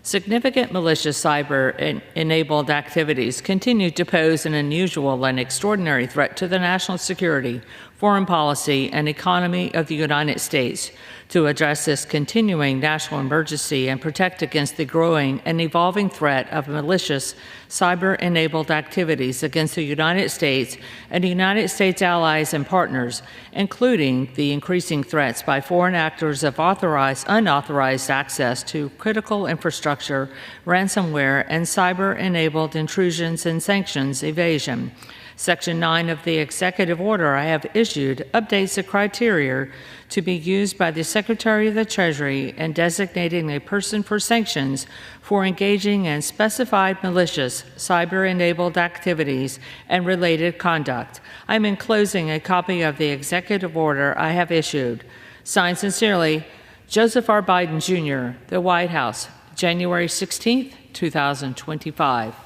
Significant malicious cyber-enabled activities continue to pose an unusual and extraordinary threat to the national security, foreign policy, and economy of the United States. To address this continuing national emergency and protect against the growing and evolving threat of malicious cyber-enabled activities against the United States and the United States allies and partners, including the increasing threats by foreign actors of unauthorized access to critical infrastructure, ransomware, and cyber-enabled intrusions and sanctions evasion. Section 9 of the executive order I have issued updates the criteria to be used by the Secretary of the Treasury in designating a person for sanctions for engaging in specified malicious cyber-enabled activities and related conduct. I'm enclosing a copy of the executive order I have issued. Signed sincerely, Joseph R. Biden, Jr., the White House, January 16, 2025.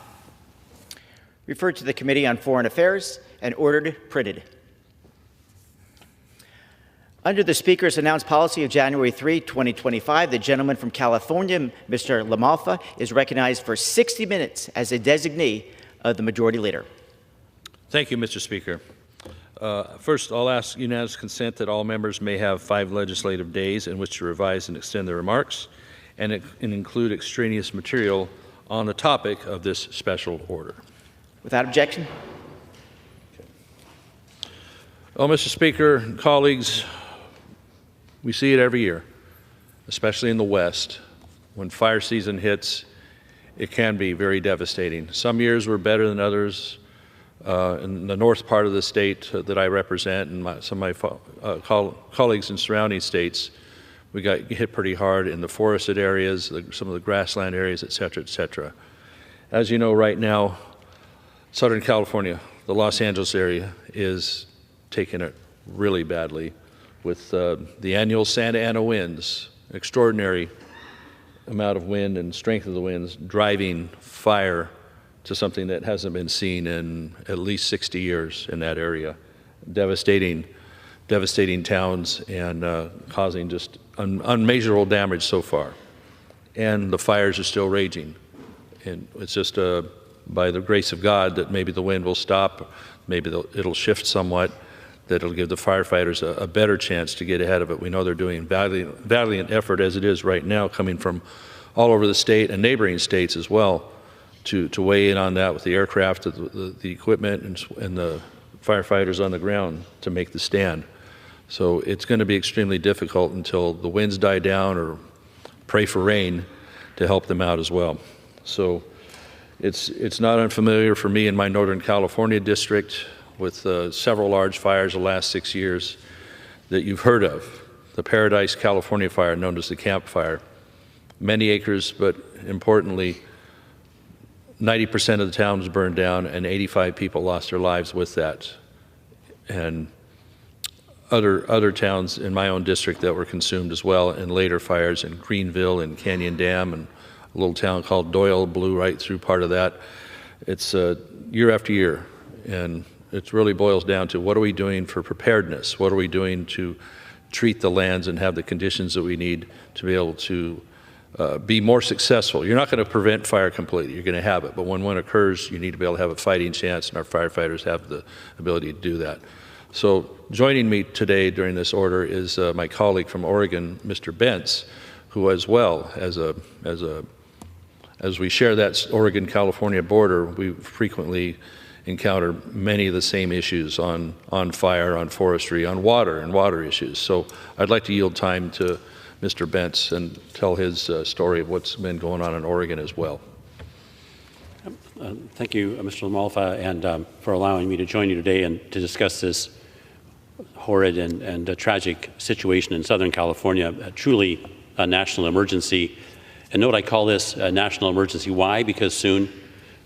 Referred to the Committee on Foreign Affairs and ordered printed. Under the Speaker's announced policy of January 3, 2025, the gentleman from California, Mr. LaMalfa, is recognized for 60 minutes as a designee of the Majority Leader. Thank you, Mr. Speaker. First, I'll ask unanimous consent that all members may have 5 legislative days in which to revise and extend their remarks and include extraneous material on the topic of this special order. Without objection. Well, Mr. Speaker, colleagues, we see it every year, especially in the West. When fire season hits, it can be very devastating. Some years were better than others. In the north part of the state that I represent and some of my colleagues in surrounding states, we got hit pretty hard in the forested areas, some of the grassland areas, et cetera, et cetera. As you know, right now, Southern California, the Los Angeles area, is taking it really badly with the annual Santa Ana winds, extraordinary amount of wind and strength of the winds driving fire to something that hasn't been seen in at least 60 years in that area. devastating towns and causing just unmeasurable damage so far. And the fires are still raging. And it's just by the grace of God that maybe the wind will stop, maybe it'll shift somewhat, that it'll give the firefighters a better chance to get ahead of it. We know they're doing valiant effort as it is right now, coming from all over the state and neighboring states as well, to weigh in on that with the aircraft, the equipment, and the firefighters on the ground to make the stand. So it's going to be extremely difficult until the winds die down, or pray for rain to help them out as well. So it's not unfamiliar for me in my Northern California district, with several large fires the last 6 years that you've heard of. The Paradise, California fire, known as the Camp Fire. Many acres, but importantly, 90% of the town was burned down, and 85 people lost their lives with that. And other towns in my own district that were consumed as well, and later fires in Greenville and Canyon Dam, and a little town called Doyle blew right through part of that. It's year after year, and it really boils down to, what are we doing for preparedness? What are we doing to treat the lands and have the conditions that we need to be able to be more successful? You're not going to prevent fire completely. You're going to have it. But when one occurs, you need to be able to have a fighting chance, and our firefighters have the ability to do that. So joining me today during this order is my colleague from Oregon, Mr. Bentz, who, as well as we share that Oregon-California border, we frequently encounter many of the same issues on fire, on forestry, on water, and water issues. So I'd like to yield time to Mr. Bentz and tell his story of what's been going on in Oregon as well. Thank you, Mr. Lamalfa, and for allowing me to join you today and to discuss this horrid and tragic situation in Southern California, truly a national emergency. And note, I call this a national emergency. Why? Because soon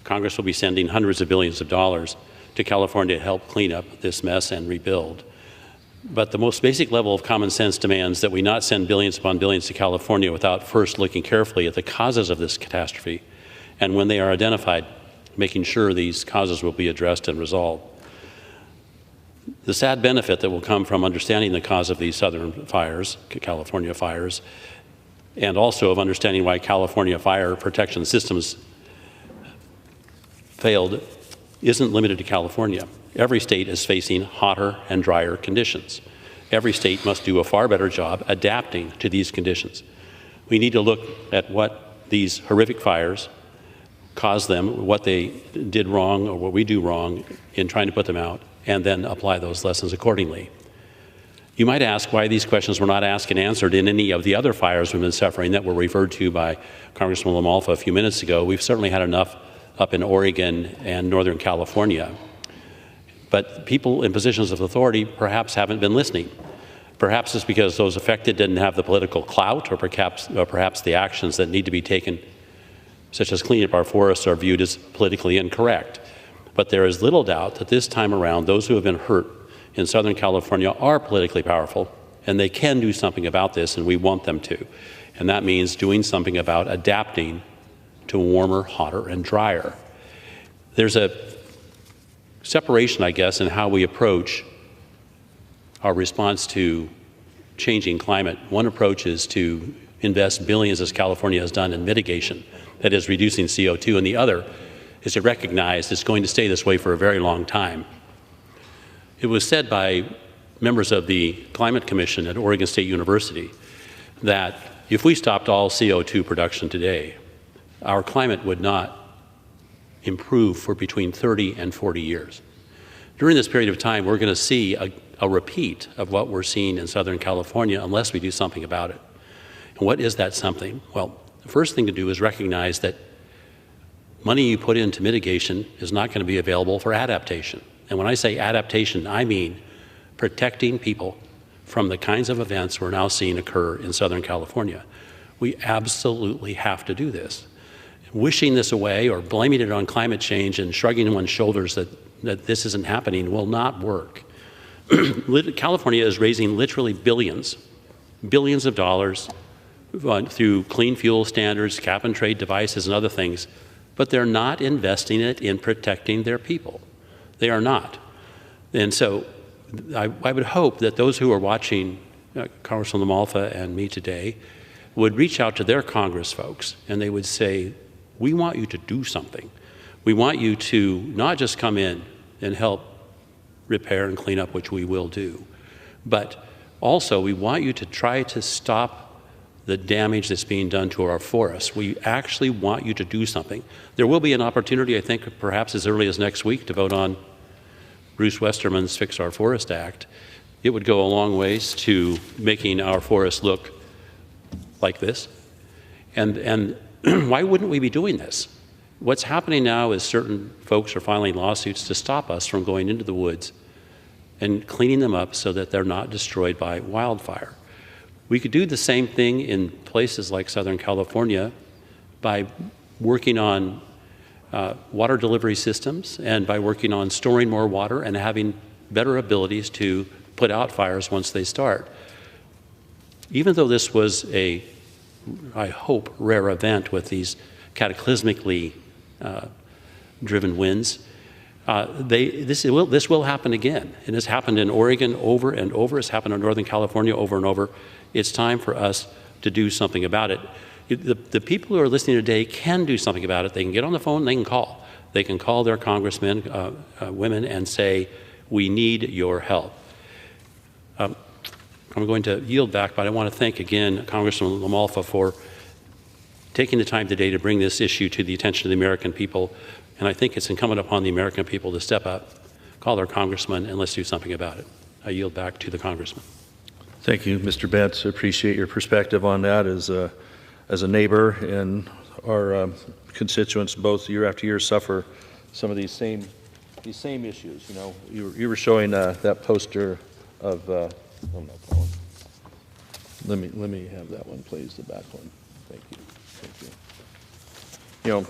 Congress will be sending hundreds of billions of dollars to California to help clean up this mess and rebuild. But the most basic level of common sense demands that we not send billions upon billions to California without first looking carefully at the causes of this catastrophe, and when they are identified, making sure these causes will be addressed and resolved. The sad benefit that will come from understanding the cause of these southern fires, California fires, and also of understanding why California fire protection systems failed, isn't limited to California. Every state is facing hotter and drier conditions. Every state must do a far better job adapting to these conditions. We need to look at what these horrific fires caused them, what they did wrong or what we do wrong in trying to put them out, and then apply those lessons accordingly. You might ask why these questions were not asked and answered in any of the other fires we've been suffering that were referred to by Congressman Lamalfa a few minutes ago. We've certainly had enough up in Oregon and Northern California. But people in positions of authority perhaps haven't been listening. Perhaps it's because those affected didn't have the political clout, or perhaps the actions that need to be taken, such as cleaning up our forests, are viewed as politically incorrect. But there is little doubt that this time around, those who have been hurt in Southern California are politically powerful, and they can do something about this, and we want them to. And that means doing something about adapting to warmer, hotter, and drier. There's a separation, I guess, in how we approach our response to changing climate. One approach is to invest billions, as California has done, in mitigation, that is reducing CO2, and the other is to recognize it's going to stay this way for a very long time. It was said by members of the Climate Commission at Oregon State University that if we stopped all CO2 production today, our climate would not improve for between 30 and 40 years. During this period of time, we're going to see a repeat of what we're seeing in Southern California unless we do something about it. And what is that something? Well, the first thing to do is recognize that money you put into mitigation is not going to be available for adaptation. And when I say adaptation, I mean protecting people from the kinds of events we're now seeing occur in Southern California. We absolutely have to do this. Wishing this away or blaming it on climate change and shrugging one's shoulders that this isn't happening will not work. California is raising literally billions of dollars through clean fuel standards, cap and trade devices, and other things, but they're not investing it in protecting their people. They are not. And so I would hope that those who are watching Congressman LaMalfa and me today would reach out to their Congress folks and they would say, we want you to do something. We want you to not just come in and help repair and clean up, which we will do, but also we want you to try to stop the damage that's being done to our forests. We actually want you to do something. There will be an opportunity, I think, perhaps as early as next week to vote on Bruce Westerman's Fix Our Forest Act. It would go a long ways to making our forests look like this. And why wouldn't we be doing this? What's happening now is certain folks are filing lawsuits to stop us from going into the woods and cleaning them up so that they're not destroyed by wildfire. We could do the same thing in places like Southern California by working on water delivery systems and by working on storing more water and having better abilities to put out fires once they start. Even though this was a, I hope, rare event with these cataclysmically driven winds, this will happen again. And it's happened in Oregon over and over. It's happened in Northern California over and over. It's time for us to do something about it. The people who are listening today can do something about it. They can get on the phone, they can call. They can call their congressmen, women, and say, we need your help. I'm going to yield back, but I want to thank again Congressman LaMalfa for taking the time today to bring this issue to the attention of the American people. And I think it's incumbent upon the American people to step up, call their congressman, and let's do something about it. I yield back to the congressman. Thank you, Mr. Betts. I appreciate your perspective on that as a neighbor, and our constituents both year after year suffer some of these same issues. You know, you were showing that poster of let me have that one, please, the back one. Thank you. You know,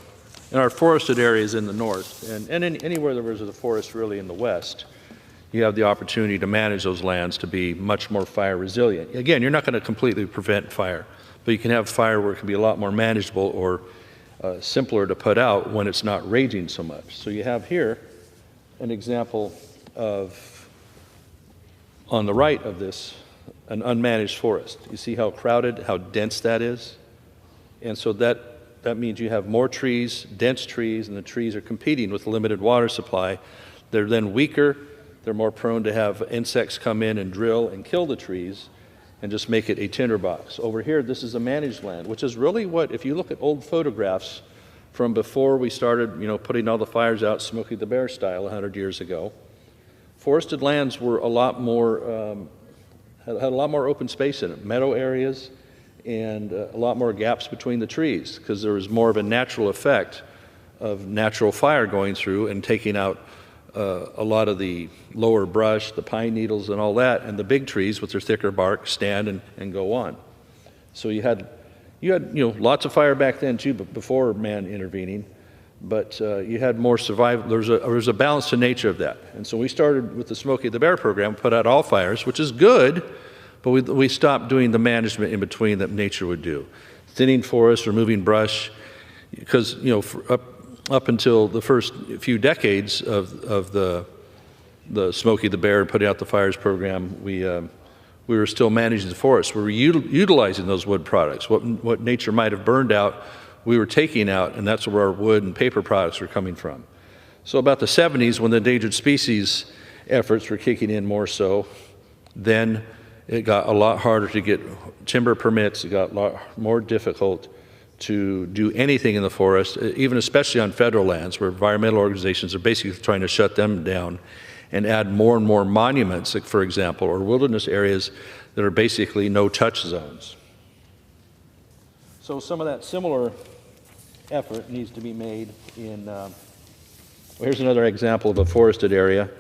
in our forested areas in the north, and anywhere there was a forest really in the west, you have the opportunity to manage those lands to be much more fire resilient. Again, you're not going to completely prevent fire, but you can have fire where it can be a lot more manageable or simpler to put out when it's not raging so much. So you have here an example of, on the right of this, an unmanaged forest. You see how crowded, how dense that is? And so that means you have more trees, dense trees, and the trees are competing with limited water supply. They're then weaker. They're more prone to have insects come in and drill and kill the trees and just make it a tinderbox. Over here, this is a managed land, which is really what, if you look at old photographs from before we started, putting all the fires out Smokey the Bear style 100 years ago, forested lands were a lot more, had a lot more open space in it, meadow areas, and a lot more gaps between the trees because there was more of a natural effect of natural fire going through and taking out a lot of the lower brush, the pine needles and all that, and the big trees with their thicker bark stand and go on. So you had lots of fire back then too, but before man intervening, but you had more survival. There was a balance to nature of that. And so we started with the Smokey the Bear program, put out all fires, which is good, but we stopped doing the management in between that nature would do. Thinning forests, removing brush, because up until the first few decades of the Smokey the Bear and putting out the fires program, we were still managing the forest. We were utilizing those wood products. What nature might have burned out, we were taking out, and that's where our wood and paper products were coming from. So about the 70s, when the endangered species efforts were kicking in more so, then it got a lot harder to get timber permits. It got a lot more difficult to do anything in the forest, even especially on federal lands where environmental organizations are basically trying to shut them down and add more and more monuments, like for example, or wilderness areas that are basically no-touch zones. So some of that similar effort needs to be made in, well, here's another example of a forested area.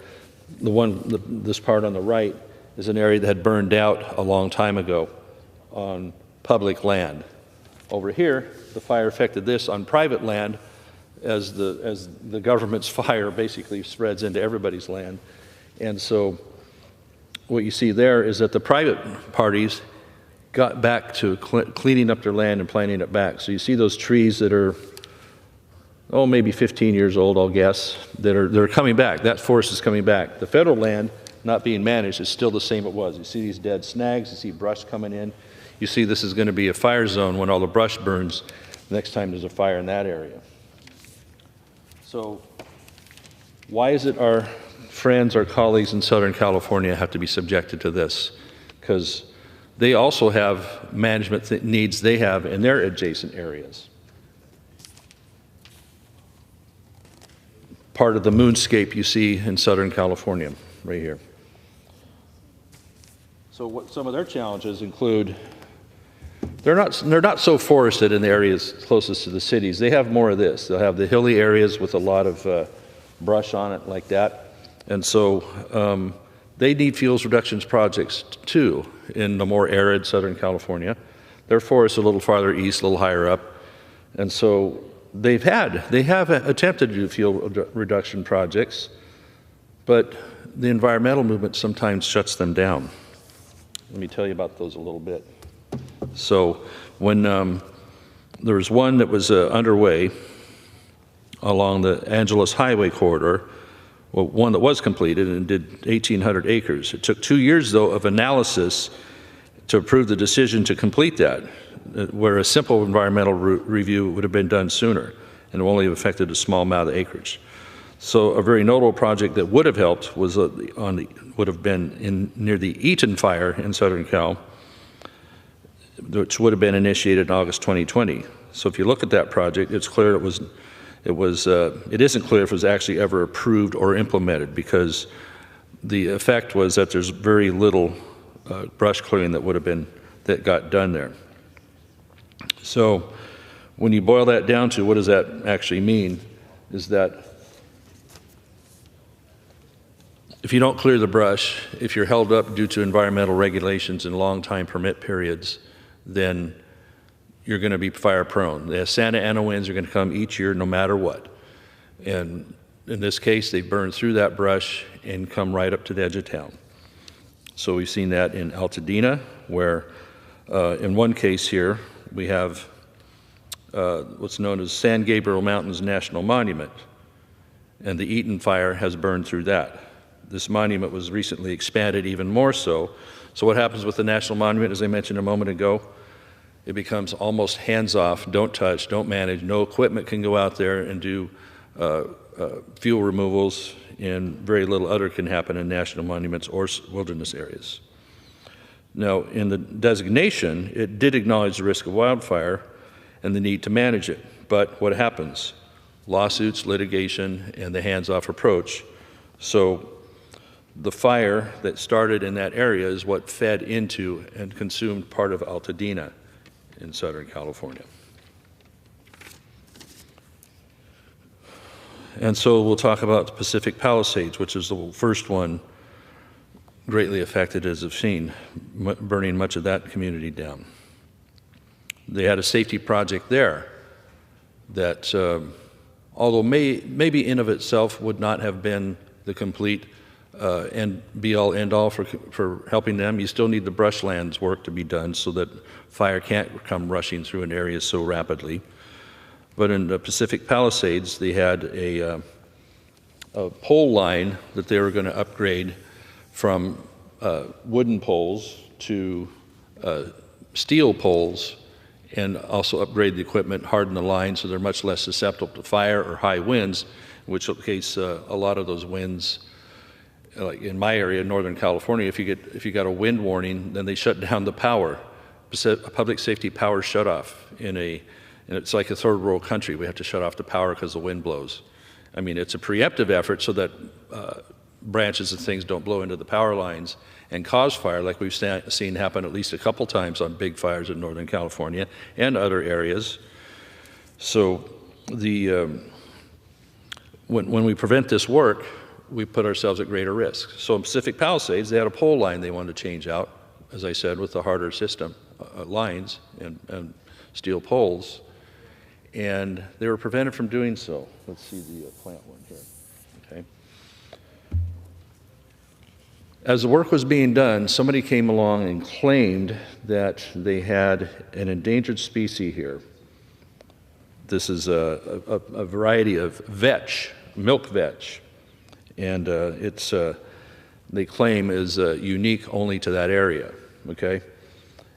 This part on the right is an area that had burned out a long time ago on public land. Over here, the fire affected this on private land as the government's fire basically spreads into everybody's land. And so what you see there is that the private parties got back to cleaning up their land and planting it back. So you see those trees that are, maybe 15 years old, I'll guess, that are coming back. That forest is coming back. The federal land not being managed, is still the same it was. You see these dead snags, you see brush coming in. You see this is going to be a fire zone when all the brush burns next time there's a fire in that area. So why is it our friends, our colleagues in Southern California have to be subjected to this? Because they also have management needs they have in their adjacent areas. Part of the moonscape you see in Southern California, right here. So what some of their challenges include, they're not so forested in the areas closest to the cities. They have more of this. They'll have the hilly areas with a lot of brush on it like that. And so they need fuels reductions projects too in the more arid Southern California. Their forests are a little farther east, a little higher up. And so they have attempted to do fuel reduction projects, but the environmental movement sometimes shuts them down. Let me tell you about those a little bit. So when there was one that was underway along the Angeles Highway corridor, well, one that was completed and did 1,800 acres. It took 2 years, though, of analysis to approve the decision to complete that, where a simple environmental review would have been done sooner and only have affected a small amount of acreage. So a very notable project that would have helped was would have been near the Eaton fire in Southern Cal, which would have been initiated in August 2020. So if you look at that project, it's clear it isn't clear if it was actually ever approved or implemented, because the effect was that there's very little brush clearing that got done there. So when you boil that down to what does that actually mean, is that if you don't clear the brush, if you're held up due to environmental regulations and long time permit periods, then you're going to be fire prone. The Santa Ana winds are going to come each year no matter what. And in this case, they burn through that brush and come right up to the edge of town. So we've seen that in Altadena, where in one case here, we have what's known as San Gabriel Mountains National Monument, and the Eaton fire has burned through that. This monument was recently expanded even more so. So what happens with the National Monument, as I mentioned a moment ago, it becomes almost hands-off, don't touch, don't manage, no equipment can go out there and do fuel removals, and very little other can happen in national monuments or wilderness areas. Now, in the designation, it did acknowledge the risk of wildfire and the need to manage it, but what happens? Lawsuits, litigation, and the hands-off approach. So the fire that started in that area is what fed into and consumed part of Altadena in Southern California. And so we'll talk about the Pacific Palisades, which is the first one greatly affected, as I've seen, burning much of that community down. They had a safety project there that, although maybe in of itself would not have been the complete and be-all, end-all for helping them, you still need the brushlands work to be done so that fire can't come rushing through an area so rapidly. But in the Pacific Palisades, they had a pole line that they were going to upgrade from wooden poles to steel poles, and also upgrade the equipment, harden the line so they're much less susceptible to fire or high winds, in which case a lot of those winds, like in my area, Northern California, if you got a wind warning, then they shut down the power. A public safety power shutoff and it's like a third world country. We have to shut off the power because the wind blows. I mean, it's a preemptive effort so that branches and things don't blow into the power lines and cause fire, like we've seen happen at least a couple times on big fires in Northern California and other areas. So when we prevent this work, we put ourselves at greater risk. So in Pacific Palisades, they had a pole line they wanted to change out, as I said, with the harder system, lines and steel poles, and they were prevented from doing so. Let's see the plant one here, okay. As the work was being done, somebody came along and claimed that they had an endangered species here. This is a variety of vetch, milk vetch, and it's they claim is unique only to that area, okay?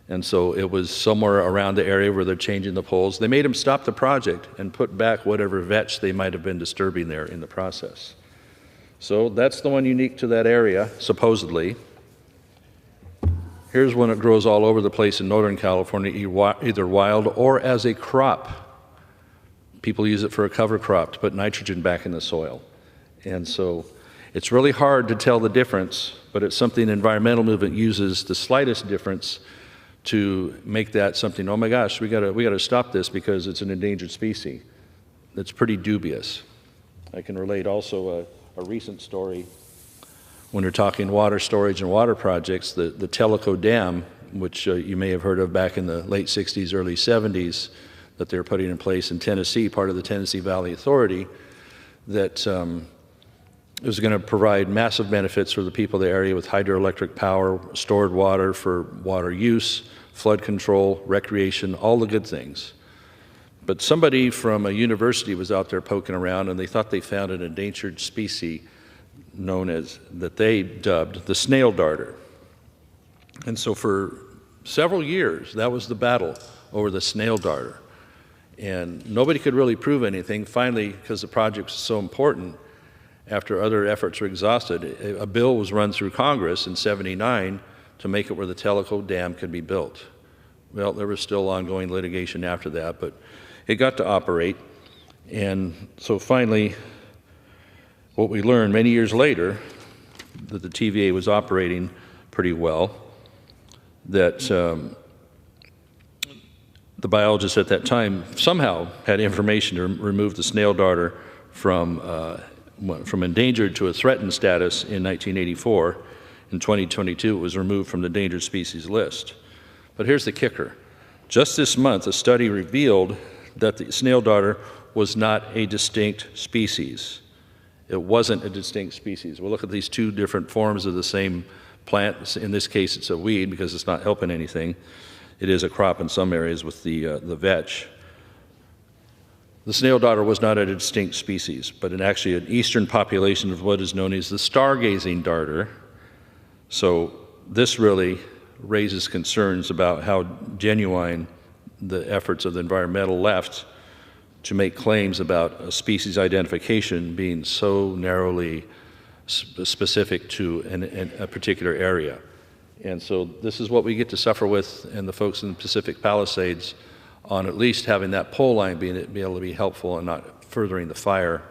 And so it was somewhere around the area where they're changing the poles. They made them stop the project and put back whatever vetch they might have been disturbing there in the process. So that's the one unique to that area, supposedly. Here's one that grows all over the place in Northern California, either wild or as a crop. People use it for a cover crop to put nitrogen back in the soil. And so it's really hard to tell the difference, but it's something the environmental movement uses the slightest difference to make that something, oh my gosh, we gotta stop this because it's an endangered species. That's pretty dubious. I can relate also a recent story when we're talking water storage and water projects, the Tellico Dam, which you may have heard of back in the late 60s, early 70s, that they were putting in place in Tennessee, part of the Tennessee Valley Authority, that was going to provide massive benefits for the people of the area with hydroelectric power, stored water for water use, flood control, recreation, all the good things. But somebody from a university was out there poking around, and they thought they found an endangered species known as, that they dubbed the snail darter. And so for several years, that was the battle over the snail darter. And nobody could really prove anything. Finally, because the project was so important, after other efforts were exhausted, a bill was run through Congress in '79 to make it where the Tellico Dam could be built. Well, there was still ongoing litigation after that, but it got to operate. And so finally, what we learned many years later, that the TVA was operating pretty well, that the biologists at that time somehow had information to remove the snail darter from endangered to a threatened status in 1984. In 2022, it was removed from the endangered species list. But here's the kicker. Just this month, a study revealed that the snail darter was not a distinct species. It wasn't a distinct species. We'll look at these two different forms of the same plant. In this case, it's a weed because it's not helping anything. It is a crop in some areas with the vetch. The snail darter was not a distinct species, but actually an eastern population of what is known as the stargazing darter. So this really raises concerns about how genuine the efforts of the environmental left to make claims about a species identification being so narrowly specific to a particular area. And so this is what we get to suffer with, and the folks in the Pacific Palisades, on at least having that pole line be able to be helpful and not furthering the fire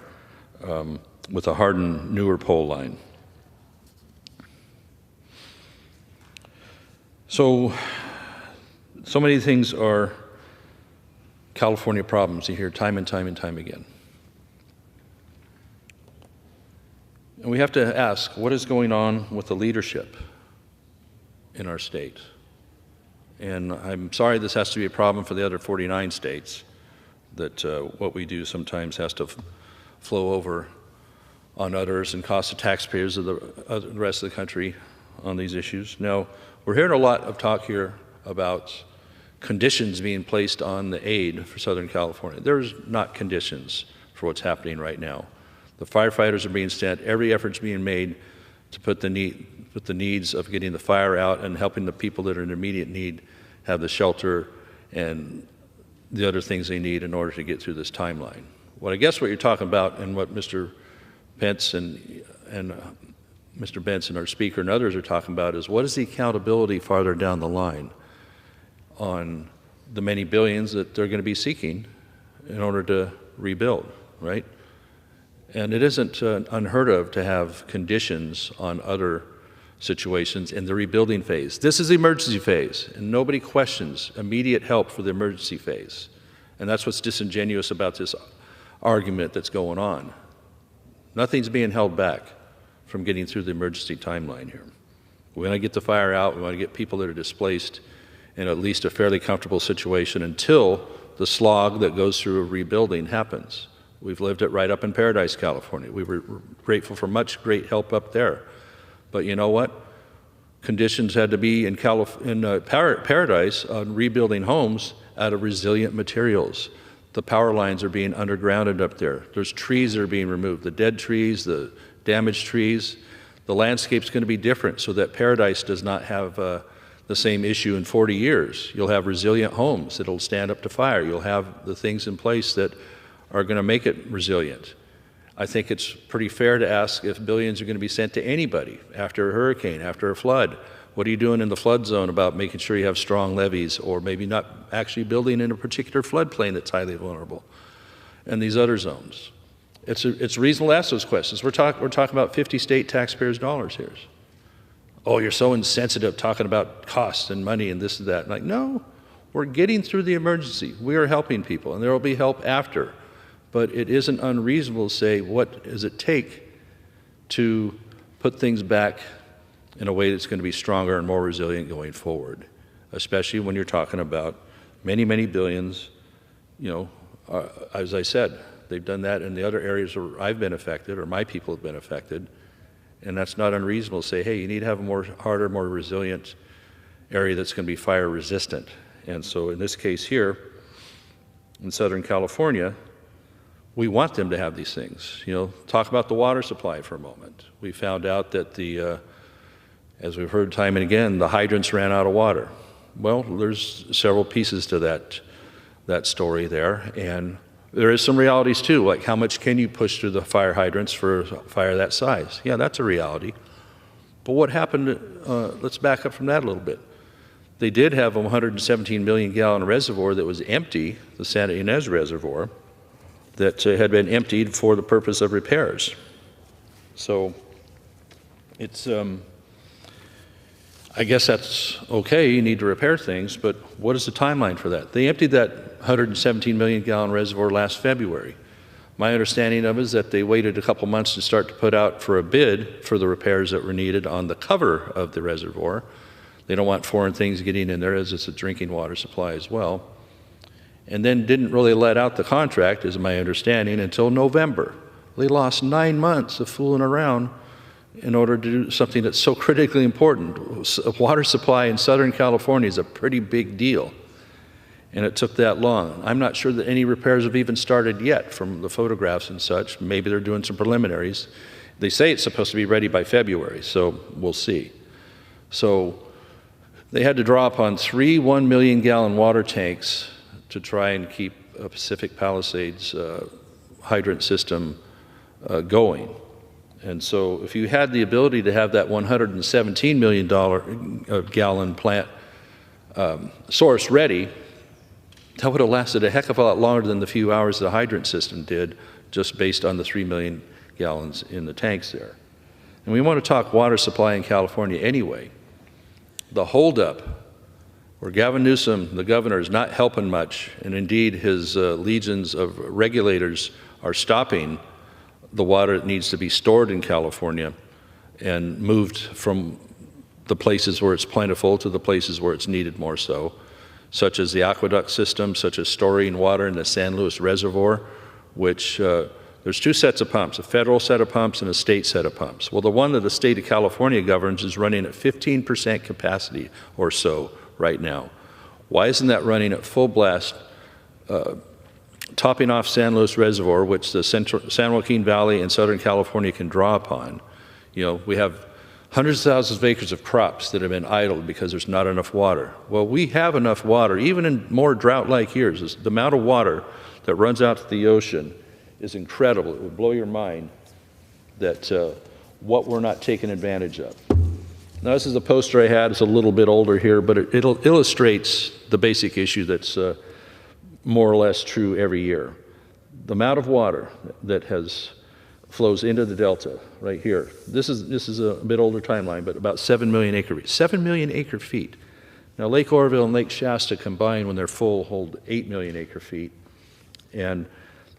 with a hardened, newer pole line. So many things are California problems you hear time and time and time again. And we have to ask, what is going on with the leadership in our state? And I'm sorry this has to be a problem for the other 49 states, that what we do sometimes has to flow over on others and cost the taxpayers of the rest of the country on these issues. Now, we're hearing a lot of talk here about conditions being placed on the aid for Southern California. There's not conditions for what's happening right now. The firefighters are being sent. Every effort's being made to put the needs of getting the fire out and helping the people that are in immediate need have the shelter and the other things they need in order to get through this timeline. What I guess what you're talking about, and what Mr. Pence and Mr. Benson, our speaker, and others are talking about, is what is the accountability farther down the line on the many billions that they're going to be seeking in order to rebuild, right? And it isn't unheard of to have conditions on other situations in the rebuilding phase. This is the emergency phase, and nobody questions immediate help for the emergency phase. And that's what's disingenuous about this argument that's going on. Nothing's being held back from getting through the emergency timeline here. We want to get the fire out. We want to get people that are displaced in at least a fairly comfortable situation until the slog that goes through a rebuilding happens. We've lived it right up in Paradise, California. We were grateful for much great help up there. But you know what? Conditions had to be in Paradise on rebuilding homes out of resilient materials. The power lines are being undergrounded up there. There's trees that are being removed, the dead trees, the damaged trees. The landscape's going to be different so that Paradise does not have the same issue in 40 years. You'll have resilient homes that'll stand up to fire. You'll have the things in place that are going to make it resilient. I think it's pretty fair to ask if billions are going to be sent to anybody after a hurricane, after a flood. What are you doing in the flood zone about making sure you have strong levees, or maybe not actually building in a particular floodplain that's highly vulnerable, and these other zones? It's reasonable to ask those questions. We're talking about 50 state taxpayers' dollars here. Oh, you're so insensitive talking about costs and money and this and that. Like, no, we're getting through the emergency. We are helping people, and there will be help after. But it isn't unreasonable to say, what does it take to put things back in a way that's going to be stronger and more resilient going forward, especially when you're talking about many, many billions. You know, as I said, they've done that in the other areas where I've been affected or my people have been affected, and that's not unreasonable to say, hey, you need to have a more harder, more resilient area that's going to be fire resistant. And so in this case here, in Southern California, we want them to have these things. You know, talk about the water supply for a moment. We found out that as we've heard time and again, the hydrants ran out of water. Well, there's several pieces to that story there, and there is some realities too, like how much can you push through the fire hydrants for a fire that size? Yeah, that's a reality. But what happened, let's back up from that a little bit. They did have a 117 million gallon reservoir that was empty, the Santa Ynez Reservoir, that had been emptied for the purpose of repairs. So it's, I guess that's okay, you need to repair things, but what is the timeline for that? They emptied that 117 million gallon reservoir last February. My understanding of it is that they waited a couple months to start to put out for a bid for the repairs that were needed on the cover of the reservoir. They don't want foreign things getting in there, as it's a drinking water supply as well. And then didn't really let out the contract, is my understanding, until November. They lost 9 months of fooling around in order to do something that's so critically important. A water supply in Southern California is a pretty big deal, and it took that long. I'm not sure that any repairs have even started yet from the photographs and such. Maybe they're doing some preliminaries. They say it's supposed to be ready by February, so we'll see. So they had to draw upon 3 1 million gallon water tanks to try and keep a Pacific Palisades hydrant system going. And so if you had the ability to have that $117 million gallon plant source ready, that would have lasted a heck of a lot longer than the few hours the hydrant system did, just based on the 3 million gallons in the tanks there. And we want to talk water supply in California anyway. The holdup, where Gavin Newsom, the governor, is not helping much, and indeed his legions of regulators are stopping the water that needs to be stored in California and moved from the places where it's plentiful to the places where it's needed more so, such as the aqueduct system, such as storing water in the San Luis Reservoir, which there's 2 sets of pumps, a federal set of pumps and a state set of pumps. Well, the one that the state of California governs is running at 15% capacity or so right now. Why isn't that running at full blast, topping off San Luis Reservoir, which the San Joaquin Valley in Southern California can draw upon? You know, we have hundreds of thousands of acres of crops that have been idled because there's not enough water. Well, we have enough water, even in more drought-like years. The amount of water that runs out to the ocean is incredible. It would blow your mind that what we're not taking advantage of. Now, this is a poster I had. It's a little bit older here, but it illustrates the basic issue that's more or less true every year. The amount of water that flows into the delta right here. This is a bit older timeline, but about 7 million acre feet. 7 million acre feet. Now, Lake Oroville and Lake Shasta combined, when they're full, hold 8 million acre feet. And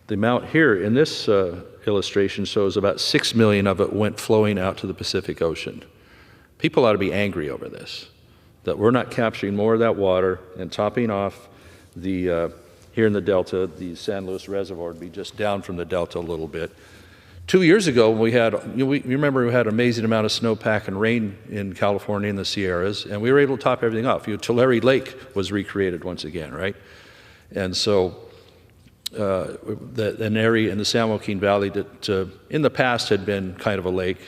the amount here in this illustration shows about 6 million of it went flowing out to the Pacific Ocean. People ought to be angry over this, that we're not capturing more of that water and topping off the here in the Delta. The San Luis Reservoir would be just down from the Delta a little bit. 2 years ago, we had, you remember we had an amazing amount of snowpack and rain in California in the Sierras, and we were able to top everything off. Tulare Lake was recreated once again, right? And so an area in the San Joaquin Valley that in the past had been kind of a lake,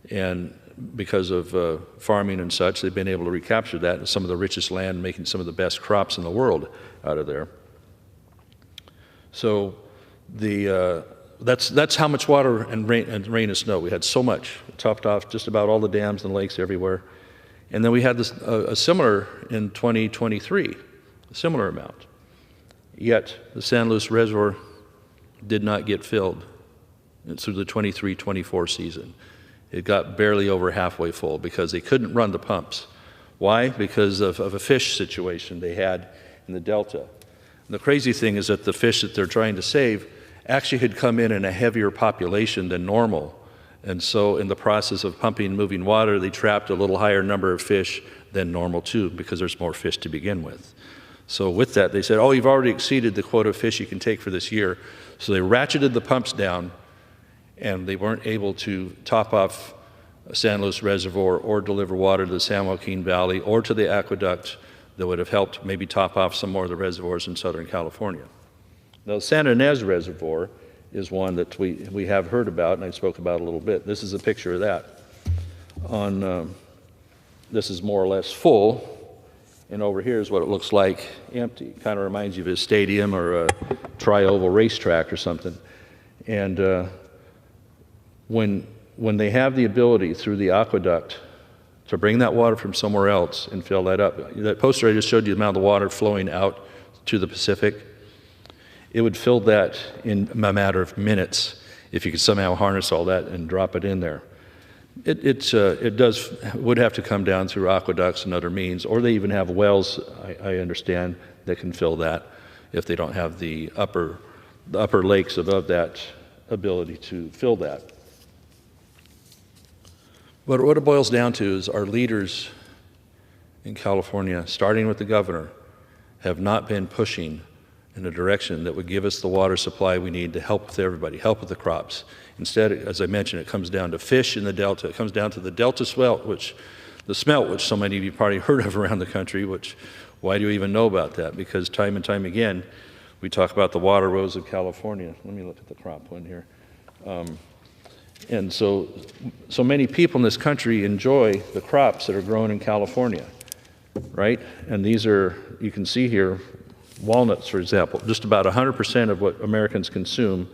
And because of farming and such, they've been able to recapture that, some of the richest land, making some of the best crops in the world out of there. So that's how much water and rain and snow. We had so much. We topped off just about all the dams and lakes everywhere. And then we had this, a similar in 2023, a similar amount. Yet the San Luis Reservoir did not get filled through the 23-24 season. It got barely over halfway full because they couldn't run the pumps. Why? Because of a fish situation they had in the delta. And the crazy thing is that the fish that they're trying to save actually had come in a heavier population than normal. And so in the process of pumping and moving water, they trapped a little higher number of fish than normal too, because there's more fish to begin with. So with that, they said, oh, you've already exceeded the quota of fish you can take for this year. So they ratcheted the pumps down, and they weren't able to top off San Luis Reservoir or deliver water to the San Joaquin Valley or to the aqueduct that would have helped maybe top off some more of the reservoirs in Southern California. Now, the San Ynez Reservoir is one that we have heard about, and I spoke about a little bit. This is a picture of that. This is more or less full, and over here is what it looks like empty. Kind of reminds you of a stadium or a tri-oval racetrack or something. And when they have the ability through the aqueduct to bring that water from somewhere else and fill that up. That poster I just showed you the amount of water flowing out to the Pacific. It would fill that in a matter of minutes if you could somehow harness all that and drop it in there. It would have to come down through aqueducts and other means, or they even have wells, I understand, that can fill that if they don't have the upper lakes above that ability to fill that. But what it boils down to is our leaders in California, starting with the governor, have not been pushing in a direction that would give us the water supply we need to help with everybody, help with the crops. Instead, as I mentioned, it comes down to fish in the delta. It comes down to the delta smelt, which so many of you probably heard of around the country, which why do you even know about that? Because time and time again, we talk about the water rose of California. Let me look at the crop one here. And so many people in this country enjoy the crops that are grown in California, right? And these are, you can see here, walnuts, for example. Just about 100% of what Americans consume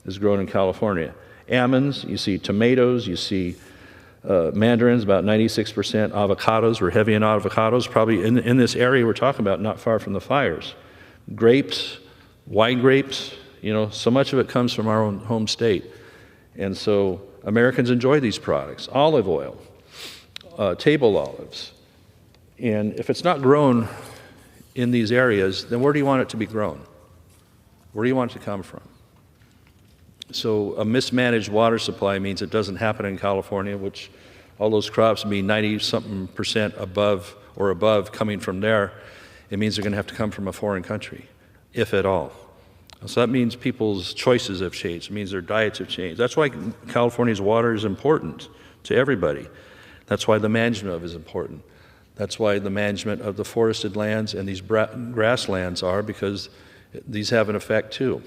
is grown in California. Almonds, you see tomatoes, you see mandarins, about 96%. Avocados, we're heavy in avocados, probably in this area we're talking about, not far from the fires. Grapes, wine grapes, so much of it comes from our own home state. And so Americans enjoy these products. Olive oil, table olives. And if it's not grown in these areas, then where do you want it to be grown? Where do you want it to come from? So a mismanaged water supply means it doesn't happen in California, which all those crops mean 90-something% above coming from there. It means they're going to have to come from a foreign country, if at all. So that means people's choices have changed. It means their diets have changed. That's why California's water is important to everybody. That's why the management of it is important. That's why the management of the forested lands and these grasslands are, because these have an effect too.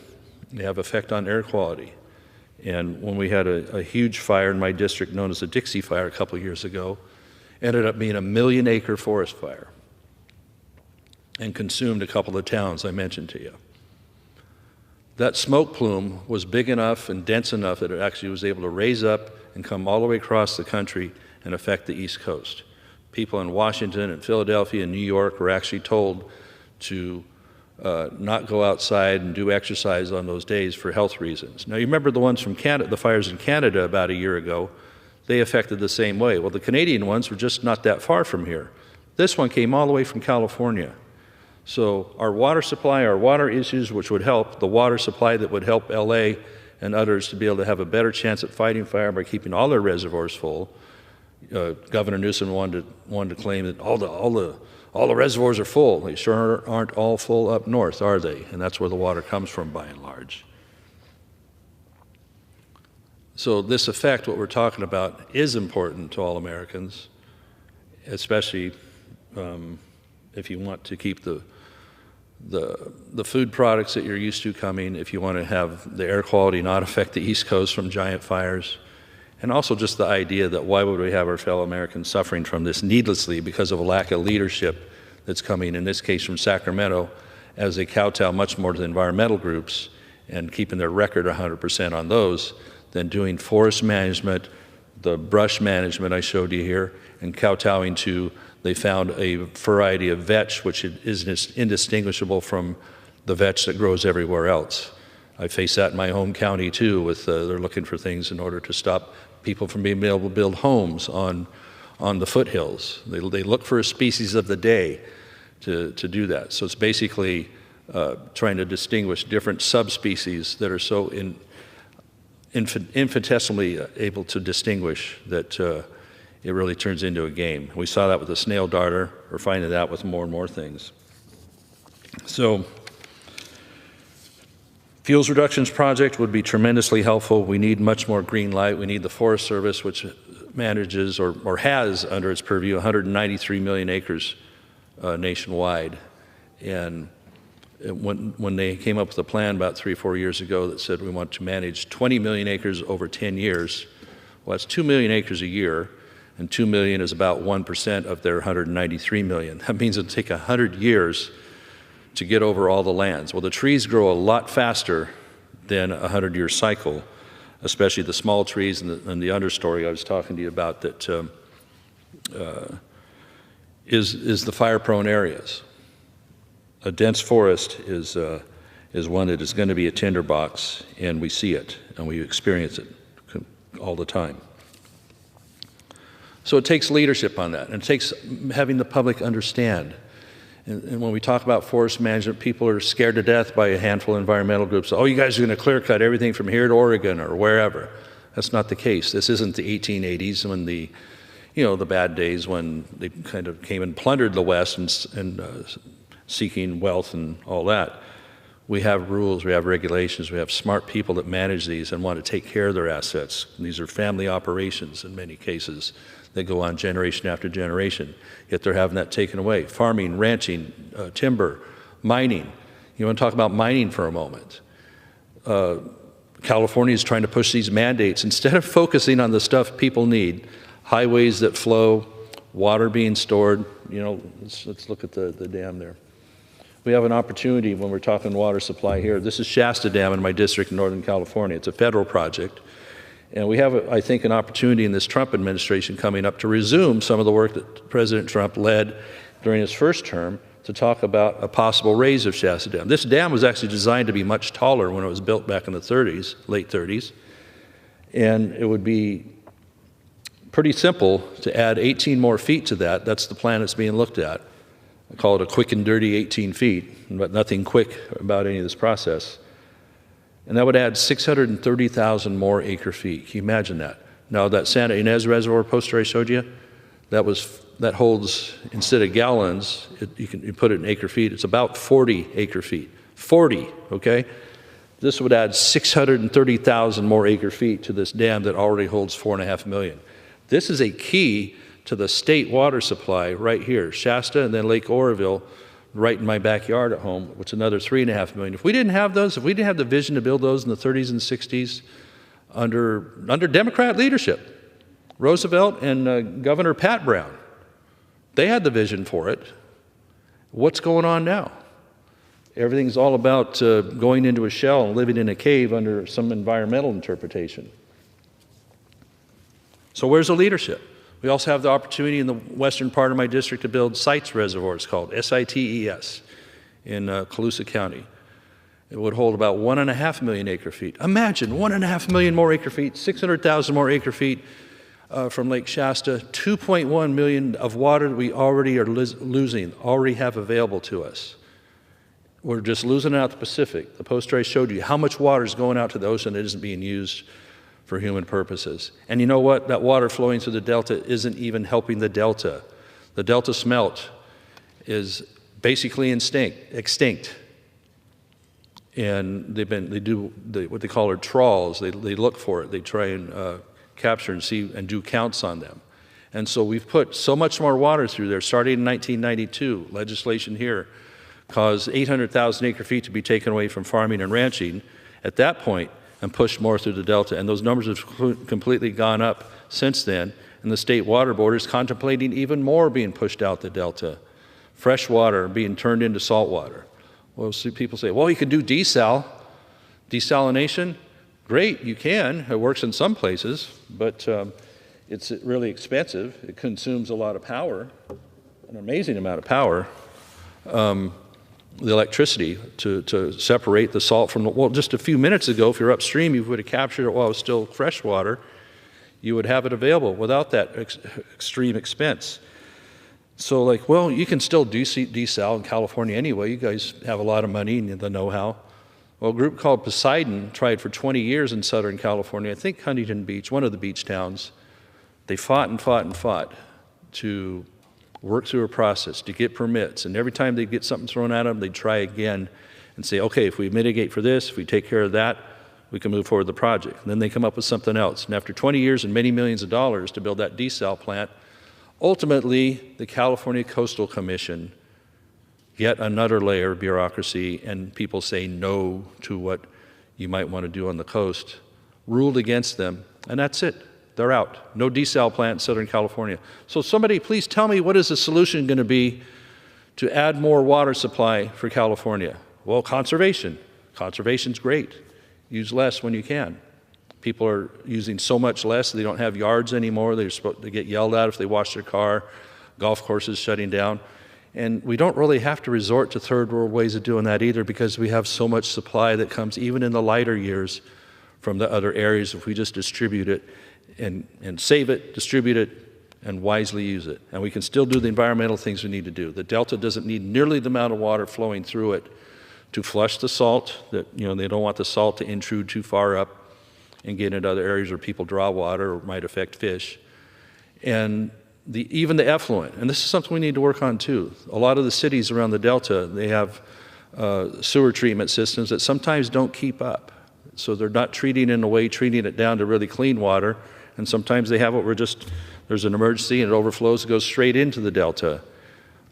They have effect on air quality. And when we had a huge fire in my district known as the Dixie Fire a couple of years ago, ended up being a 1 million-acre forest fire and consumed a couple of towns I mentioned to you. That smoke plume was big enough and dense enough that it actually was able to raise up and come all the way across the country and affect the East Coast. People in Washington and Philadelphia and New York were actually told to not go outside and do exercise on those days for health reasons. Now, you remember the ones from Canada, the fires in Canada about a year ago, they affected the same way. Well, the Canadian ones were just not that far from here. This one came all the way from California. So our water supply, our water issues, which would help, the water supply that would help LA and others to be able to have a better chance at fighting fire by keeping all their reservoirs full. Governor Newsom wanted to claim that all the reservoirs are full. They sure aren't all full up north, are they? And that's where the water comes from by and large. So this effect, what we're talking about, is important to all Americans, especially if you want to keep the food products that you're used to coming, if you want to have the air quality not affect the East Coast from giant fires, And also just the idea that why would we have our fellow Americans suffering from this needlessly because of a lack of leadership that's coming, in this case from Sacramento, as they kowtow much more to the environmental groups and keeping their record 100% on those than doing forest management, the brush management I showed you here, and kowtowing to, they found a variety of vetch which is indistinguishable from the vetch that grows everywhere else. I face that in my home county too, with they're looking for things in order to stop people from being able to build homes on the foothills. They look for a species of the day to do that. So it's basically trying to distinguish different subspecies that are so infinitesimally able to distinguish that it really turns into a game. We saw that with the snail darter. We're finding that with more and more things. So fuels reductions project would be tremendously helpful. We need much more green light. We need the Forest Service, which manages or has under its purview 193 million acres nationwide. And when they came up with a plan about 3 or 4 years ago that said we want to manage 20 million acres over 10 years, well, that's 2 million acres a year, and 2 million is about 1% of their 193 million. That means it'll take 100 years to get over all the lands. Well, the trees grow a lot faster than a 100-year cycle, especially the small trees and the understory I was talking to you about that is the fire-prone areas. A dense forest is one that is going to be a tinderbox, and we see it, and we experience it all the time. So it takes leadership on that, and it takes having the public understand. And when we talk about forest management, people are scared to death by a handful of environmental groups. Oh, you guys are going to clear cut everything from here to Oregon or wherever. That's not the case. This isn't the 1880s when the bad days when they kind of came and plundered the West and seeking wealth and all that. We have rules, we have regulations, we have smart people that manage these and want to take care of their assets. And these are family operations in many cases. They go on generation after generation, yet they're having that taken away. Farming, ranching, timber, mining. You want to talk about mining for a moment. California is trying to push these mandates. Instead of focusing on the stuff people need, highways that flow, water being stored, let's look at the dam there. We have an opportunity when we're talking water supply here. This is Shasta Dam in my district in Northern California. It's a federal project. And we have, I think, an opportunity in this Trump administration coming up to resume some of the work that President Trump led during his first term to talk about a possible raise of Shasta Dam. This dam was actually designed to be much taller when it was built back in the 30s, late 30s. And it would be pretty simple to add 18 more feet to that. That's the plan that's being looked at. I call it a quick and dirty 18 feet, but nothing quick about any of this process. And that would add 630,000 more acre feet. Can you imagine that? Now that Santa Ynez Reservoir poster I showed you, that holds, instead of gallons, you put it in acre feet, it's about 40 acre feet. 40, okay? This would add 630,000 more acre feet to this dam that already holds 4.5 million. This is a key to the state water supply right here, Shasta and then Lake Oroville, right in my backyard at home, which is another 3.5 million. If we didn't have those, if we didn't have the vision to build those in the 30s and 60s under Democrat leadership, Roosevelt and Governor Pat Brown, they had the vision for it. What's going on now? Everything's all about going into a shell and living in a cave under some environmental interpretation. So where's the leadership? We also have the opportunity in the western part of my district to build Sites Reservoir, it's called, S-I-T-E-S, in Colusa County. It would hold about 1.5 million acre feet. Imagine 1.5 million more acre feet, 600,000 more acre feet from Lake Shasta, 2.1 million of water that we already are losing, already have available to us. We're just losing out the Pacific. The poster I showed you, how much water is going out to the ocean that isn't being used for human purposes. And you know what? That water flowing through the delta isn't even helping the delta. The delta smelt is basically extinct. And they do what they call trawls. They look for it. They try and capture and see and do counts on them. And so we've put so much more water through there. Starting in 1992, legislation here caused 800,000 acre feet to be taken away from farming and ranching. At that point, and pushed more through the Delta. And those numbers have completely gone up since then. And the State Water Board is contemplating even more being pushed out the Delta. Fresh water being turned into salt water. Well, people say, well, you can do desal. Desalination? Great, you can. It works in some places, but it's really expensive. It consumes a lot of power, an amazing amount of power. The electricity to separate the salt from the, well, just a few minutes ago, if you're upstream, you would have captured it while it was still fresh water. You would have it available without that extreme expense. So like, well, you can still desal in California anyway. You guys have a lot of money and the know-how. Well, a group called Poseidon tried for 20 years in Southern California, I think Huntington Beach, one of the beach towns. They fought and fought and fought to work through a process, to get permits. And every time they'd get something thrown at them, they'd try again and say, okay, if we mitigate for this, if we take care of that, we can move forward with the project. And then they come up with something else. And after 20 years and many millions of dollars to build that desal plant, ultimately, the California Coastal Commission, yet another layer of bureaucracy, and people say no to what you might want to do on the coast, ruled against them, and that's it. They're out. No desal plant in Southern California. So somebody please tell me, what is the solution going to be to add more water supply for California? Well, conservation. Conservation's great. Use less when you can. People are using so much less, they don't have yards anymore. They're supposed to get yelled at if they wash their car. Golf courses shutting down. And we don't really have to resort to third world ways of doing that either, because we have so much supply that comes even in the lighter years from the other areas if we just distribute it and save it, distribute it, and wisely use it. And we can still do the environmental things we need to do. The Delta doesn't need nearly the amount of water flowing through it to flush the salt. That, you know, they don't want the salt to intrude too far up and get into other areas where people draw water or might affect fish. And even the effluent, and this is something we need to work on too. A lot of the cities around the Delta, they have sewer treatment systems that sometimes don't keep up. So they're not treating it down to really clean water. And sometimes they have it where there's an emergency and it overflows, it goes straight into the Delta,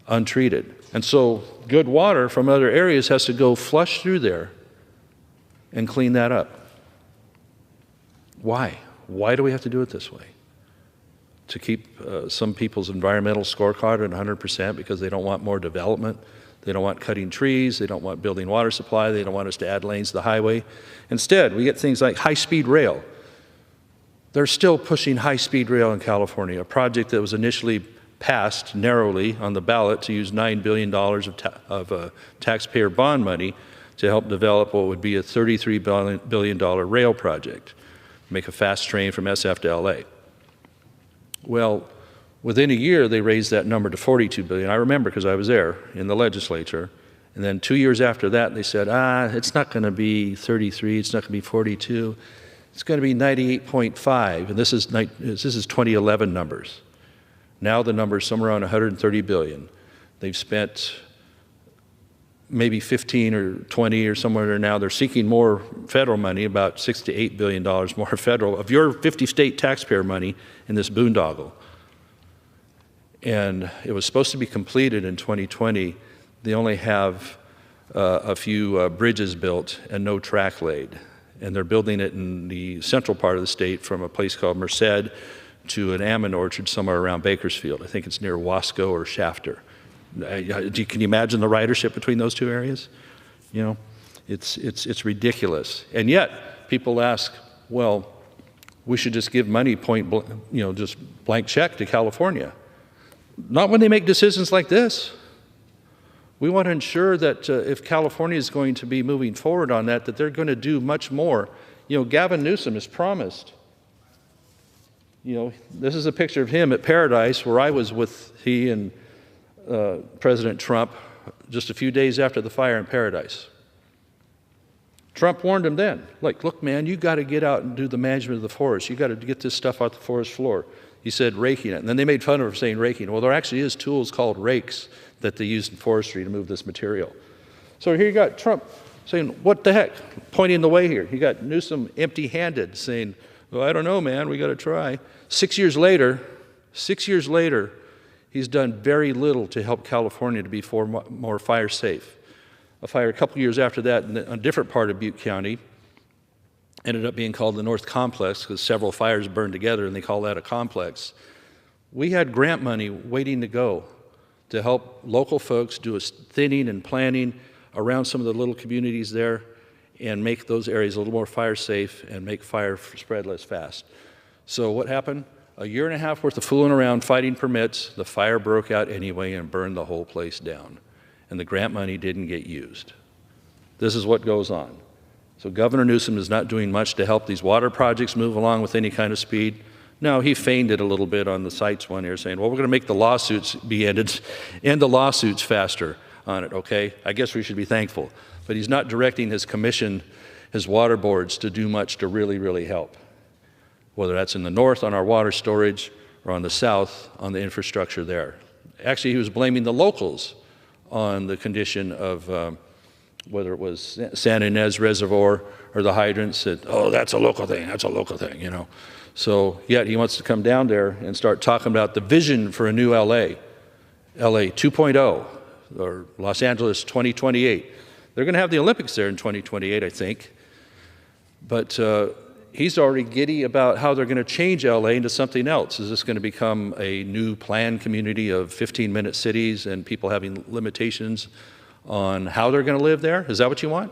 untreated. And so good water from other areas has to go flush through there and clean that up. Why? Why do we have to do it this way? To keep some people's environmental scorecard at 100% because they don't want more development. They don't want cutting trees. They don't want building water supply. They don't want us to add lanes to the highway. Instead, we get things like high-speed rail. They're still pushing high-speed rail in California, a project that was initially passed narrowly on the ballot to use $9 billion of taxpayer bond money to help develop what would be a $33 billion rail project, make a fast train from SF to LA. Well, within a year, they raised that number to $42 billion. I remember because I was there in the legislature. And then 2 years after that, they said, it's not going to be 33, it's not going to be 42, it's going to be 98.5. And this is 2011 numbers. Now the number is somewhere around 130 billion. They've spent maybe 15 or 20 or somewhere there now. They're seeking more federal money, about $6 to $8 billion more federal of your 50 state taxpayer money in this boondoggle. And it was supposed to be completed in 2020. They only have a few bridges built and no track laid. And they're building it in the central part of the state from a place called Merced to an almond orchard somewhere around Bakersfield. I think it's near Wasco or Shafter. Can you imagine the ridership between those two areas? You know, it's ridiculous. And yet, people ask, well, we should just give money just blank check to California. Not when they make decisions like this. We want to ensure that if California is going to be moving forward on that they're going to do much more. You know, Gavin Newsom has promised. You know, this is a picture of him at Paradise where I was with he and President Trump just a few days after the fire in Paradise. Trump warned him then, like, look, man, you got to get out and do the management of the forest. You got to get this stuff off the forest floor. He said raking it. And then they made fun of him for saying raking. Well, there actually is tools called rakes that they use in forestry to move this material. So here you got Trump saying, what the heck, pointing the way here. You got Newsom empty-handed saying, well, I don't know, man, we got to try. 6 years later, he's done very little to help California to be more fire safe. A fire a couple years after that in a different part of Butte County, ended up being called the North Complex because several fires burned together and they call that a complex. We had grant money waiting to go to help local folks do a thinning and planning around some of the little communities there and make those areas a little more fire safe and make fire spread less fast. So what happened? A year and a half worth of fooling around, fighting permits, the fire broke out anyway and burned the whole place down. And the grant money didn't get used. This is what goes on. So Governor Newsom is not doing much to help these water projects move along with any kind of speed. No, he feigned it a little bit on the sites one here, saying, well, we're going to make the lawsuits be ended, end the lawsuits faster on it, okay? I guess we should be thankful. But he's not directing his commission, his water boards, to do much to really, really help. Whether that's in the north on our water storage or on the south on the infrastructure there. Actually, he was blaming the locals on the condition of whether it was San Ynez Reservoir or the hydrants, that, oh, that's a local thing, that's a local thing, you know. So yet he wants to come down there and start talking about the vision for a new LA 2.0, or Los Angeles 2028. They're going to have the Olympics there in 2028, I think. But he's already giddy about how they're going to change LA into something else. Is this going to become a new planned community of 15-minute cities and people having limitations on how they're going to live there? Is that what you want?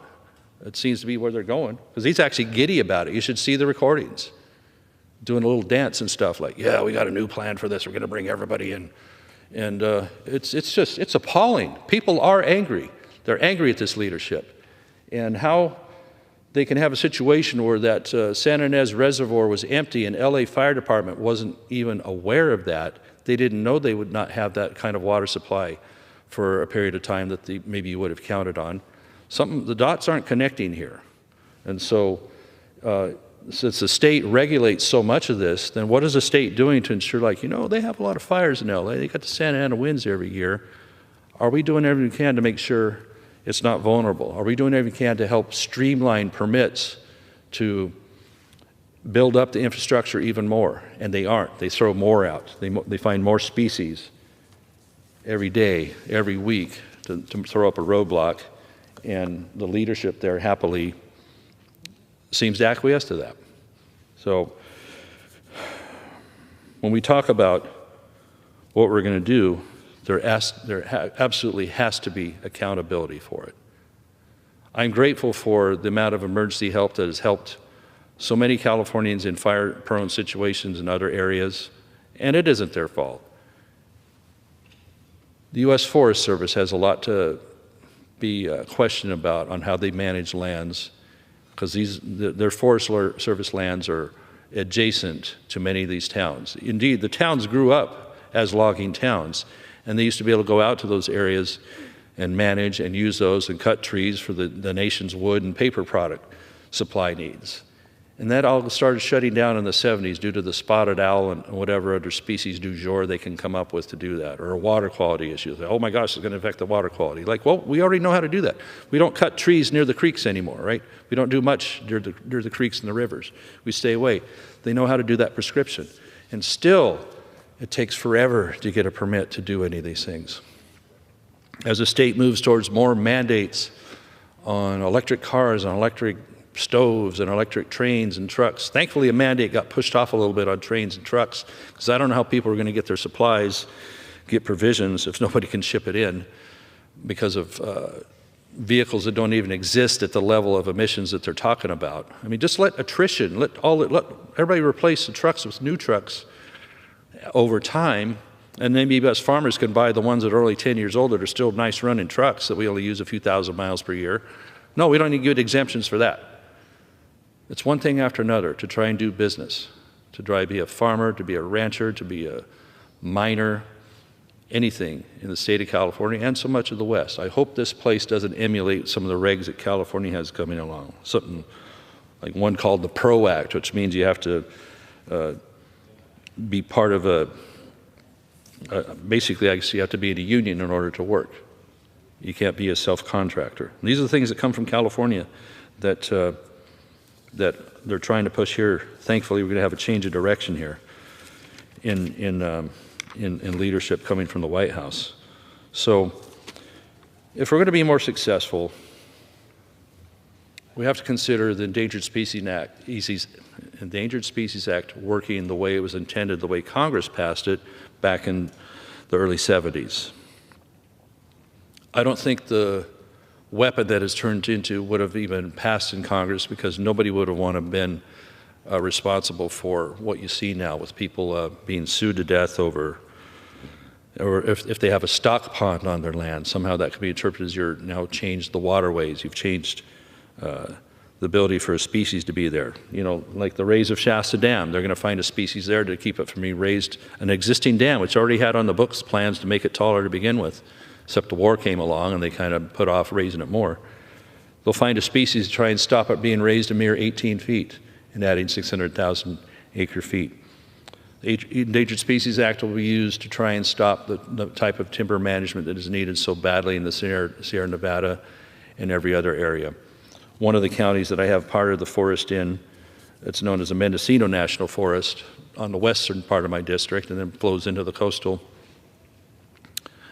It seems to be where they're going. Because he's actually giddy about it. You should see the recordings. Doing a little dance and stuff like, yeah, we got a new plan for this. We're going to bring everybody in. And it's appalling. People are angry. They're angry at this leadership. And how they can have a situation where that San Ynez Reservoir was empty and LA Fire Department wasn't even aware of that. They didn't know they would not have that kind of water supply for a period of time that maybe you would have counted on. The dots aren't connecting here. And so since the state regulates so much of this, then what is the state doing to ensure, like, you know, they have a lot of fires in LA. They got the Santa Ana winds every year. Are we doing everything we can to make sure it's not vulnerable? Are we doing everything we can to help streamline permits to build up the infrastructure even more? And they aren't. They throw more out. They find more species every day, every week to throw up a roadblock. And the leadership there happily seems to acquiesce to that. So when we talk about what we're going to do, there absolutely has to be accountability for it. I'm grateful for the amount of emergency help that has helped so many Californians in fire-prone situations in other areas, and it isn't their fault. The U.S. Forest Service has a lot to be questioned about on how they manage lands, because their Forest Service lands are adjacent to many of these towns. Indeed, the towns grew up as logging towns, and they used to be able to go out to those areas and manage and use those and cut trees for the nation's wood and paper product supply needs. And that all started shutting down in the 70s due to the spotted owl and whatever other species du jour they can come up with to do that, or a water quality issue. Oh my gosh, it's going to affect the water quality. Like, well, we already know how to do that. We don't cut trees near the creeks anymore, right? We don't do much near the creeks and the rivers. We stay away. They know how to do that prescription. And still, it takes forever to get a permit to do any of these things. As the state moves towards more mandates on electric cars, on electric stoves and electric trains and trucks. Thankfully, a mandate got pushed off a little bit on trains and trucks, because I don't know how people are going to get their supplies, get provisions, if nobody can ship it in, because of vehicles that don't even exist at the level of emissions that they're talking about. I mean, just let attrition, let everybody replace the trucks with new trucks over time, and then maybe us farmers can buy the ones that are only 10 years old that are still nice running trucks that we only use a few thousand miles per year. No, we don't need good exemptions for that. It's one thing after another to try and do business, to try to be a farmer, to be a rancher, to be a miner, anything in the state of California and so much of the West. I hope this place doesn't emulate some of the regs that California has coming along. Something like one called the PRO Act, which means you have to be part of basically, I guess you have to be in a union in order to work. You can't be a self-contractor. These are the things that come from California that they're trying to push here. Thankfully, we're going to have a change of direction here in leadership coming from the White House. So if we're going to be more successful, we have to consider the Endangered Species Act working the way it was intended, the way Congress passed it back in the early 70s. I don't think the weapon that it's turned into would have even passed in Congress, because nobody would have wanted to have been responsible for what you see now with people being sued to death over, or if they have a stock pond on their land, somehow that could be interpreted as you're now changed the waterways, you've changed the ability for a species to be there. You know, like the raise of Shasta Dam, they're going to find a species there to keep it from being raised, an existing dam, which already had on the books plans to make it taller to begin with, except the war came along and they kind of put off raising it more. They'll find a species to try and stop it being raised a mere 18 feet and adding 600,000 acre feet. The Endangered Species Act will be used to try and stop the type of timber management that is needed so badly in the Sierra Nevada and every other area. One of the counties that I have part of the forest in, it's known as the Mendocino National Forest on the western part of my district, and then flows into the coastal.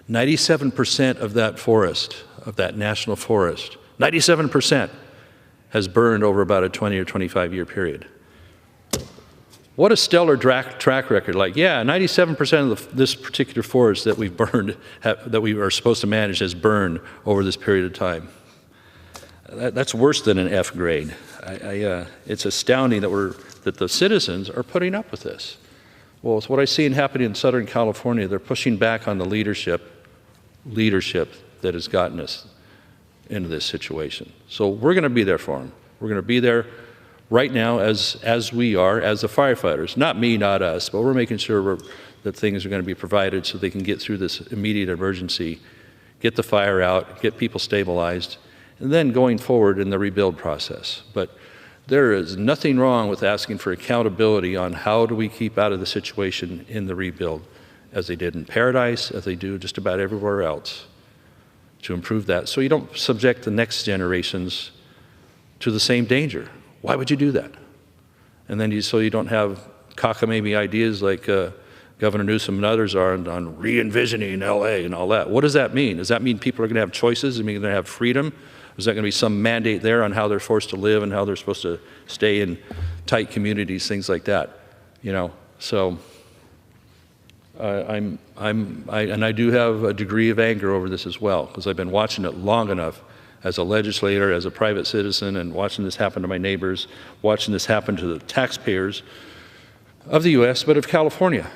97% of that forest, of that national forest, 97% has burned over about a 20 or 25 year period. What a stellar track record. Like, yeah, 97% of this particular forest that we've burned, that we are supposed to manage, has burned over this period of time. That's worse than an F grade. It's astounding that the citizens are putting up with this. Well, it's what I see happening in Southern California. They're pushing back on the leadership that has gotten us into this situation. So we're going to be there for them. We're going to be there right now as we are, as the firefighters. Not me, not us, but we're making sure that things are going to be provided so they can get through this immediate emergency, get the fire out, get people stabilized, and then going forward in the rebuild process. But there is nothing wrong with asking for accountability on how do we keep out of the situation in the rebuild, as they did in Paradise, as they do just about everywhere else, to improve that, so you don't subject the next generations to the same danger. Why would you do that? And then so you don't have cockamamie ideas like Governor Newsom and others are on re-envisioning LA and all that. What does that mean? Does that mean people are going to have choices? Does it mean they're going to have freedom? Is that going to be some mandate there on how they're forced to live and how they're supposed to stay in tight communities, things like that? You know, so and I do have a degree of anger over this as well, because I've been watching it long enough as a legislator, as a private citizen, and watching this happen to my neighbors, watching this happen to the taxpayers of the U.S., but of California.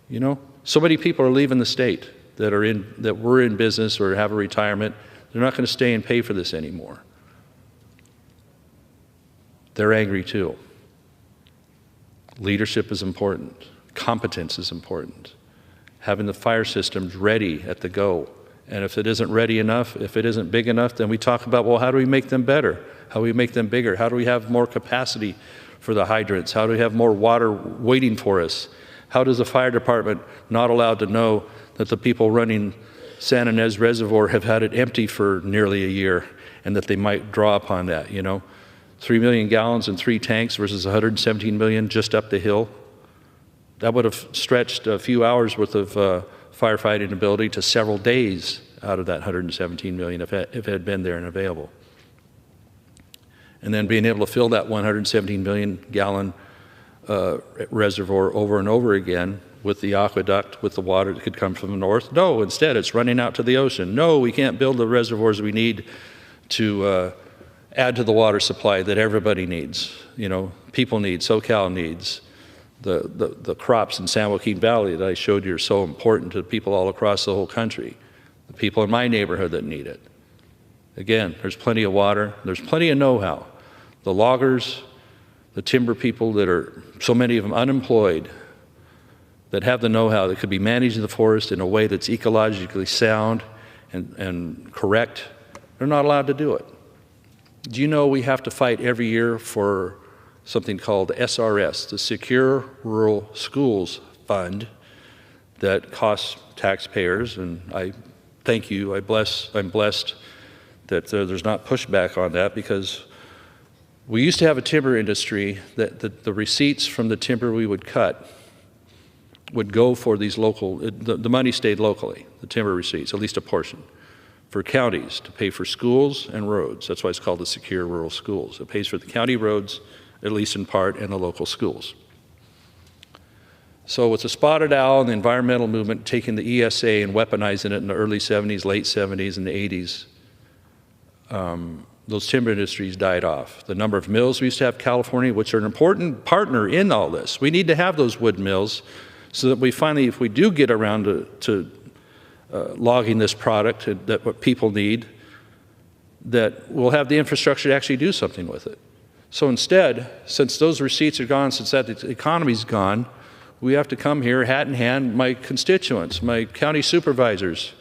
You know, so many people are leaving the state that were in business or have a retirement. They're not going to stay and pay for this anymore. They're angry too. Leadership is important. Competence is important. Having the fire systems ready at the go. And if it isn't ready enough, if it isn't big enough, then we talk about, well, how do we make them better? How do we make them bigger? How do we have more capacity for the hydrants? How do we have more water waiting for us? How does the fire department not allowed to know that the people running San Ynez Reservoir have had it empty for nearly a year, and that they might draw upon that, you know? 3 million gallons in 3 tanks versus 117 million just up the hill. That would have stretched a few hours worth of firefighting ability to several days out of that 117 million if it had been there and available. And then being able to fill that 117 million gallon reservoir over and over again with the aqueduct, with the water that could come from the north. No, instead it's running out to the ocean. No, we can't build the reservoirs we need to add to the water supply that everybody needs. You know, people need, SoCal needs. The crops in San Joaquin Valley that I showed you are so important to people all across the whole country. The people in my neighborhood that need it. Again, there's plenty of water. There's plenty of know-how. The loggers, the timber people that are, so many of them unemployed, that have the know-how that could be managing the forest in a way that's ecologically sound and correct, they're not allowed to do it. Do you know we have to fight every year for something called SRS, the Secure Rural Schools Fund, that costs taxpayers, and I thank you, I'm blessed that there's not pushback on that, because we used to have a timber industry that the receipts from the timber we would cut would go for these local, the money stayed locally, the timber receipts, at least a portion, for counties to pay for schools and roads. That's why it's called the Secure Rural Schools. It pays for the county roads, at least in part, and the local schools. So with the spotted owl and the environmental movement taking the ESA and weaponizing it in the early 70s, late 70s, and the 80s, those timber industries died off. The number of mills we used to have in California, which are an important partner in all this. We need to have those wood mills so that we finally, if we do get around to logging this product that what people need, that we'll have the infrastructure to actually do something with it. So instead, since those receipts are gone, since that economy's gone, we have to come here hat in hand, my constituents, my county supervisors,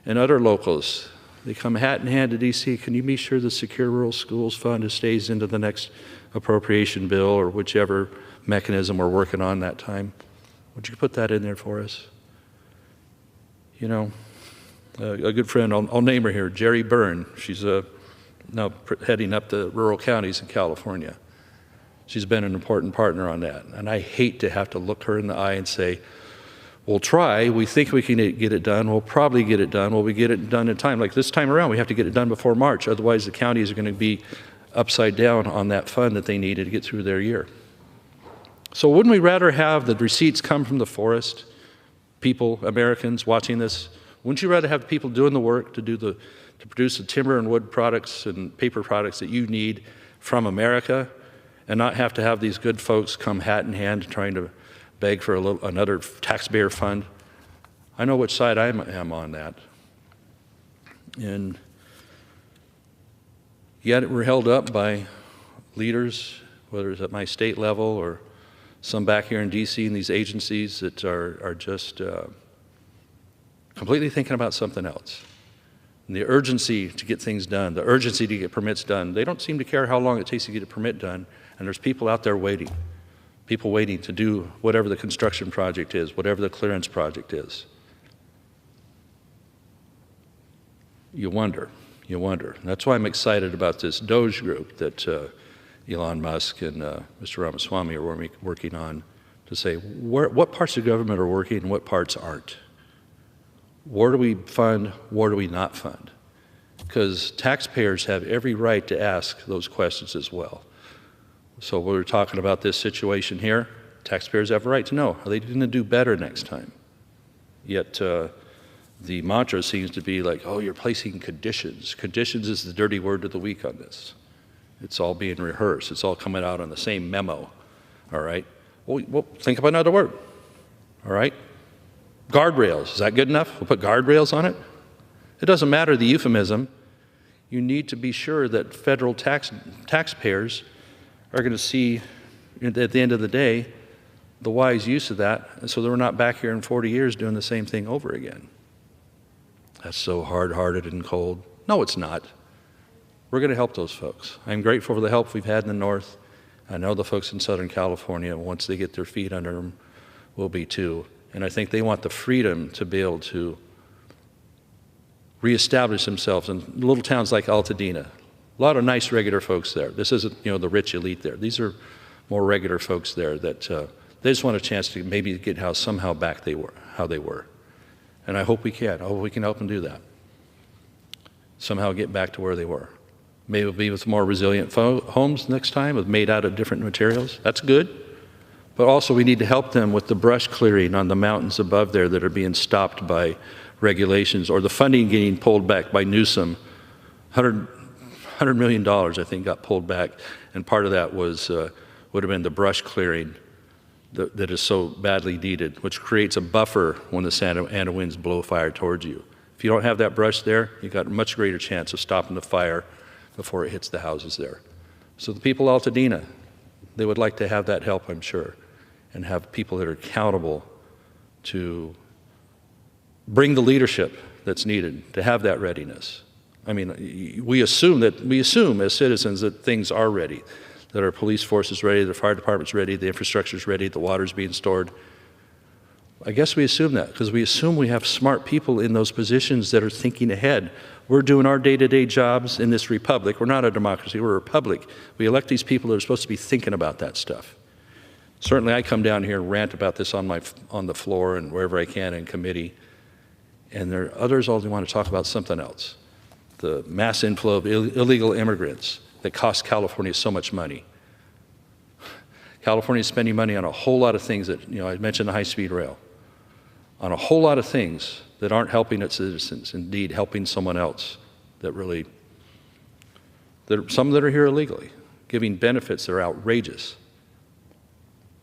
and other locals. They come hat in hand to DC. Can you be sure the Secure Rural Schools Fund stays into the next appropriation bill or whichever mechanism we're working on that time? Would you put that in there for us? You know, a good friend, I'll name her here, Jerry Byrne. She's now heading up the rural counties in California. She's been an important partner on that. And I hate to have to look her in the eye and say, we'll try, we think we can get it done, we'll probably get it done, will we get it done in time? Like this time around, we have to get it done before March, otherwise the counties are going to be upside down on that fund that they needed to get through their year. So wouldn't we rather have the receipts come from the forest, people, Americans watching this? Wouldn't you rather have people doing the work to produce the timber and wood products and paper products that you need from America, and not have to have these good folks come hat in hand trying to beg for another taxpayer fund? I know which side I am on that. And yet we're held up by leaders, whether it's at my state level or some back here in DC in these agencies that are just completely thinking about something else. And the urgency to get things done, the urgency to get permits done, they don't seem to care how long it takes to get a permit done. And there's people out there waiting, people waiting to do whatever the construction project is, whatever the clearance project is. You wonder. And that's why I'm excited about this Doge group that Elon Musk and Mr. Ramaswamy are working on to say what parts of government are working and what parts aren't. Where do we fund, where do we not fund? Because taxpayers have every right to ask those questions as well. So we're talking about this situation here. Taxpayers have a right to know, are they going to do better next time? Yet the mantra seems to be like, oh, you're placing conditions. Conditions is the dirty word of the week on this. It's all being rehearsed. It's all coming out on the same memo, all right? Well, think of another word, all right? Guardrails, is that good enough? We'll put guardrails on it? It doesn't matter the euphemism. You need to be sure that federal taxpayers are going to see, at the end of the day, the wise use of that, and so that we're not back here in 40 years doing the same thing over again. That's so hard-hearted and cold. No, it's not. We're going to help those folks. I'm grateful for the help we've had in the North. I know the folks in Southern California, once they get their feet under them, will be too. And I think they want the freedom to be able to reestablish themselves in little towns like Altadena. A lot of nice regular folks there. This isn't, the rich elite there. These are more regular folks there that they just want a chance to maybe get somehow back how they were. And I hope we can. I hope we can help them do that. Somehow get back to where they were. Maybe it'll be with more resilient homes next time, made out of different materials. That's good. But also we need to help them with the brush clearing on the mountains above there that are being stopped by regulations, or the funding getting pulled back by Newsom. $100 million, I think, got pulled back, and part of that would have been the brush clearing that is so badly needed, which creates a buffer when the Santa Ana winds blow fire towards you. If you don't have that brush there, you've got a much greater chance of stopping the fire before it hits the houses there. So the people of Altadena, they would like to have that help, I'm sure, and have people that are accountable to bring the leadership that's needed to have that readiness. I mean, we assume as citizens that things are ready, that our police force is ready, the fire department's ready, the infrastructure's ready, the water's being stored. I guess we assume that because we assume we have smart people in those positions that are thinking ahead. We're doing our day-to-day jobs in this republic. We're not a democracy, we're a republic. We elect these people that are supposed to be thinking about that stuff. Certainly I come down here and rant about this on the floor and wherever I can in committee. And there are others only want to talk about something else. The mass inflow of illegal immigrants that cost California so much money. California is spending money on a whole lot of things that, I mentioned the high-speed rail, on a whole lot of things that aren't helping its citizens, indeed helping someone else some that are here illegally, giving benefits that are outrageous.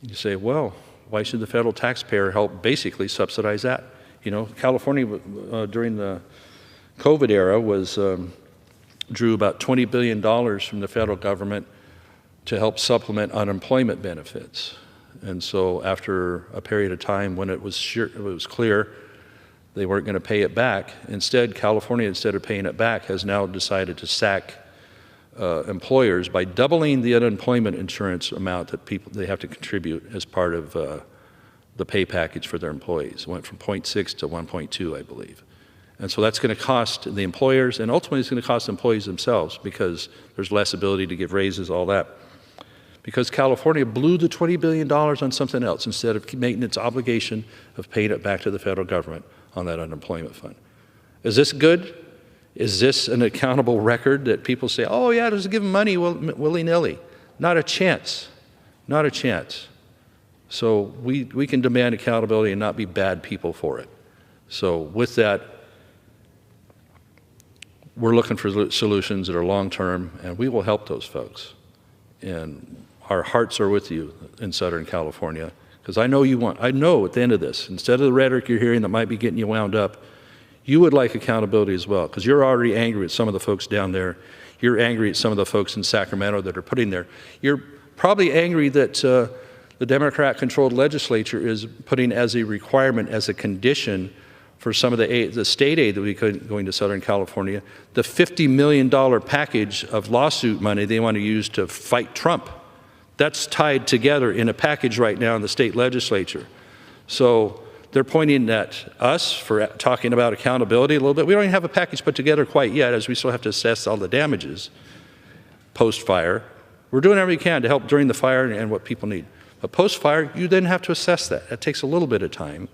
You say, well, why should the federal taxpayer help basically subsidize that? California during the COVID era drew about $20 billion from the federal government to help supplement unemployment benefits. And so after a period of time when it was clear they weren't going to pay it back, California, instead of paying it back, has now decided to sack employers by doubling the unemployment insurance amount that they have to contribute as part of the pay package for their employees. It went from 0.6 to 1.2, I believe. And so that's going to cost the employers, and ultimately it's going to cost the employees themselves because there's less ability to give raises, all that. Because California blew the $20 billion on something else instead of making its obligation of paying it back to the federal government on that unemployment fund. Is this good? Is this an accountable record that people say, oh yeah, just give them money willy-nilly? Not a chance. Not a chance. So we can demand accountability and not be bad people for it. So with that, we're looking for solutions that are long-term, and we will help those folks. And our hearts are with you in Southern California, because I know at the end of this, instead of the rhetoric you're hearing that might be getting you wound up, you would like accountability as well, because you're already angry at some of the folks down there. You're angry at some of the folks in Sacramento that are putting there. You're probably angry that the Democrat-controlled legislature is putting as a requirement, as a condition for some of the state aid that we could going to Southern California, the $50 million package of lawsuit money they want to use to fight Trump. That's tied together in a package right now in the state legislature. So they're pointing at us for talking about accountability a little bit. We don't even have a package put together quite yet, as we still have to assess all the damages post-fire. We're doing everything we can to help during the fire and what people need. But post-fire, you then have to assess that. That takes a little bit of time.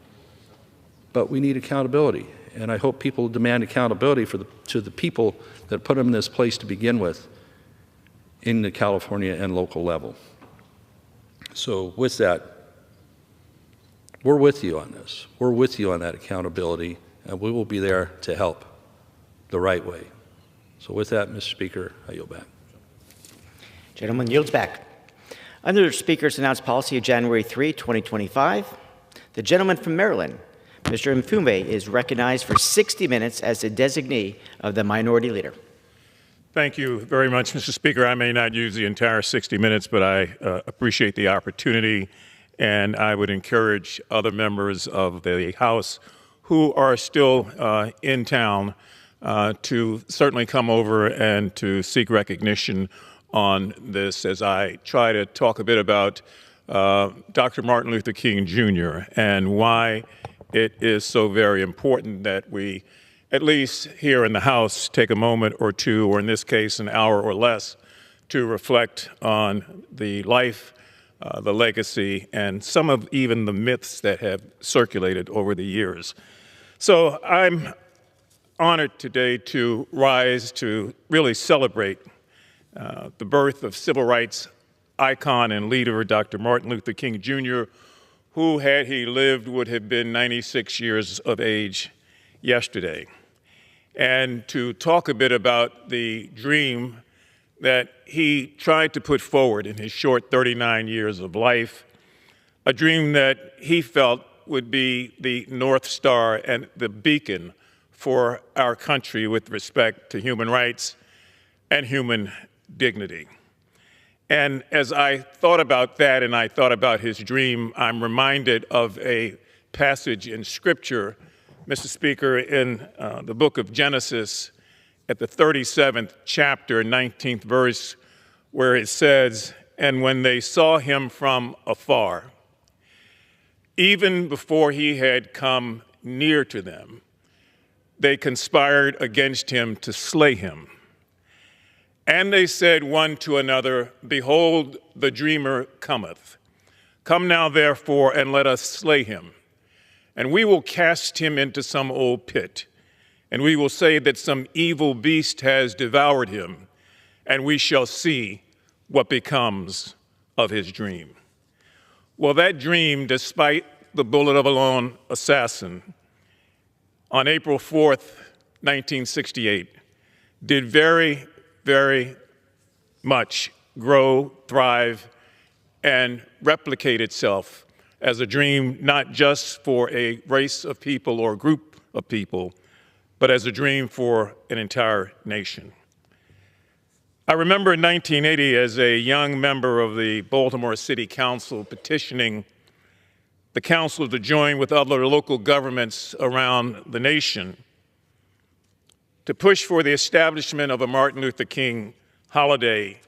But we need accountability. And I hope people demand accountability to the people that put them in this place to begin with in the California and local level. So with that, we're with you on this. We're with you on that accountability, and we will be there to help the right way. So with that, Mr. Speaker, I yield back. Gentleman yields back. Under the Speaker's announced policy of January 3, 2025, the gentleman from Maryland, Mr. Mfumbe, is recognized for 60 minutes as the designee of the Minority Leader. Thank you very much, Mr. Speaker. I may not use the entire 60 minutes, but I appreciate the opportunity, and I would encourage other members of the House who are still in town to certainly come over and to seek recognition on this as I try to talk a bit about Dr. Martin Luther King Jr. and why it is so very important that we, at least here in the House, take a moment or two, or in this case, an hour or less, to reflect on the life, the legacy, and some of even the myths that have circulated over the years. So I'm honored today to rise to really celebrate the birth of civil rights icon and leader Dr. Martin Luther King Jr., who, had he lived, would have been 96 years of age yesterday. And to talk a bit about the dream that he tried to put forward in his short 39 years of life, a dream that he felt would be the North Star and the beacon for our country with respect to human rights and human dignity. And as I thought about that and I thought about his dream, I'm reminded of a passage in Scripture, Mr. Speaker, in the book of Genesis at the 37th chapter, 19th verse, where it says, "And when they saw him from afar, even before he had come near to them, they conspired against him to slay him. And they said one to another, Behold, the dreamer cometh. Come now, therefore, and let us slay him, and we will cast him into some old pit, and we will say that some evil beast has devoured him, and we shall see what becomes of his dream. Well, that dream, despite the bullet of a lone assassin, on April 4th, 1968, did very, very much grow, thrive, and replicate itself as a dream not just for a race of people or group of people, but as a dream for an entire nation. I remember in 1980 as a young member of the Baltimore City Council petitioning the council to join with other local governments around the nation to push for the establishment of a Martin Luther King holiday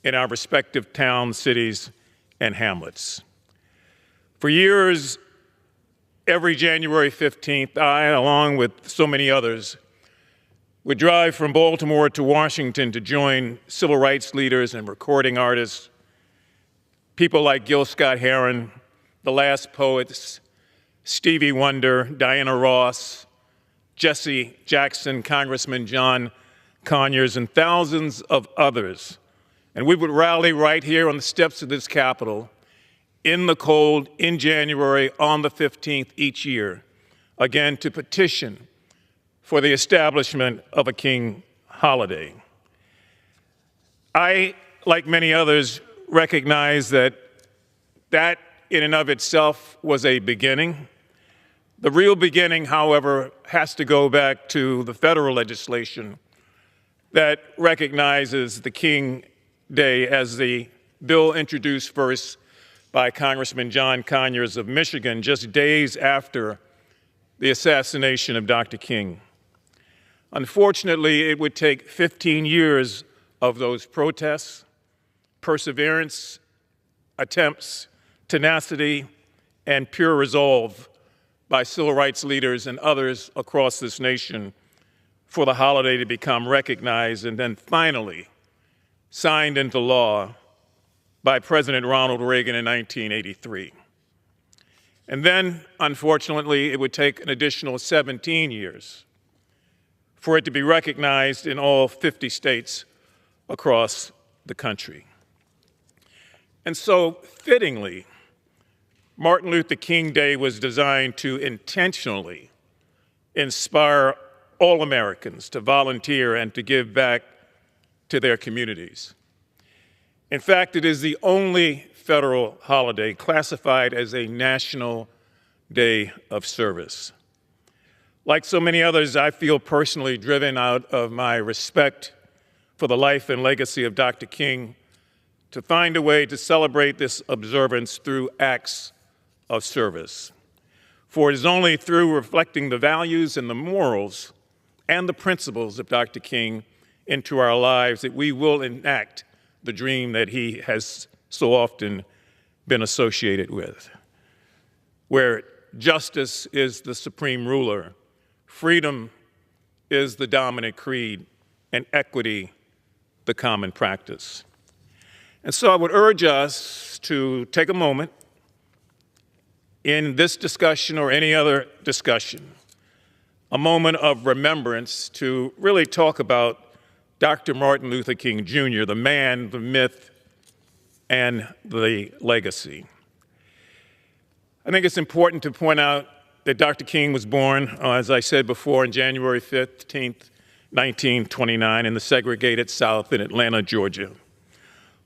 in our respective towns, cities, and hamlets. For years, every January 15th, I, along with so many others, would drive from Baltimore to Washington to join civil rights leaders and recording artists, people like Gil Scott-Heron, the Last Poets, Stevie Wonder, Diana Ross, Jesse Jackson, Congressman John Conyers, and thousands of others. And we would rally right here on the steps of this Capitol in the cold in January on the 15th each year, again to petition for the establishment of a King holiday. I, like many others, recognize that in and of itself was a beginning. The real beginning, however, has to go back to the federal legislation that recognizes the King Day as the bill introduced first by Congressman John Conyers of Michigan just days after the assassination of Dr. King. Unfortunately, it would take 15 years of those protests, perseverance, attempts, tenacity, and pure resolve by civil rights leaders and others across this nation for the holiday to become recognized and then finally signed into law by President Ronald Reagan in 1983. And then, unfortunately, it would take an additional 17 years for it to be recognized in all 50 states across the country. And so, fittingly, Martin Luther King Day was designed to intentionally inspire all Americans to volunteer and to give back to their communities. In fact, it is the only federal holiday classified as a national day of service. Like so many others, I feel personally driven out of my respect for the life and legacy of Dr. King to find a way to celebrate this observance through acts of service. For it is only through reflecting the values and the morals and the principles of Dr. King into our lives that we will enact the dream that he has so often been associated with, where justice is the supreme ruler, freedom is the dominant creed, and equity the common practice. And so I would urge us to take a moment in this discussion or any other discussion, a moment of remembrance to really talk about Dr. Martin Luther King Jr., the man, the myth, and the legacy. I think it's important to point out that Dr. King was born, as I said before, on January 15th, 1929, in the segregated South in Atlanta, Georgia,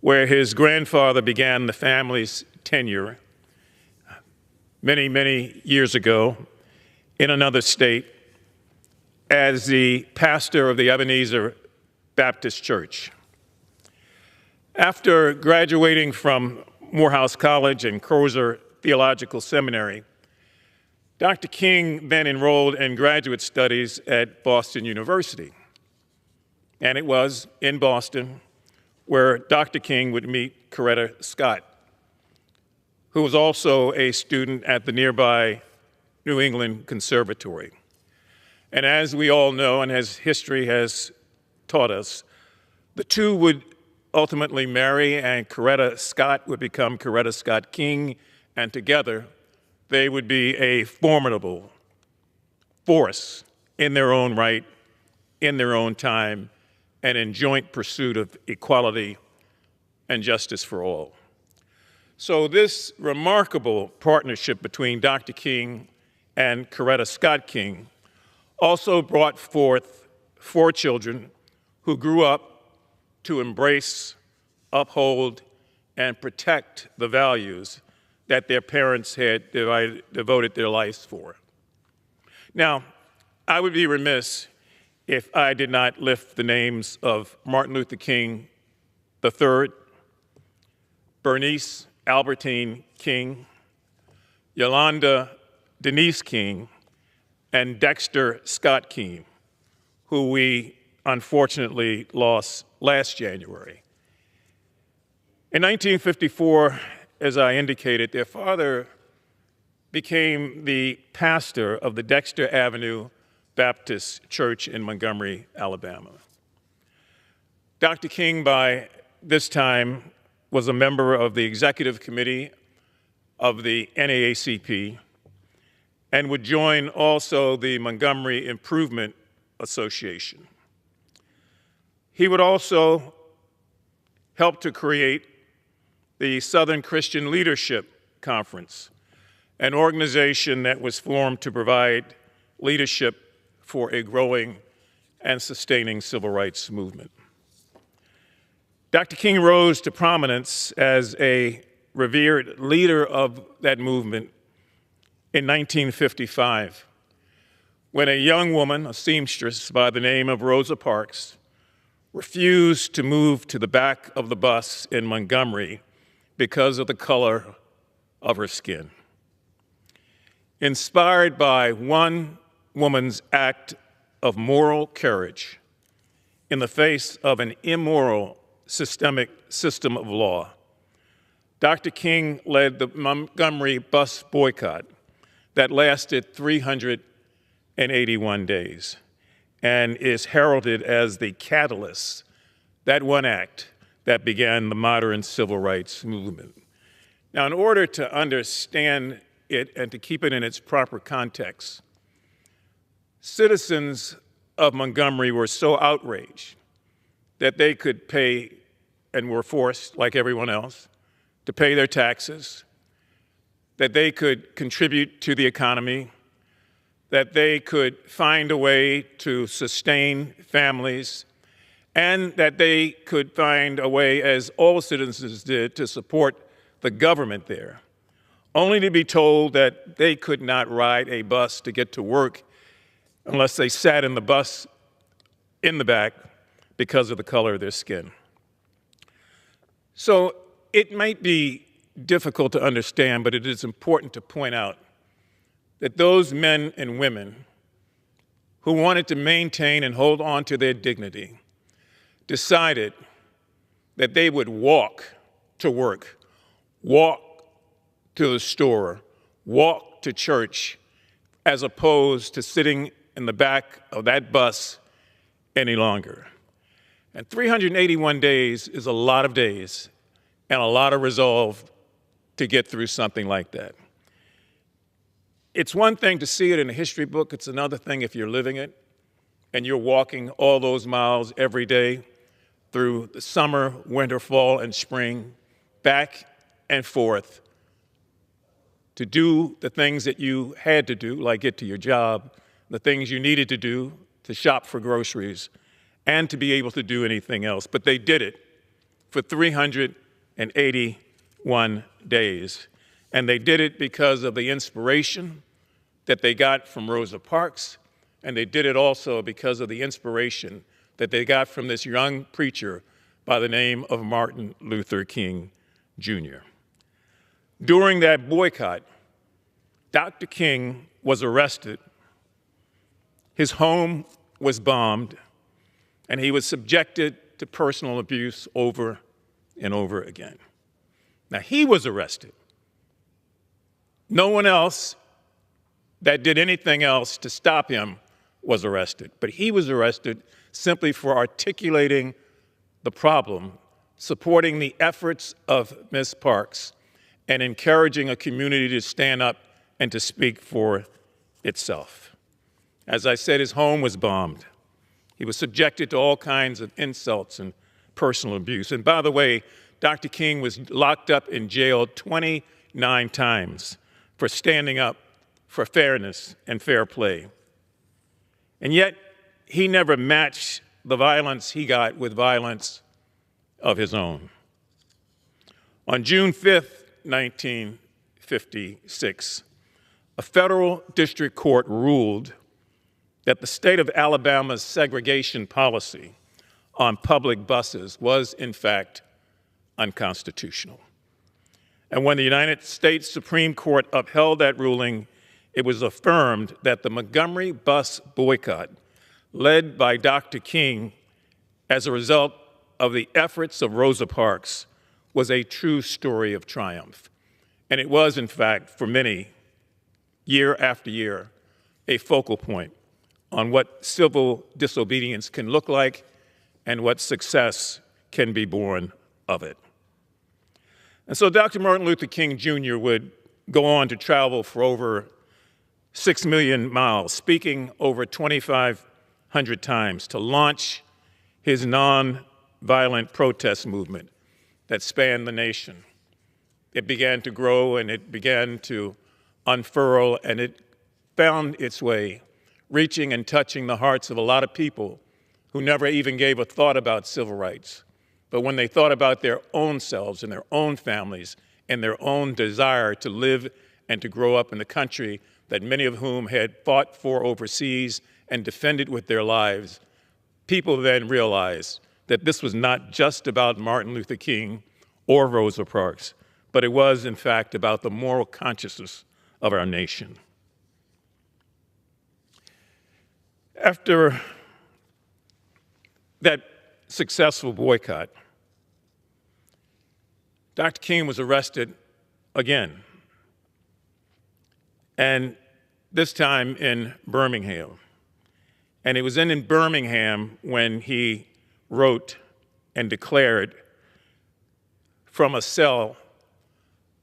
where his grandfather began the family's tenure many, many years ago in another state as the pastor of the Ebenezer Baptist Church. After graduating from Morehouse College and Crozer Theological Seminary, Dr. King then enrolled in graduate studies at Boston University. And it was in Boston where Dr. King would meet Coretta Scott, who was also a student at the nearby New England Conservatory. And as we all know, and as history has taught us, the two would ultimately marry, and Coretta Scott would become Coretta Scott King, and together they would be a formidable force in their own right, in their own time, and in joint pursuit of equality and justice for all. So this remarkable partnership between Dr. King and Coretta Scott King also brought forth 4 children who grew up to embrace, uphold, and protect the values that their parents had devoted their lives for. Now, I would be remiss if I did not lift the names of Martin Luther King III, Bernice Albertine King, Yolanda Denise King, and Dexter Scott King, who we unfortunately lost last January. In 1954, as I indicated, their father became the pastor of the Dexter Avenue Baptist Church in Montgomery, Alabama. Dr. King, by this time, was a member of the executive committee of the NAACP and would join also the Montgomery Improvement Association. He would also help to create the Southern Christian Leadership Conference, an organization that was formed to provide leadership for a growing and sustaining civil rights movement. Dr. King rose to prominence as a revered leader of that movement in 1955, when a young woman, a seamstress by the name of Rosa Parks, refused to move to the back of the bus in Montgomery because of the color of her skin. Inspired by one woman's act of moral courage in the face of an immoral systemic system of law, Dr. King led the Montgomery bus boycott that lasted 381 days and is heralded as the catalyst, that one act that began the modern civil rights movement. Now, in order to understand it and to keep it in its proper context, citizens of Montgomery were so outraged that they could pay and were forced, like everyone else, to pay their taxes, that they could contribute to the economy, that they could find a way to sustain families, and that they could find a way, as all citizens did, to support the government there, only to be told that they could not ride a bus to get to work unless they sat in the bus in the back because of the color of their skin. So it might be difficult to understand, but it is important to point out that those men and women who wanted to maintain and hold on to their dignity decided that they would walk to work, walk to the store, walk to church, as opposed to sitting in the back of that bus any longer. And 381 days is a lot of days and a lot of resolve to get through something like that. It's one thing to see it in a history book. It's another thing if you're living it and you're walking all those miles every day through the summer, winter, fall, and spring, back and forth to do the things that you had to do, like get to your job, the things you needed to do to shop for groceries, and to be able to do anything else. But they did it for 381 days. And they did it because of the inspiration that they got from Rosa Parks, and they did it also because of the inspiration that they got from this young preacher by the name of Martin Luther King, Jr. During that boycott, Dr. King was arrested, his home was bombed, and he was subjected to personal abuse over and over again. Now, he was arrested. No one else that did anything else to stop him was arrested, but he was arrested simply for articulating the problem, supporting the efforts of Ms. Parks, and encouraging a community to stand up and to speak for itself. As I said, his home was bombed. He was subjected to all kinds of insults and personal abuse. And by the way, Dr. King was locked up in jail 29 times for standing up for fairness and fair play. And yet, he never matched the violence he got with violence of his own. On June 5th, 1956, a federal district court ruled that the state of Alabama's segregation policy on public buses was, in fact, unconstitutional. And when the United States Supreme Court upheld that ruling, it was affirmed that the Montgomery bus boycott, led by Dr. King as a result of the efforts of Rosa Parks, was a true story of triumph. And it was, in fact, for many, year after year, a focal point on what civil disobedience can look like and what success can be born of it. And so Dr. Martin Luther King Jr. would go on to travel for over 6 million miles, speaking over 2,500 times to launch his nonviolent protest movement that spanned the nation. It began to grow and it began to unfurl, and it found its way, reaching and touching the hearts of a lot of people who never even gave a thought about civil rights. But when they thought about their own selves and their own families and their own desire to live and to grow up in the country that many of whom had fought for overseas and defended with their lives, people then realized that this was not just about Martin Luther King or Rosa Parks, but it was, in fact, about the moral consciousness of our nation. After that successful boycott, Dr. King was arrested again, and this time in Birmingham. And it was in Birmingham when he wrote and declared from a cell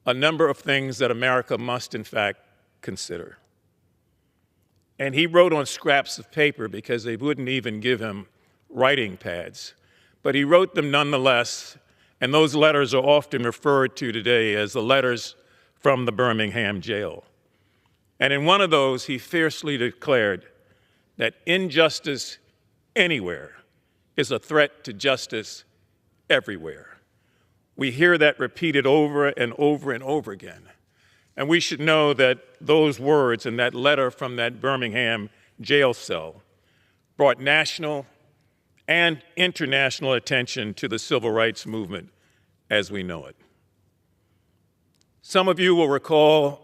a number of things that America must, in fact, consider. And he wrote on scraps of paper because they wouldn't even give him writing pads. But he wrote them nonetheless, and those letters are often referred to today as the letters from the Birmingham jail. And in one of those, he fiercely declared that injustice anywhere is a threat to justice everywhere. We hear that repeated over and over and over again. And we should know that those words and that letter from that Birmingham jail cell brought national and international attention to the civil rights movement as we know it. Some of you will recall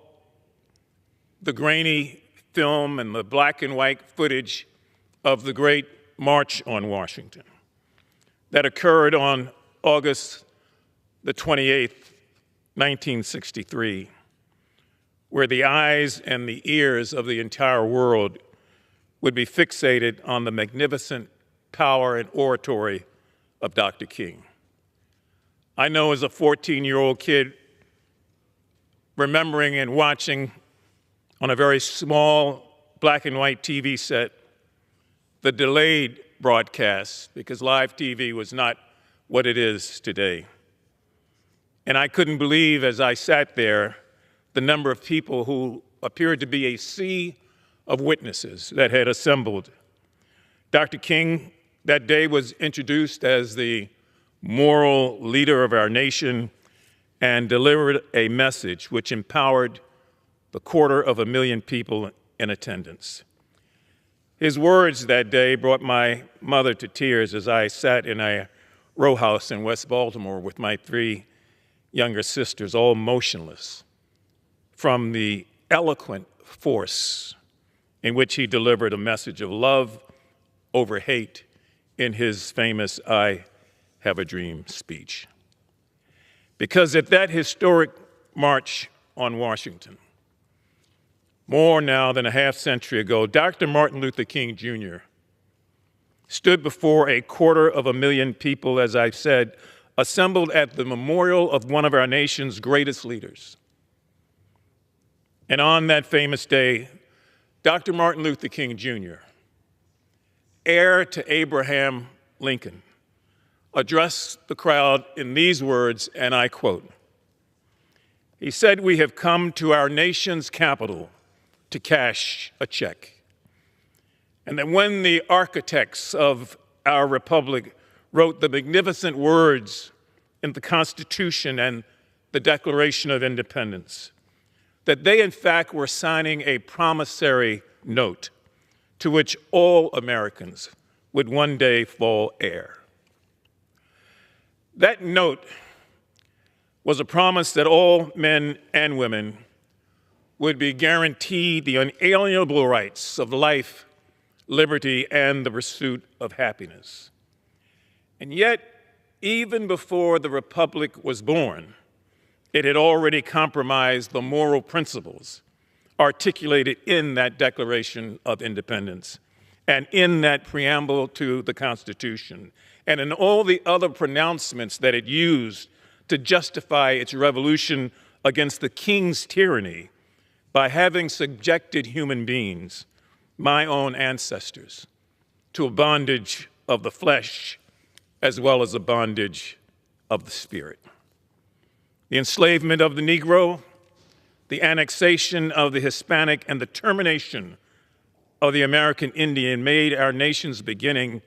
the grainy film and the black and white footage of the Great March on Washington that occurred on August the 28th, 1963, where the eyes and the ears of the entire world would be fixated on the magnificent power and oratory of Dr. King. I know as a 14-year-old kid, remembering and watching on a very small black and white TV set, the delayed broadcasts, because live TV was not what it is today. And I couldn't believe as I sat there the number of people who appeared to be a sea of witnesses that had assembled. Dr. King that day was introduced as the moral leader of our nation and delivered a message which empowered the 250,000 people in attendance. His words that day brought my mother to tears as I sat in a row house in West Baltimore with my 3 younger sisters, all motionless, from the eloquent force in which he delivered a message of love over hate in his famous "I Have a Dream" speech. Because at that historic march on Washington, more now than a half century ago, Dr. Martin Luther King Jr. stood before 250,000 people, as I said, assembled at the memorial of one of our nation's greatest leaders. And on that famous day, Dr. Martin Luther King Jr., heir to Abraham Lincoln, addressed the crowd in these words, and I quote, he said, "We have come to our nation's capital to cash a check." And that when the architects of our republic wrote the magnificent words in the Constitution and the Declaration of Independence, that they in fact were signing a promissory note to which all Americans would one day fall heir. That note was a promise that all men and women would be guaranteed the unalienable rights of life, liberty, and the pursuit of happiness. And yet, even before the Republic was born, it had already compromised the moral principles articulated in that Declaration of Independence and in that preamble to the Constitution and in all the other pronouncements that it used to justify its revolution against the king's tyranny by having subjected human beings, my own ancestors, to a bondage of the flesh as well as a bondage of the spirit. The enslavement of the Negro, the annexation of the Hispanic, and the termination of the American Indian made our nation's beginning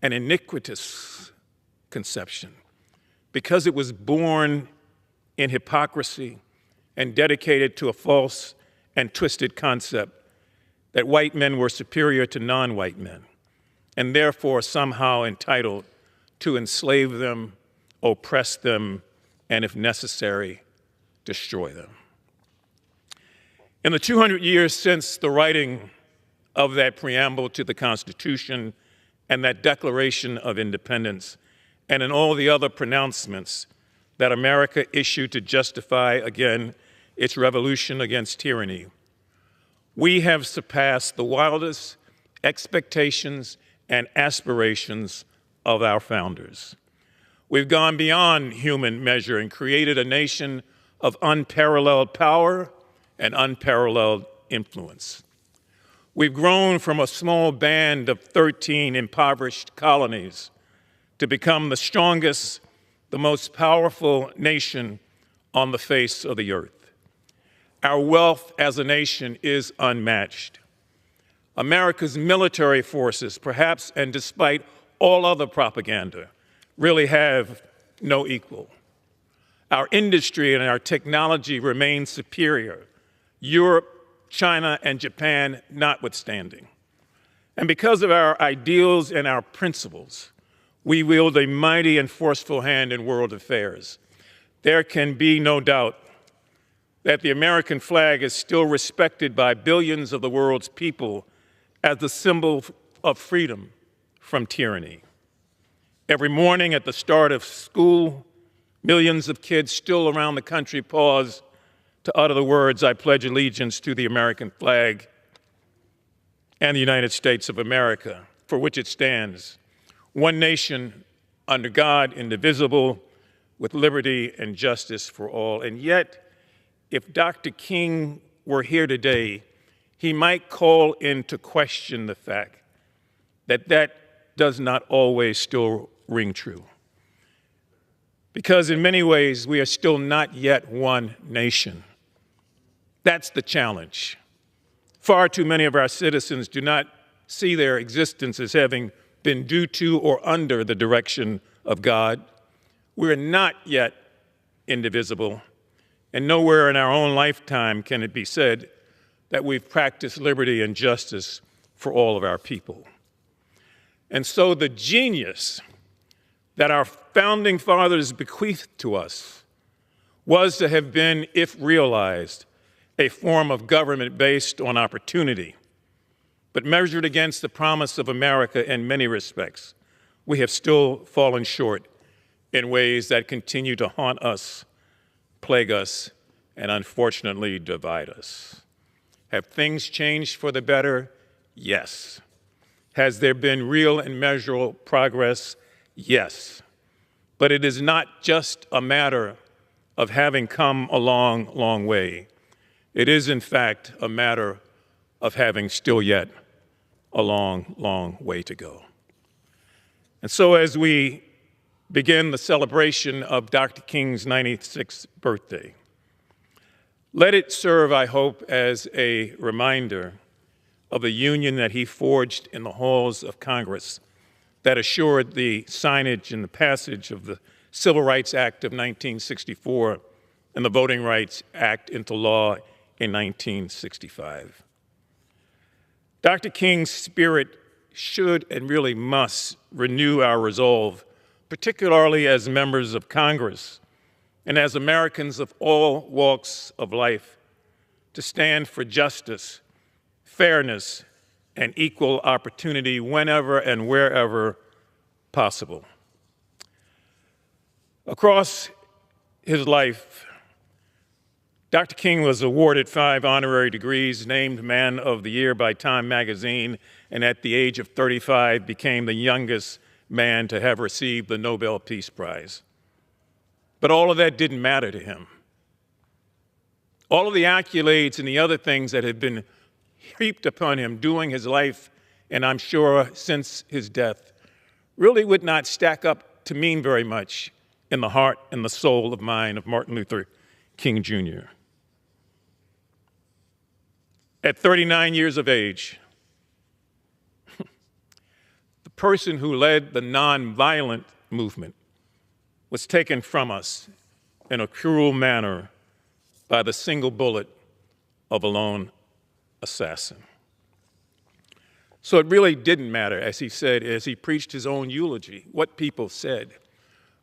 an iniquitous conception because it was born in hypocrisy and dedicated to a false and twisted concept that white men were superior to non-white men and therefore somehow entitled to enslave them, oppress them, and if necessary, destroy them. In the 200 years since the writing of that preamble to the Constitution and that Declaration of Independence, and in all the other pronouncements that America issued to justify, again, its revolution against tyranny, we have surpassed the wildest expectations and aspirations of our founders. We've gone beyond human measure and created a nation of unparalleled power and unparalleled influence. We've grown from a small band of 13 impoverished colonies to become the strongest, the most powerful nation on the face of the earth. Our wealth as a nation is unmatched. America's military forces, perhaps and despite all other propaganda, really have no equal. Our industry and our technology remain superior, Europe, China, and Japan notwithstanding. And because of our ideals and our principles, we wield a mighty and forceful hand in world affairs. There can be no doubt that the American flag is still respected by billions of the world's people as the symbol of freedom from tyranny. Every morning at the start of school, millions of kids still around the country pause to utter the words, "I pledge allegiance to the American flag and the United States of America," for which it stands, one nation under God, indivisible, with liberty and justice for all. And yet, if Dr. King were here today, he might call into question the fact that that does not always still ring true. Because in many ways, we are still not yet one nation. That's the challenge. Far too many of our citizens do not see their existence as having been due to or under the direction of God. We're not yet indivisible, and nowhere in our own lifetime can it be said that we've practiced liberty and justice for all of our people. And so the genius that our founding fathers bequeathed to us was to have been, if realized, a form of government based on opportunity. But measured against the promise of America in many respects, we have still fallen short in ways that continue to haunt us, plague us, and unfortunately divide us. Have things changed for the better? Yes. Has there been real and measurable progress? Yes. But it is not just a matter of having come a long, long way. It is, in fact, a matter of having still yet a long, long way to go. And so as we begin the celebration of Dr. King's 96th birthday, let it serve, I hope, as a reminder of the union that he forged in the halls of Congress that assured the signage and the passage of the Civil Rights Act of 1964 and the Voting Rights Act into law in 1965. Dr. King's spirit should and really must renew our resolve, particularly as members of Congress and as Americans of all walks of life, to stand for justice, fairness, and equal opportunity whenever and wherever possible. Across his life, Dr. King was awarded 5 honorary degrees, named Man of the Year by Time magazine, and at the age of 35 became the youngest man to have received the Nobel Peace Prize. But all of that didn't matter to him. All of the accolades and the other things that had been heaped upon him during his life, and I'm sure since his death, really would not stack up to mean very much in the heart and the soul of mind of Martin Luther King Jr. At 39 years of age, the person who led the nonviolent movement was taken from us in a cruel manner by the single bullet of a lone assassin. So it really didn't matter, as he said, as he preached his own eulogy, what people said.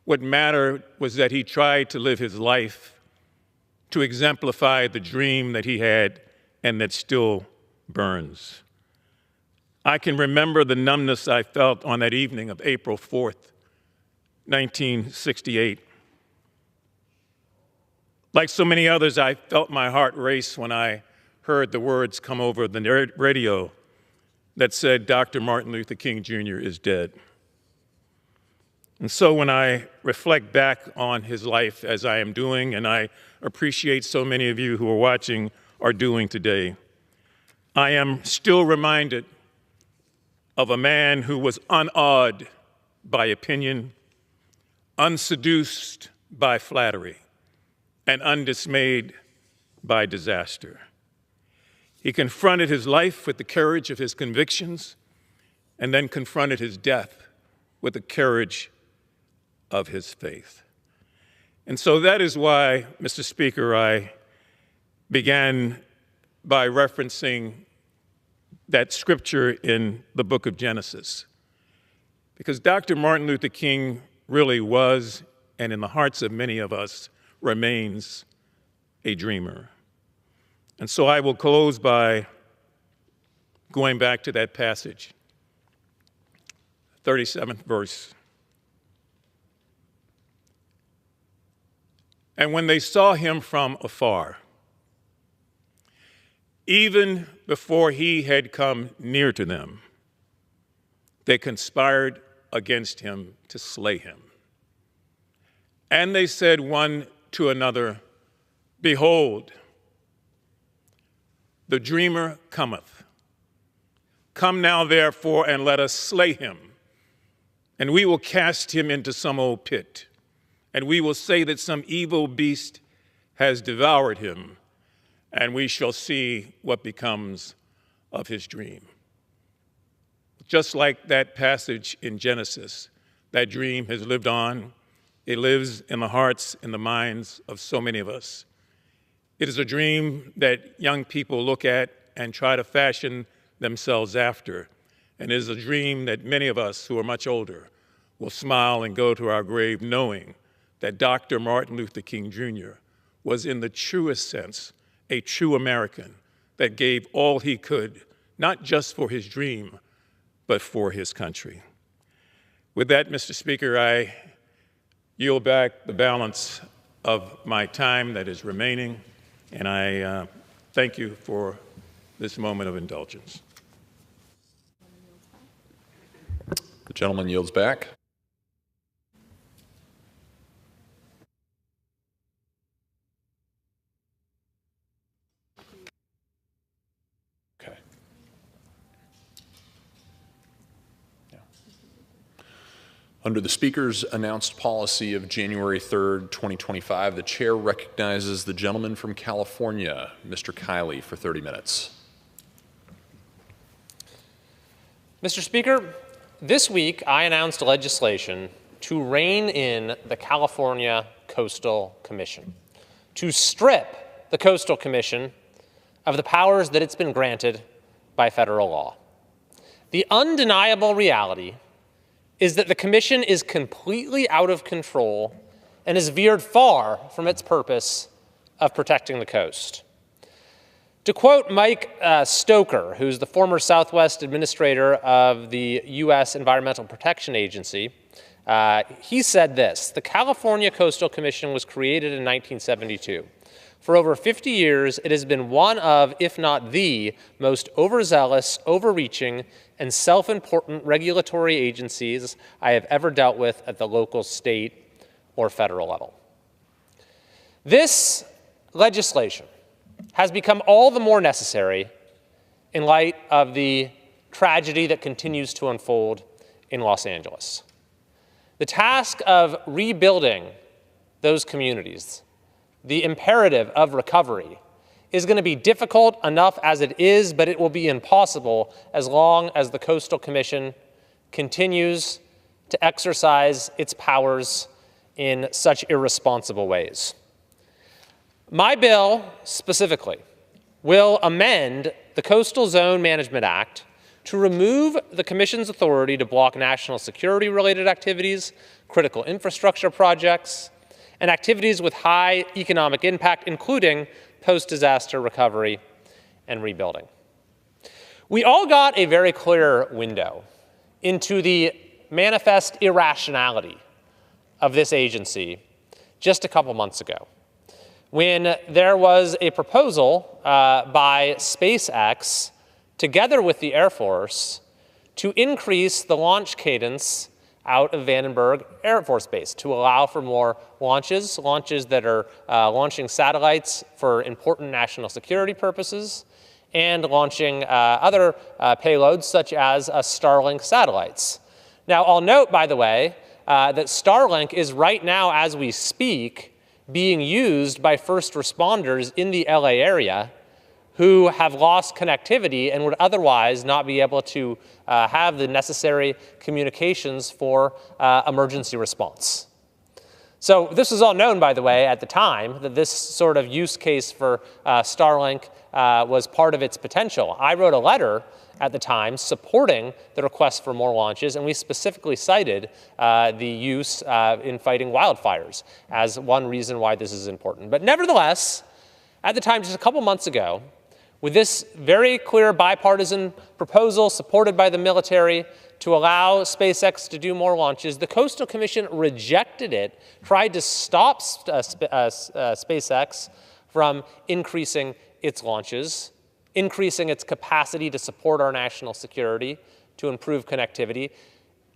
What mattered was that he tried to live his life to exemplify the dream that he had and that still burns. I can remember the numbness I felt on that evening of April 4th, 1968. Like so many others, I felt my heart race when I heard the words come over the radio that said, Dr. Martin Luther King Jr. is dead. And so when I reflect back on his life, as I am doing, and I appreciate so many of you who are watching are doing today, I am still reminded of a man who was unawed by opinion, unseduced by flattery, and undismayed by disaster. He confronted his life with the courage of his convictions and then confronted his death with the courage of his faith. And so that is why, Mr. Speaker, I began by referencing that scripture in the book of Genesis. Because Dr. Martin Luther King really was, and in the hearts of many of us, remains a dreamer. And so I will close by going back to that passage, 37th verse. And when they saw him from afar, even before he had come near to them, they conspired against him to slay him. And they said one to another, Behold, the dreamer cometh. Come now, therefore, and let us slay him, and we will cast him into some old pit, and we will say that some evil beast has devoured him, and we shall see what becomes of his dream. Just like that passage in Genesis, that dream has lived on. It lives in the hearts and the minds of so many of us. It is a dream that young people look at and try to fashion themselves after. And it is a dream that many of us who are much older will smile and go to our grave knowing that Dr. Martin Luther King Jr. was in the truest sense a true American that gave all he could, not just for his dream, but for his country. With that, Mr. Speaker, I yield back the balance of my time that is remaining, and I thank you for this moment of indulgence. The gentleman yields back. Under the Speaker's announced policy of January 3rd, 2025, the Chair recognizes the gentleman from California, Mr. Kiley, for 30 minutes. Mr. Speaker, this week I announced legislation to rein in the California Coastal Commission, to strip the Coastal Commission of the powers that it's been granted by federal law. The undeniable reality is that the Commission is completely out of control and has veered far from its purpose of protecting the coast. To quote Mike Stoker, who's the former Southwest Administrator of the U.S. Environmental Protection Agency, he said this: "The California Coastal Commission was created in 1972. For over 50 years, it has been one of, if not the, most overzealous, overreaching, and self-important regulatory agencies I have ever dealt with at the local, state, or federal level." This legislation has become all the more necessary in light of the tragedy that continues to unfold in Los Angeles. The task of rebuilding those communities, the imperative of recovery, is going to be difficult enough as it is, but it will be impossible as long as the Coastal Commission continues to exercise its powers in such irresponsible ways. My bill, specifically, will amend the Coastal Zone Management Act to remove the Commission's authority to block national security-related activities, critical infrastructure projects, and activities with high economic impact, including post-disaster recovery and rebuilding. We all got a very clear window into the manifest irrationality of this agency just a couple months ago, when there was a proposal by SpaceX, together with the Air Force, to increase the launch cadence out of Vandenberg Air Force Base to allow for more launches that are launching satellites for important national security purposes, and launching other payloads such as Starlink satellites. Now, I'll note, by the way, that Starlink is right now, as we speak, being used by first responders in the LA area who have lost connectivity and would otherwise not be able to have the necessary communications for emergency response. So this was all known, by the way, at the time, that this sort of use case for Starlink was part of its potential. I wrote a letter at the time supporting the request for more launches, and we specifically cited the use in fighting wildfires as one reason why this is important. But nevertheless, at the time, just a couple months ago, with this very clear bipartisan proposal supported by the military to allow SpaceX to do more launches, the Coastal Commission rejected it, tried to stop SpaceX from increasing its launches, increasing its capacity to support our national security, to improve connectivity.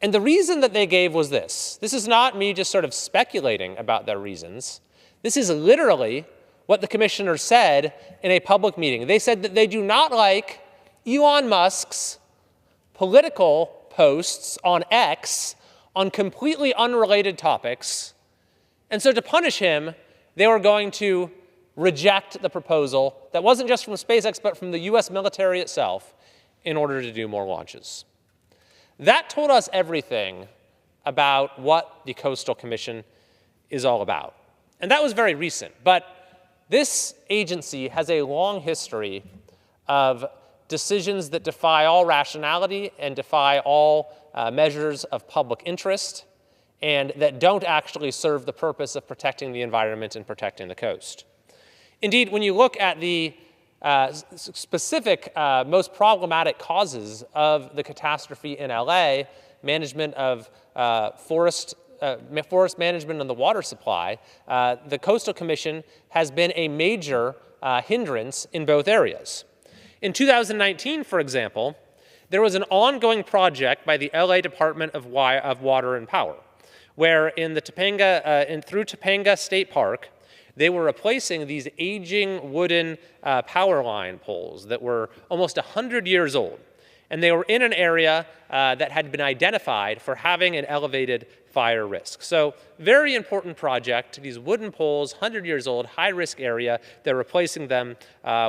And the reason that they gave was this. This is not me just sort of speculating about their reasons. This is literally what the commissioner said in a public meeting. They said that they do not like Elon Musk's political posts on X on completely unrelated topics. And so to punish him, they were going to reject the proposal that wasn't just from SpaceX, but from the US military itself in order to do more launches. That told us everything about what the Coastal Commission is all about. And that was very recent. But this agency has a long history of decisions that defy all rationality and defy all measures of public interest, and that don't actually serve the purpose of protecting the environment and protecting the coast. Indeed, when you look at the specific, most problematic causes of the catastrophe in LA, management of forest management and the water supply, the Coastal Commission has been a major hindrance in both areas. In 2019, for example, there was an ongoing project by the LA Department of Water and Power, where in the through Topanga State Park, they were replacing these aging wooden power line poles that were almost 100 years old. and they were in an area that had been identified for having an elevated fire risk. So very important project. These wooden poles, 100 years old, high-risk area. They're replacing them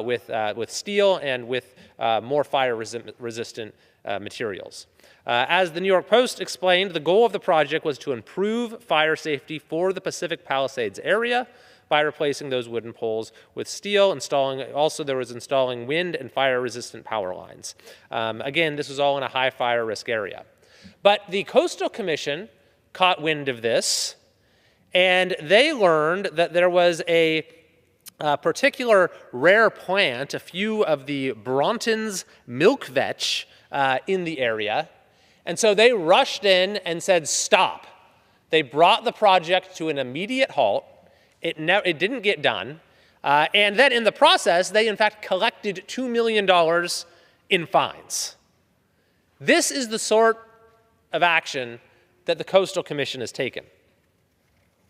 with steel and with more fire-resistant materials. As the New York Post explained, the goal of the project was to improve fire safety for the Pacific Palisades area by replacing those wooden poles with steel, there was installing wind and fire-resistant power lines. Again, this was all in a high fire risk area. But the Coastal Commission caught wind of this, and they learned that there was a particular rare plant, a few of the Bronton's milk vetch in the area, and so they rushed in and said, stop. They brought the project to an immediate halt. It didn't get done. And then in the process, they in fact collected $2 million in fines. This is the sort of action that the Coastal Commission has taken.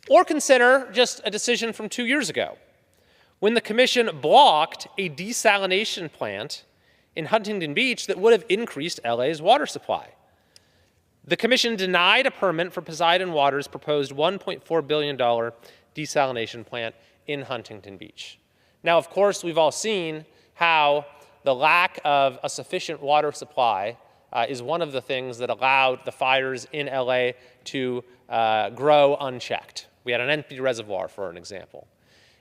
Or consider just a decision from 2 years ago, when the commission blocked a desalination plant in Huntington Beach that would have increased LA's water supply. The commission denied a permit for Poseidon Water's proposed $1.4 billion desalination plant in Huntington Beach. Now, of course, we've all seen how the lack of a sufficient water supply is one of the things that allowed the fires in LA to grow unchecked. We had an empty reservoir, for an example.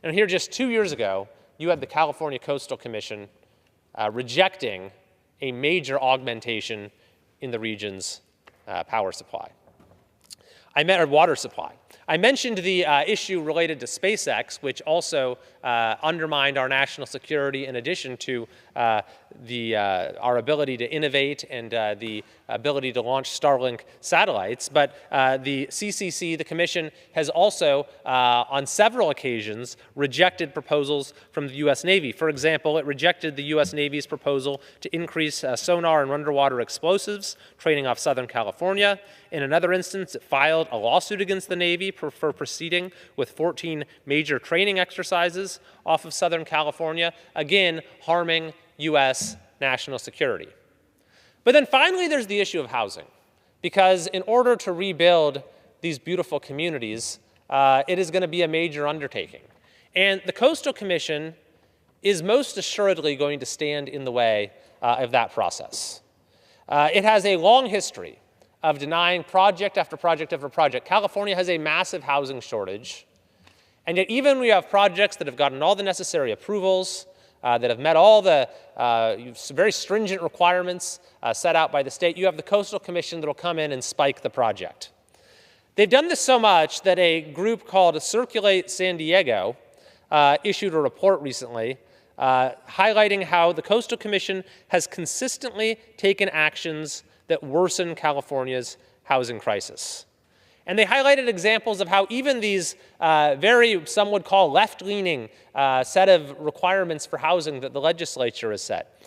And here, just 2 years ago, you had the California Coastal Commission rejecting a major augmentation in the region's power supply. Water supply. I mentioned the issue related to SpaceX, which also undermined our national security in addition to our ability to innovate and the ability to launch Starlink satellites. But the CCC, the Commission, has also, on several occasions, rejected proposals from the U.S. Navy. For example, it rejected the U.S. Navy's proposal to increase sonar and underwater explosives training off Southern California. In another instance, it filed a lawsuit against the Navy for proceeding with 14 major training exercises off of Southern California, again, harming U.S. national security. But then finally, there's the issue of housing, because in order to rebuild these beautiful communities, it is going to be a major undertaking. And the Coastal Commission is most assuredly going to stand in the way of that process. It has a long history of denying project after project after project. California has a massive housing shortage, and yet even we have projects that have gotten all the necessary approvals, that have met all the very stringent requirements set out by the state, you have the Coastal Commission that will come in and spike the project. They've done this so much that a group called Circulate San Diego issued a report recently highlighting how the Coastal Commission has consistently taken actions that worsen California's housing crisis. And they highlighted examples of how even these some would call left-leaning set of requirements for housing that the legislature has set.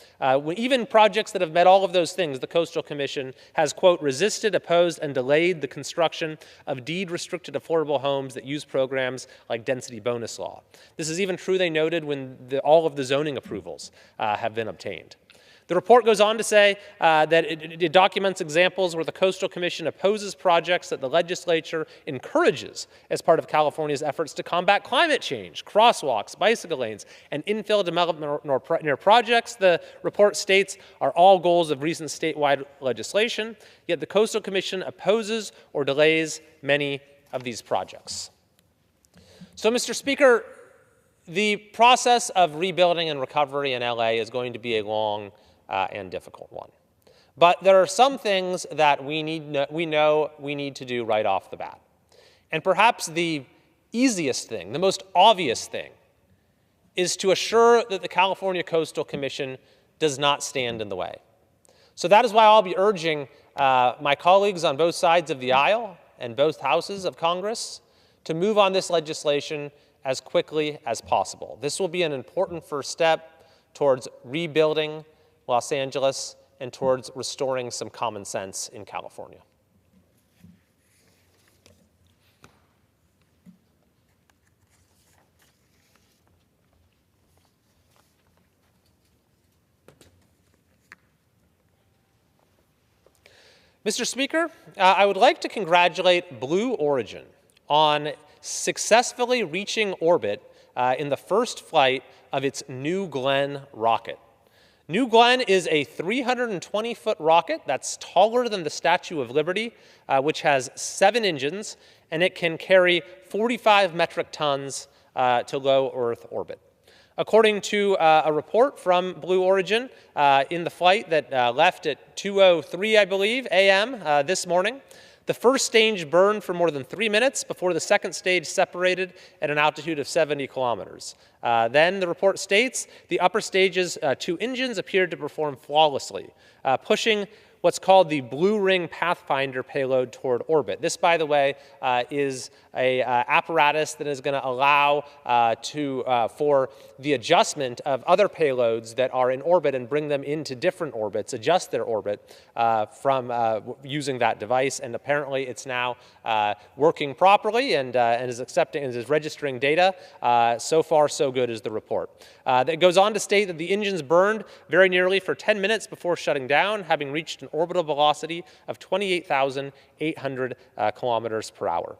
Even projects that have met all of those things, the Coastal Commission has, quote, resisted, opposed, and delayed the construction of deed-restricted affordable homes that use programs like density bonus law. This is even true, they noted, when all of the zoning approvals have been obtained. The report goes on to say that it documents examples where the Coastal Commission opposes projects that the legislature encourages as part of California's efforts to combat climate change, crosswalks, bicycle lanes, and infill development near projects, the report states, are all goals of recent statewide legislation, yet the Coastal Commission opposes or delays many of these projects. So, Mr. Speaker, the process of rebuilding and recovery in LA is going to be a long and difficult one. But there are some things that we know we need to do right off the bat. And perhaps the easiest thing, the most obvious thing, is to assure that the California Coastal Commission does not stand in the way. So that is why I'll be urging my colleagues on both sides of the aisle and both houses of Congress to move on this legislation as quickly as possible. This will be an important first step towards rebuilding Los Angeles and towards restoring some common sense in California. Mr. Speaker, I would like to congratulate Blue Origin on successfully reaching orbit in the first flight of its New Glenn rocket. New Glenn is a 320-foot rocket that's taller than the Statue of Liberty, which has 7 engines, and it can carry 45 metric tons to low Earth orbit. According to a report from Blue Origin, in the flight that left at 2:03, I believe, a.m. This morning, the first stage burned for more than 3 minutes before the second stage separated at an altitude of 70 kilometers. Then the report states the upper stage's 2 engines appeared to perform flawlessly, pushing what's called the Blue Ring Pathfinder payload toward orbit. This, by the way, is a apparatus that is going to allow for the adjustment of other payloads that are in orbit and bring them into different orbits, adjust their orbit from using that device. And apparently it's now working properly and is accepting and is registering data. So far, so good is the report. It goes on to state that the engines burned very nearly for 10 minutes before shutting down, having reached an orbital velocity of 28,800 kilometers per hour.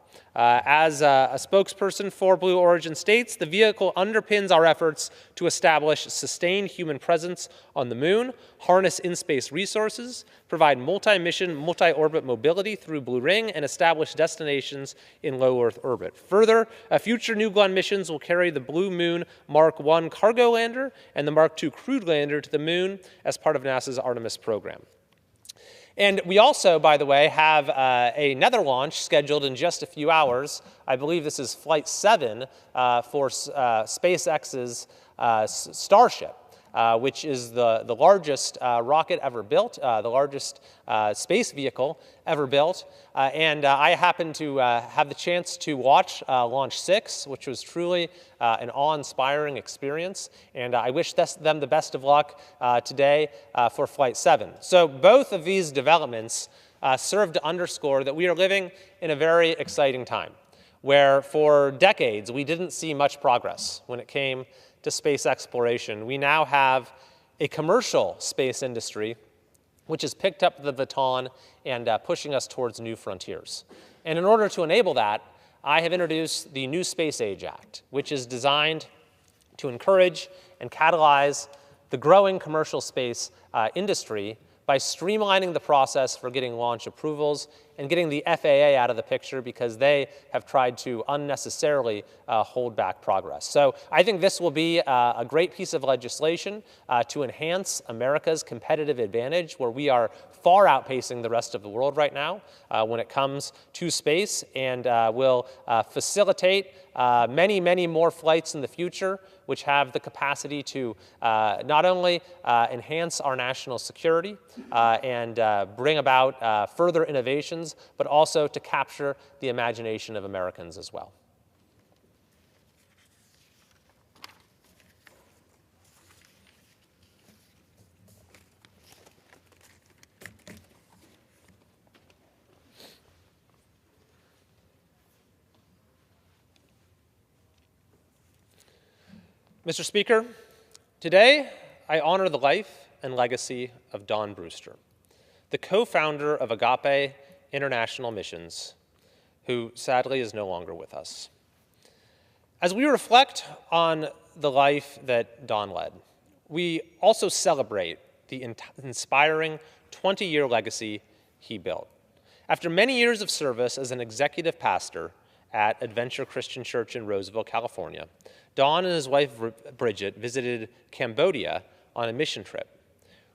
As a spokesperson for Blue Origin states, the vehicle underpins our efforts to establish sustained human presence on the moon, harness in-space resources, provide multi-mission, multi-orbit mobility through Blue Ring, and establish destinations in low Earth orbit. Further, future New Glenn missions will carry the Blue Moon Mark I cargo lander and the Mark II crude lander to the moon as part of NASA's Artemis program. And we also, by the way, have another launch scheduled in just a few hours. I believe this is Flight 7 for SpaceX's Starship, which is the largest rocket ever built, the largest space vehicle ever built. And I happened to have the chance to watch Launch 6, which was truly an awe-inspiring experience. And I wish them the best of luck today for Flight 7. So both of these developments serve to underscore that we are living in a very exciting time, where for decades we didn't see much progress when it came to space exploration. We now have a commercial space industry which has picked up the baton and pushing us towards new frontiers. And in order to enable that, I have introduced the New Space Age Act, which is designed to encourage and catalyze the growing commercial space industry by streamlining the process for getting launch approvals and getting the FAA out of the picture because they have tried to unnecessarily hold back progress. So I think this will be a great piece of legislation to enhance America's competitive advantage, where we are far outpacing the rest of the world right now when it comes to space, and will facilitate many, many more flights in the future, which have the capacity to not only enhance our national security and bring about further innovations, but also to capture the imagination of Americans as well. Mr. Speaker, today I honor the life and legacy of Don Brewster, the co-founder of Agape International Missions, who sadly is no longer with us. As we reflect on the life that Don led, we also celebrate the inspiring 20-year legacy he built. After many years of service as an executive pastor at Adventure Christian Church in Roseville, California, Don and his wife Bridget visited Cambodia on a mission trip.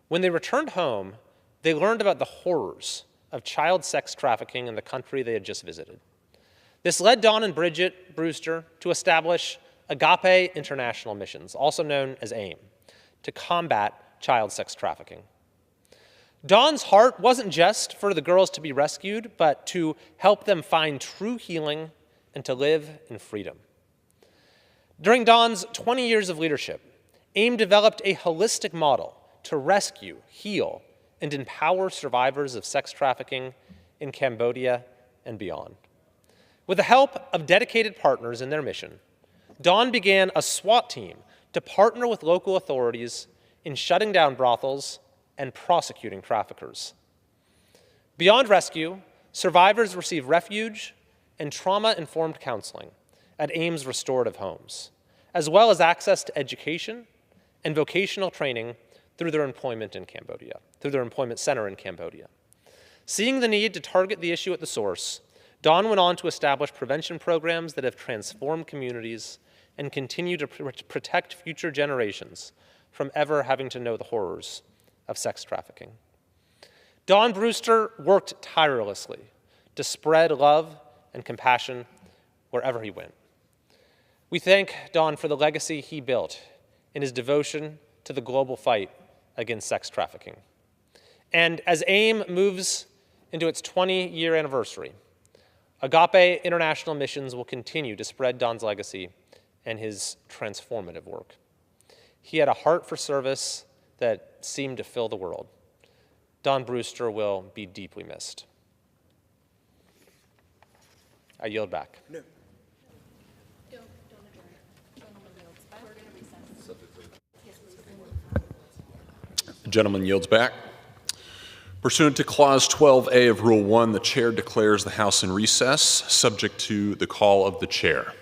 When they returned home, they learned about the horrors of child sex trafficking in the country they had just visited. This led Don and Bridget Brewster to establish Agape International Missions, also known as AIM, to combat child sex trafficking. Don's heart wasn't just for the girls to be rescued, but to help them find true healing and to live in freedom. During Don's 20 years of leadership, AIM developed a holistic model to rescue, heal, and empower survivors of sex trafficking in Cambodia and beyond. With the help of dedicated partners in their mission, Don began a SWAT team to partner with local authorities in shutting down brothels and prosecuting traffickers. Beyond rescue, survivors receive refuge and trauma-informed counseling at AIM's restorative homes, as well as access to education and vocational training through their employment center in Cambodia. Seeing the need to target the issue at the source, Dawn went on to establish prevention programs that have transformed communities and continue to protect future generations from ever having to know the horrors of sex trafficking. Dawn Brewster worked tirelessly to spread love and compassion wherever he went. We thank Dawn for the legacy he built in his devotion to the global fight against sex trafficking. And as AIM moves into its 20-year anniversary, Agape International Missions will continue to spread Don's legacy and his transformative work. He had a heart for service that seemed to fill the world. Don Brewster will be deeply missed. I yield back. No. The gentleman yields back. Pursuant to Clause 12A of Rule 1, the Chair declares the House in recess, subject to the call of the Chair.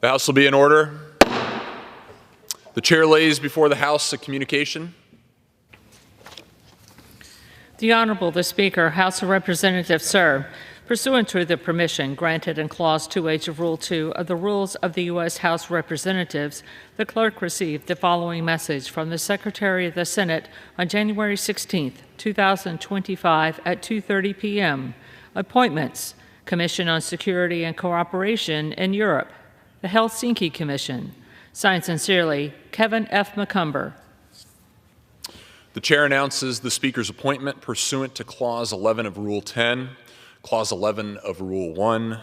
The House will be in order. The chair lays before the House a communication. The Honorable the Speaker, House of Representatives, sir. Pursuant to the permission granted in Clause 2H of Rule 2 of the Rules of the U.S. House of Representatives, the clerk received the following message from the Secretary of the Senate on January 16, 2025 at 2:30 p.m. Appointments: Commission on Security and Cooperation in Europe, the Helsinki Commission. Signed sincerely, Kevin F. McCumber. The chair announces the Speaker's appointment pursuant to Clause 11 of Rule 10, Clause 11 of Rule 1,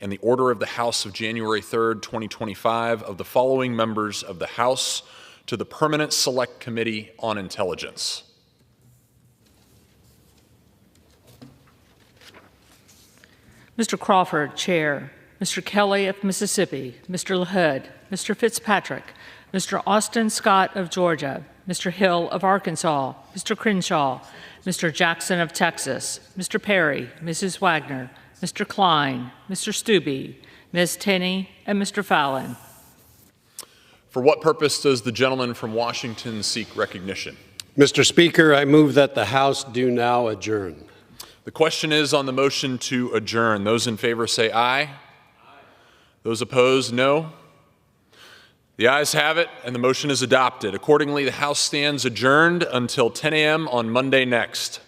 and the order of the House of January 3, 2025, of the following members of the House to the Permanent Select Committee on Intelligence. Mr. Crawford, Chair. Mr. Kelly of Mississippi. Mr. LaHood. Mr. Fitzpatrick. Mr. Austin Scott of Georgia. Mr. Hill of Arkansas. Mr. Crenshaw. Mr. Jackson of Texas. Mr. Perry. Mrs. Wagner. Mr. Klein. Mr. Stube. Ms. Tenney. And Mr. Fallon. For what purpose does the gentleman from Washington seek recognition? Mr. Speaker, I move that the House do now adjourn. The question is on the motion to adjourn. Those in favor say aye. Aye. Those opposed, no. The ayes have it, and the motion is adopted. Accordingly, the House stands adjourned until 10 a.m. on Monday next.